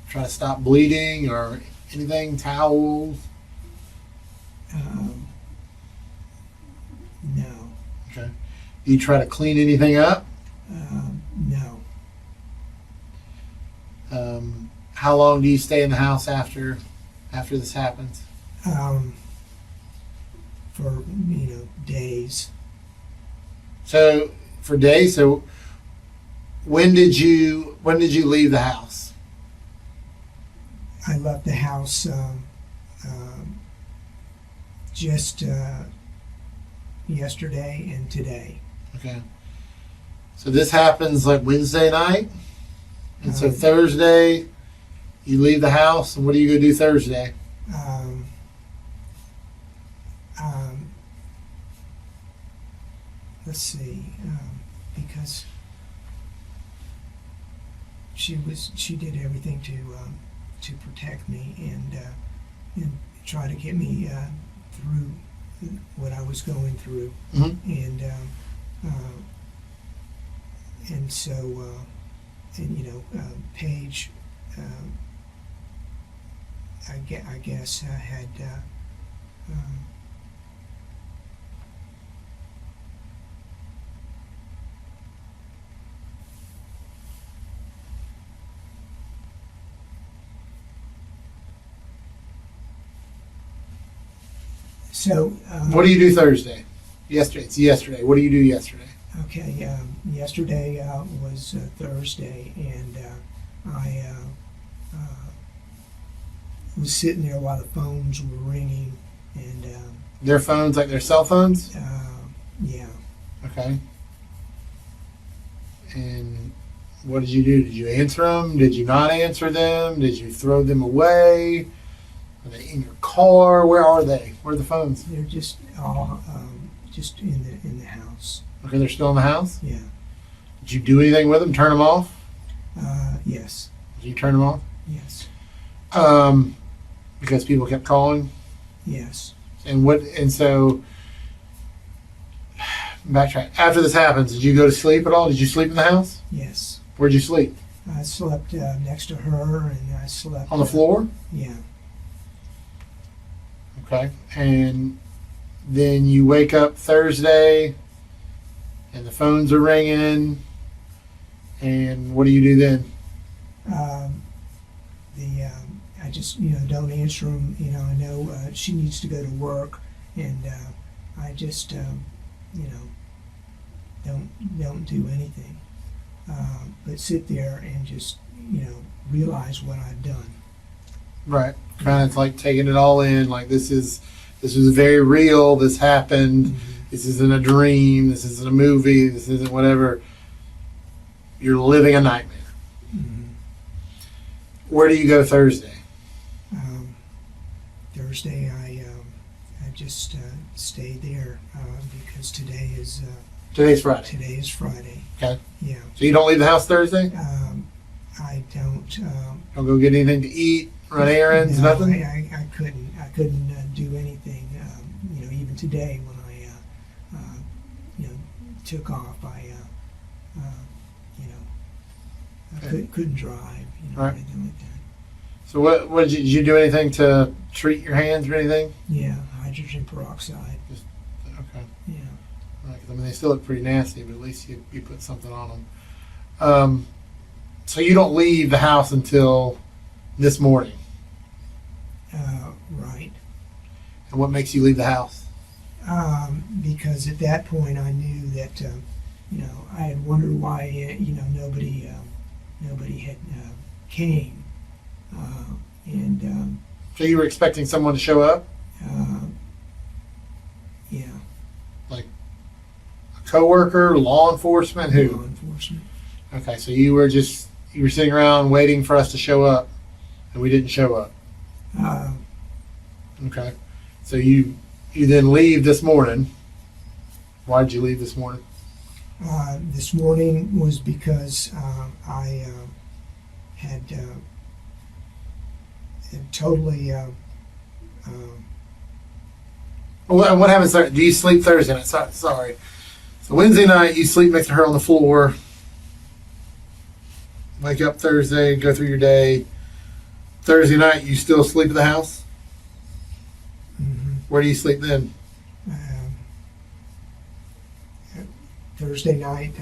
Try to stop bleeding or anything? Towels. No. Okay. Do you try to clean anything up? No. How long do you stay in the house after this happens? For, you know, days. So for days. So when did you leave the house? I left the house just yesterday and today. Okay. So this happens like Wednesday night, and so Um, Thursday you leave the house, and what do you go do Thursday? Let's see, because she did everything to protect me and try to get me through what I was going through, Mhm. and so and you know, Paige, I guess had. So What do you do Thursday? Yesterday. It's yesterday. What do you do yesterday? okay, yesterday was Thursday, and I was sitting there while the phones were ringing, and Their phones, like their cell phones? Yeah. Okay. And what did you do? Did you answer them? Did you not answer them? Did you throw them away? Are they in your car? Where are they? Where are the phones? They're just all just in the house. Okay, they're still in the house? Yeah. Did you do anything with them? Turn them off? Yes. Did you turn them off? Yes. Because people kept calling? Yes. And so backtrack. After this happens, did you go to sleep at all? Did you sleep in the house? Yes. Where'd you sleep? I slept next to her, and I slept On the floor? Yeah. Okay. And then you wake up Thursday, and the phones are ringing. And what do you do then? I just don't answer them. I know she needs to go to work, and I just don't do anything, but sit there and just realize what I've done. Right. Kind of like taking it all in. Like this was very real. This happened. Mm-hmm. This isn't a dream. This isn't a movie. This isn't whatever. You're living a nightmare. Mm-hmm. Where do you go Thursday? Thursday, I just stayed there because today's Friday. Today is Friday. Okay. Yeah. So you don't leave the house Thursday? I don't. Don't go get anything to eat, run errands, No, nothing? I couldn't do anything. Even today when I took off, Okay. couldn't drive. Right. Or anything like that. So what did you do anything to treat your hands or anything? Yeah, hydrogen peroxide. Okay. Yeah. Right, 'cause, I mean, they still look pretty nasty, but at least you put something on them. So you don't leave the house until this morning. Right. And what makes you leave the house? Because at that point I knew that I had wondered why nobody had came, and So you were expecting someone to show up? yeah, A coworker, law enforcement, law who? enforcement. Okay, so you were sitting around waiting for us to show up, and we didn't show up. Okay. So you then leave this morning. Why did you leave this morning? This morning was because I had totally. What happens there? Do you sleep Thursday night? Sorry. So Wednesday night, you sleep next to her on the floor. Wake up Thursday, go through your day. Thursday night, you still sleep at the house? Mhm. Where do you sleep then? Thursday night,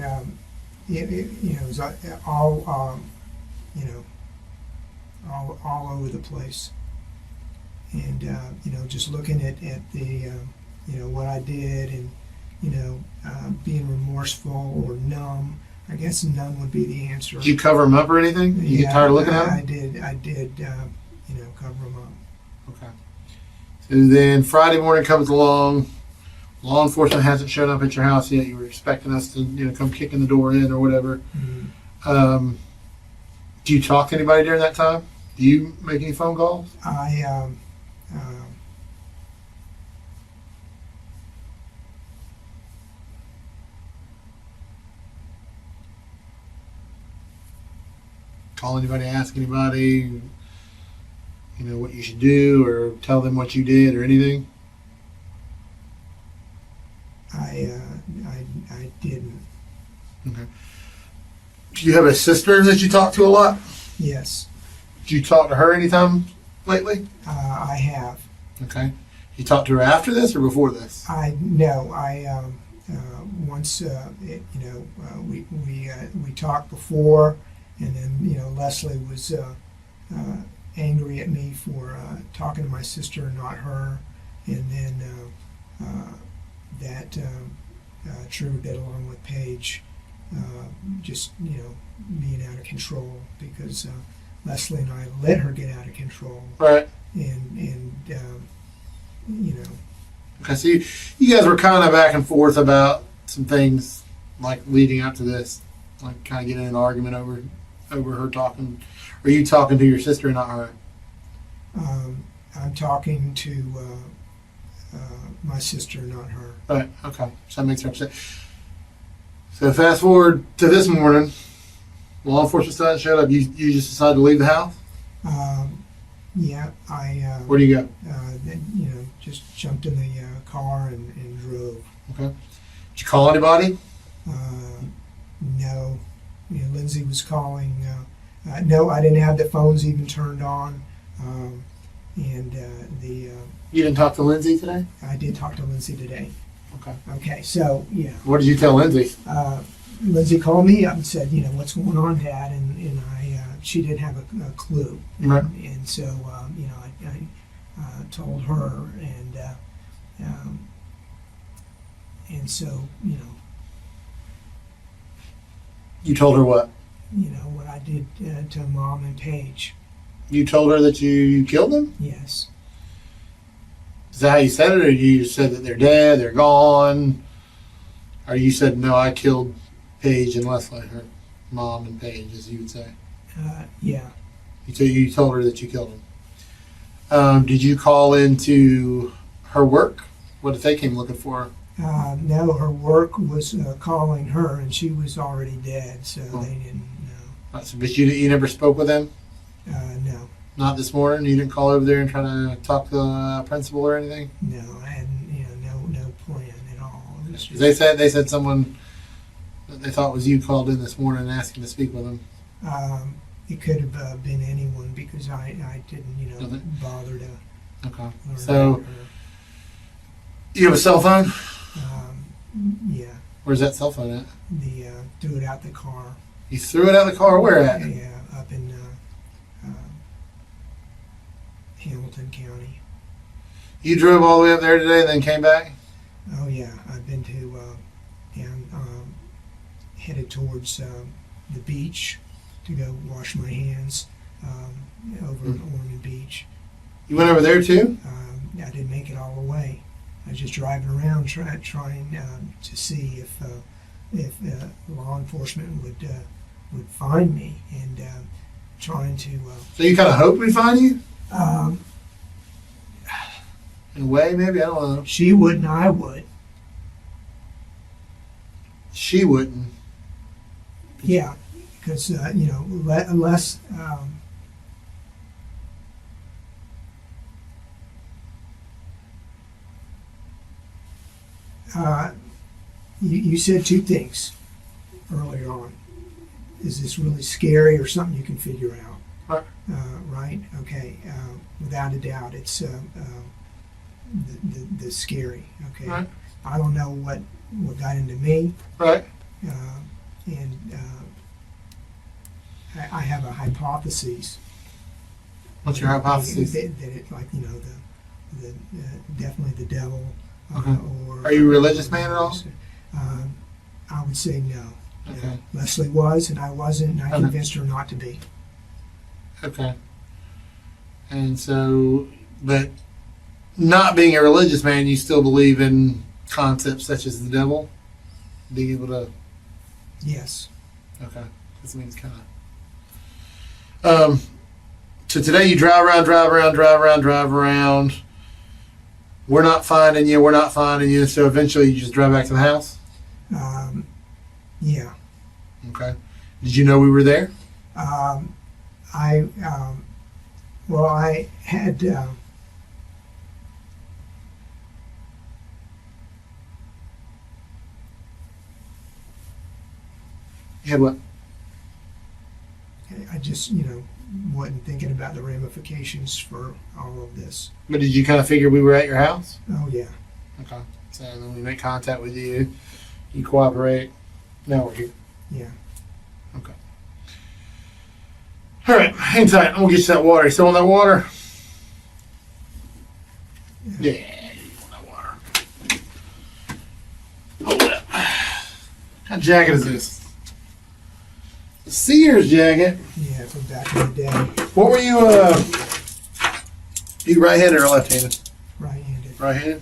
it was all all over the place, and just looking at the what I did, and being remorseful or numb. I guess numb would be the answer. Did you cover them up or anything? You get tired of looking at them? I did. Cover them up. Okay. So then Friday morning comes along. Law enforcement hasn't shown up at your house yet. You were expecting us to, come kicking the door in or whatever. Mm-hmm. Do you talk to anybody during that time? Do you make any phone calls? I Call anybody, ask anybody, what you should do, or tell them what you did, or anything? I didn't. Okay. Do you have a sister that you talk to a lot? Yes, Do you talk to her anytime lately? I have. Okay. You talked to her after this or before this? Once we talked before, and then Leslie was angry at me for talking to my sister and not her, and then that triggered it along with Paige, just being out of control, because Leslie and I let her get out of control, Right. and Okay, so you guys were kind of back and forth about some things, like leading up to this, like kind of getting in an argument over her talking. Are you talking to your sister and not her? I'm talking to my sister, not her. Right. Okay. So that makes her upset. So fast forward to this morning, law enforcement still hasn't showed up. You just decided to leave the house. Yeah, I Where do you go? then, just jumped in the car and drove. Okay. Did you call anybody? No, Lindsay was calling. No, I didn't have the phones even turned on. And You didn't talk to Lindsay today? I did talk to Lindsay today. Okay. Okay, so yeah, What did you tell Lindsay? Lindsay called me up and said, what's going on, Dad? And she didn't have a clue. Right. And so, I told her, and so, You told her what? what I did to Mom and Paige. You told her that you killed them? Yes. Is that how you said it, or you said that they're dead, they're gone? Or you said, no, I killed Paige and Leslie, her mom and Paige, as you would say? Yeah. You told her that you killed them. Did you call into her work? What if they came looking for her? No, her work was calling her, and she was already dead, so they didn't know. But you never spoke with them? No. Not this morning? You didn't call over there and try to talk to the principal or anything? No, I hadn't, no plan at all. It was just, They said someone that they thought was you called in this morning asking to speak with them. it could have been anyone because I didn't, Okay. bother to Okay. learn So, about her. you have a cell phone? Yeah, Where's that cell phone at? threw it out the car. You threw it out of the car? Where at? Yeah, up in Hamilton County. You drove all the way up there today and then came back? Oh yeah, I've been to down headed towards the beach to go wash my hands over in Ormond Beach. You went over there too? I didn't make it all the way. I was just driving around trying to see if law enforcement would find me and trying to. So you kind of hoped we'd find you? Um, In a way, maybe? I don't know. she wouldn't, I would. She wouldn't. Yeah, because unless you said two things earlier on. Is this really scary or something you can figure out? Right. Right? Okay. Without a doubt, it's the scary. Okay. Right. I don't know what got into me, Right. and I have a hypothesis. What's your hypothesis? That it, like the definitely the devil. Okay. Or Are you a religious man at all? I would say no. Okay. Leslie was, and I wasn't, and I Okay. convinced her not to be. Okay. And so, but not being a religious man, you still believe in concepts such as the devil? Being able to. Yes. Okay. This means kind of. So today you drive around. We're not finding you. So eventually you just drive back to the house? Yeah. Okay. Did you know we were there? I had. You had what? I just, wasn't thinking about the ramifications for all of this. But did you kind of figure we were at your house? Oh yeah. Okay. So then we make contact with you. You cooperate. Now we're here. Yeah. Okay. All right. Hang tight. We'll get you that water. You still want that water? Yeah. You want that water. Hold it up. What jacket is this? A Sears jacket. Yeah, from back in the day. What were you right-handed or left-handed? Right-handed. Right-handed.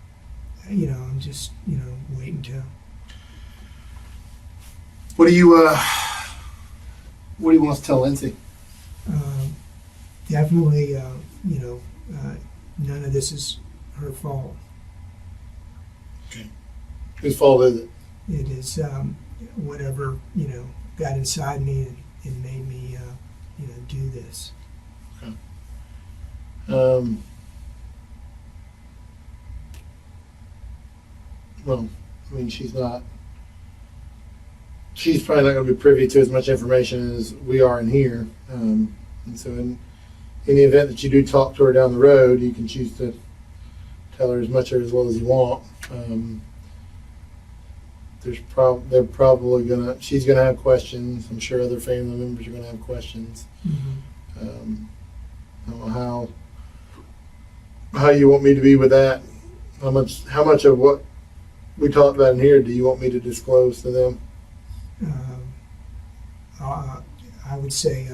I'm just, waiting to. What do you want to tell Lindsay? Definitely, none of this is her fault. Whose fault is it? It is whatever, got inside me and made me, do this. Well, I mean, she's probably not going to be privy to as much information as we are in here. And so in the event that you do talk to her down the road, you can choose to tell her as much or as little as you want. She's gonna have questions. I'm sure other family members are gonna have questions. Mm-hmm. I don't know how you want me to be with that. How much of what we talked about in here do you want me to disclose to them? I would say,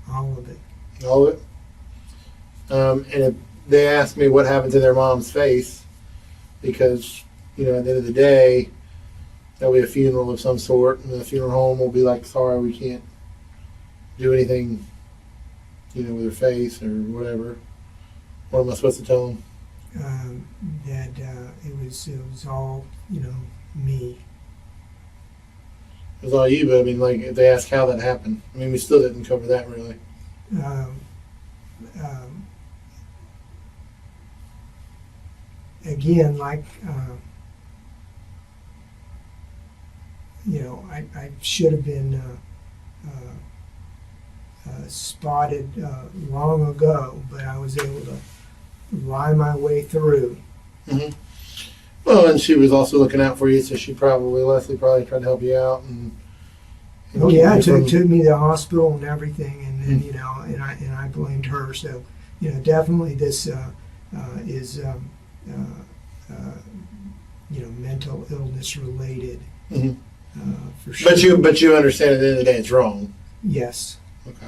all of it. All of it. And if they ask me what happened to their mom's face, because at the end of the day, there'll be a funeral of some sort, and the funeral home will be like, sorry, we can't do anything, with her face or whatever. What am I supposed to tell them? That it was all, me. It was all you, but I mean, like, if they ask how that happened, I mean, we still didn't cover that really. Again, like, I should have been spotted long ago, but I was able to lie my way through. Mm-hmm. Well, and she was also looking out for you, so Leslie probably tried to help you out. And Oh yeah, took me to the hospital and everything, and then and I blamed her. So definitely this is mental illness related. Mm-hmm. For sure. But you understand at the end of the day it's wrong. Yes. Okay.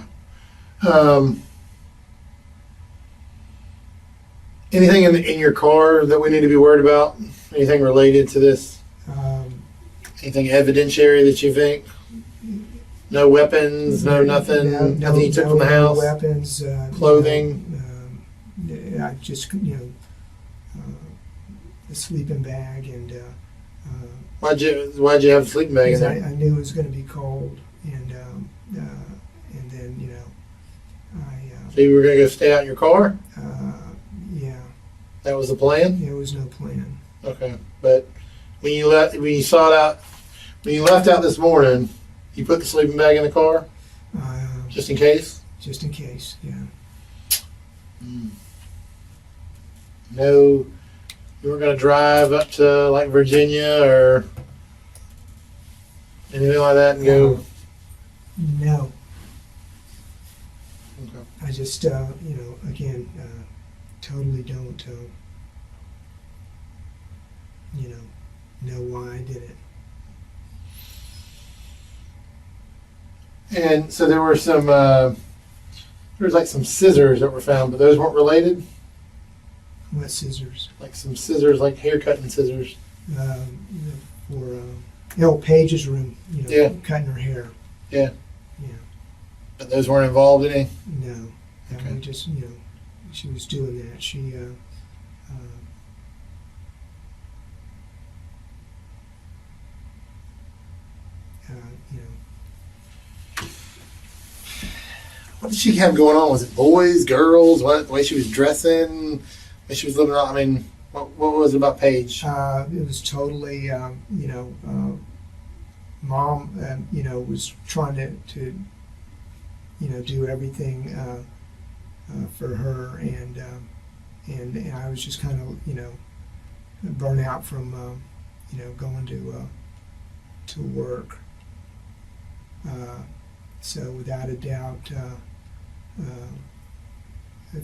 Anything in your car that we need to be worried about? Anything related to this? Anything evidentiary that you think? No weapons, no nothing, nothing you took from the house? No weapons. Clothing? I just, a sleeping bag and... Why'd you have a sleeping bag in there? I knew it was going to be cold, and then, So you were going to go stay out in your car? Yeah. That was the plan? There was no plan. Okay. But when you left out this morning, you put the sleeping bag in the car? Just in case? Just in case, yeah. No, you weren't going to drive up to like Virginia or anything like that and go? No. Okay. I just, again, totally don't, know why I did it. And so there were there was like some scissors that were found, but those weren't related? What scissors? Like some scissors, like hair cutting scissors. For Paige's room, Yeah. cutting her hair. Yeah. Yeah. But those weren't involved in any? No. That Okay. was just, she was doing that. She, What did she have going on? Was it boys, girls? What, the way she was dressing? The way she was living around? I mean, what was it about Paige? it was totally, mom, was trying to do everything for her, and I was just kind of, burnt out from, going to work. So without a doubt,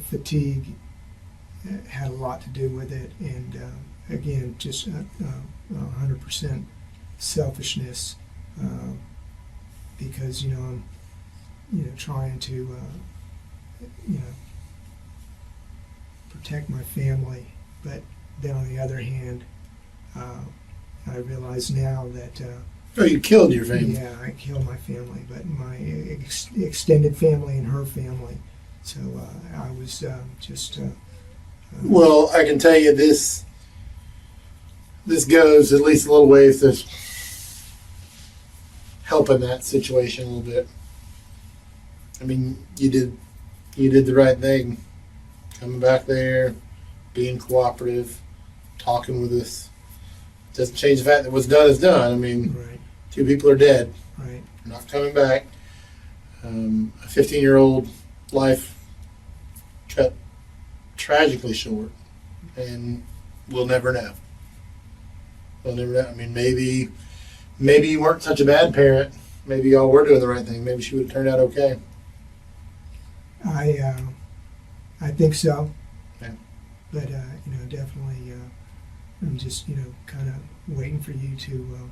fatigue had a lot to do with it, and again, just 100% selfishness, because I'm trying to protect my family, But then on the other hand, I realize now that Oh, you killed your family. yeah, I killed my family, but my extended family and her family. So I was just. Well, I can tell you this. This goes at least a little ways to helping that situation a little bit. I mean, you did the right thing, coming back there, being cooperative, talking with us. Doesn't change the fact that what's done is done. I mean, Right. 2 people are dead, Right. not coming back. A 15-year-old life cut tragically short, and we'll never know. We'll never know. I mean, maybe you weren't such a bad parent. Maybe y'all were doing the right thing. Maybe she would have turned out okay. I think so. Yeah. But definitely, I'm just kind of waiting for you to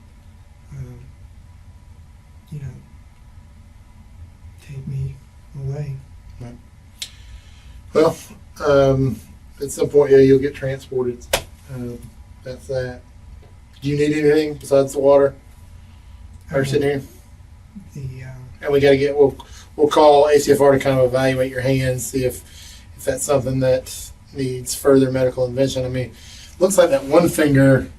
take me away. Well, at some point, yeah, you'll get transported. That's that. Do you need anything besides the water? Or sitting here? The And we got to get. We'll call ACFR to kind of evaluate your hands, see if that's something that needs further medical intervention. I mean, looks like that one finger.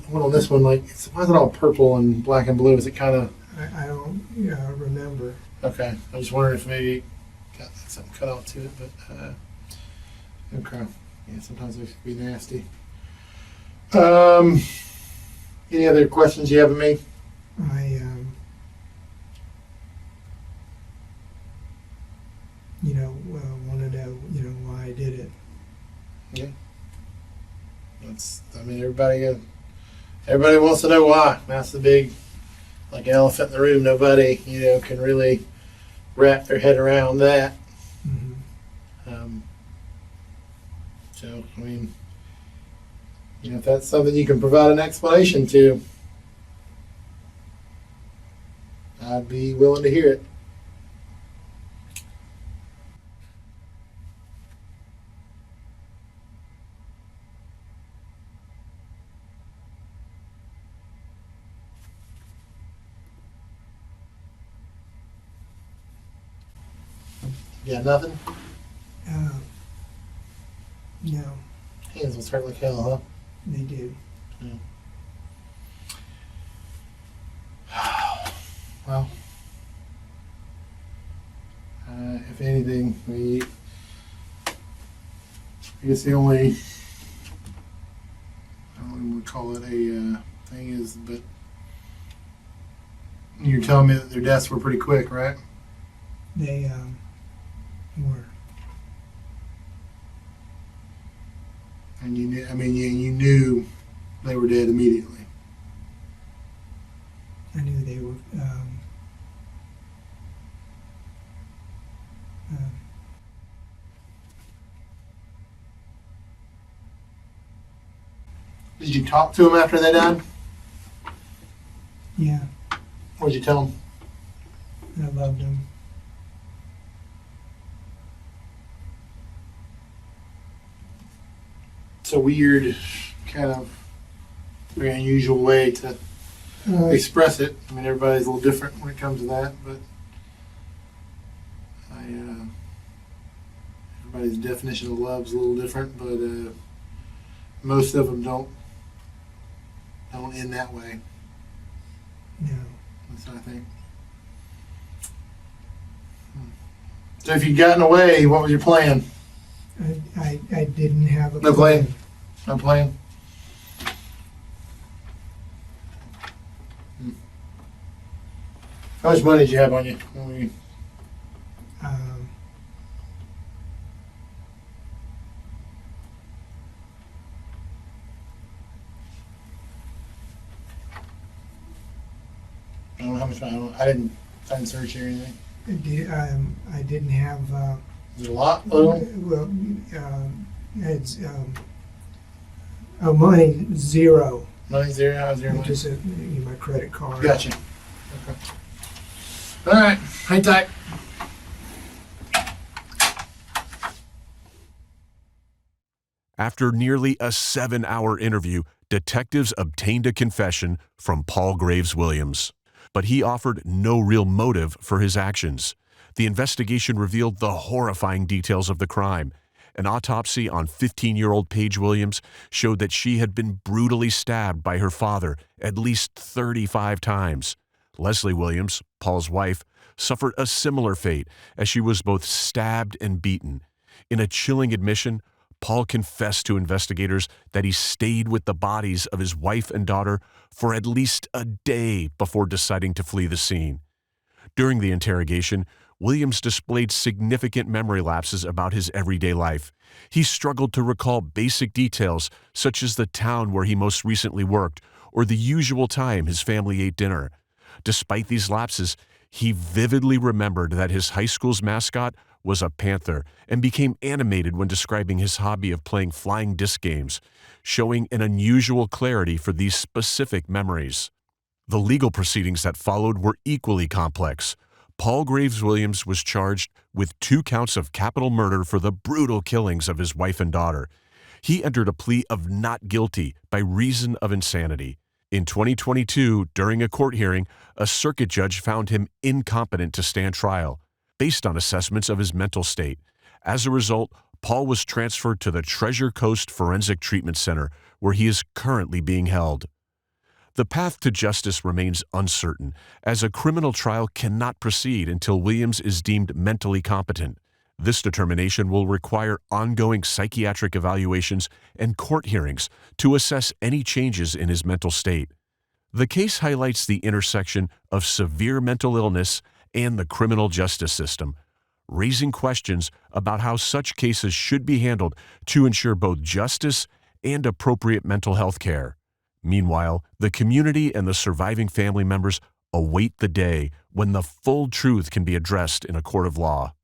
One on this one, like, why is it all purple and black and blue? Is it kind of I don't remember. okay? I was wondering if maybe got something cut off to it, but okay. Yeah, sometimes they can be nasty. Any other questions you have of me? I want to know why I did it. Yeah. I mean, everybody wants to know why. That's the big, like, elephant in the room. Nobody, can really wrap their head around that. Mm-hmm. So, I mean, if that's something you can provide an explanation to, I'd be willing to hear it. Yeah, nothing? No, Hands will hurt like hell, huh? they do. Well, if anything, I guess the only, I don't even want to call it a thing is, but you're telling me that their deaths were pretty quick, right? They were. And you knew they were dead immediately. I knew they were. Did you talk to them after they died? Yeah, What did you tell them? I loved them. It's a weird, kind of very unusual way to express it. I mean, everybody's a little different when it comes to that, but everybody's definition of love is a little different. But most of them don't end that way. No, That's what I think. So if you'd gotten away, what was your plan? I didn't have a No plan. No plan. How much money did you have on you? I don't know how much. I didn't find search or anything. I didn't have. Is it a lot? Little? Well, it's money zero. Money zero. How's your money? Just my credit card. Gotcha. Okay. All right. Hang tight. After nearly a 7-hour interview, detectives obtained a confession from Paul Graves Williams. But he offered no real motive for his actions. The investigation revealed the horrifying details of the crime. An autopsy on 15-year-old Paige Williams showed that she had been brutally stabbed by her father at least 35 times. Leslie Williams, Paul's wife, suffered a similar fate as she was both stabbed and beaten. In a chilling admission, Paul confessed to investigators that he stayed with the bodies of his wife and daughter for at least a day before deciding to flee the scene. During the interrogation, Williams displayed significant memory lapses about his everyday life. He struggled to recall basic details such as the town where he most recently worked or the usual time his family ate dinner. Despite these lapses, he vividly remembered that his high school's mascot was a panther and became animated when describing his hobby of playing flying disc games, showing an unusual clarity for these specific memories. The legal proceedings that followed were equally complex. Paul Graves Williams was charged with 2 counts of capital murder for the brutal killings of his wife and daughter. He entered a plea of not guilty by reason of insanity. In 2022, during a court hearing, a circuit judge found him incompetent to stand trial, based on assessments of his mental state. As a result, Paul was transferred to the Treasure Coast Forensic Treatment Center, where he is currently being held. The path to justice remains uncertain, as a criminal trial cannot proceed until Williams is deemed mentally competent. This determination will require ongoing psychiatric evaluations and court hearings to assess any changes in his mental state. The case highlights the intersection of severe mental illness and the criminal justice system, raising questions about how such cases should be handled to ensure both justice and appropriate mental health care. Meanwhile, the community and the surviving family members await the day when the full truth can be addressed in a court of law.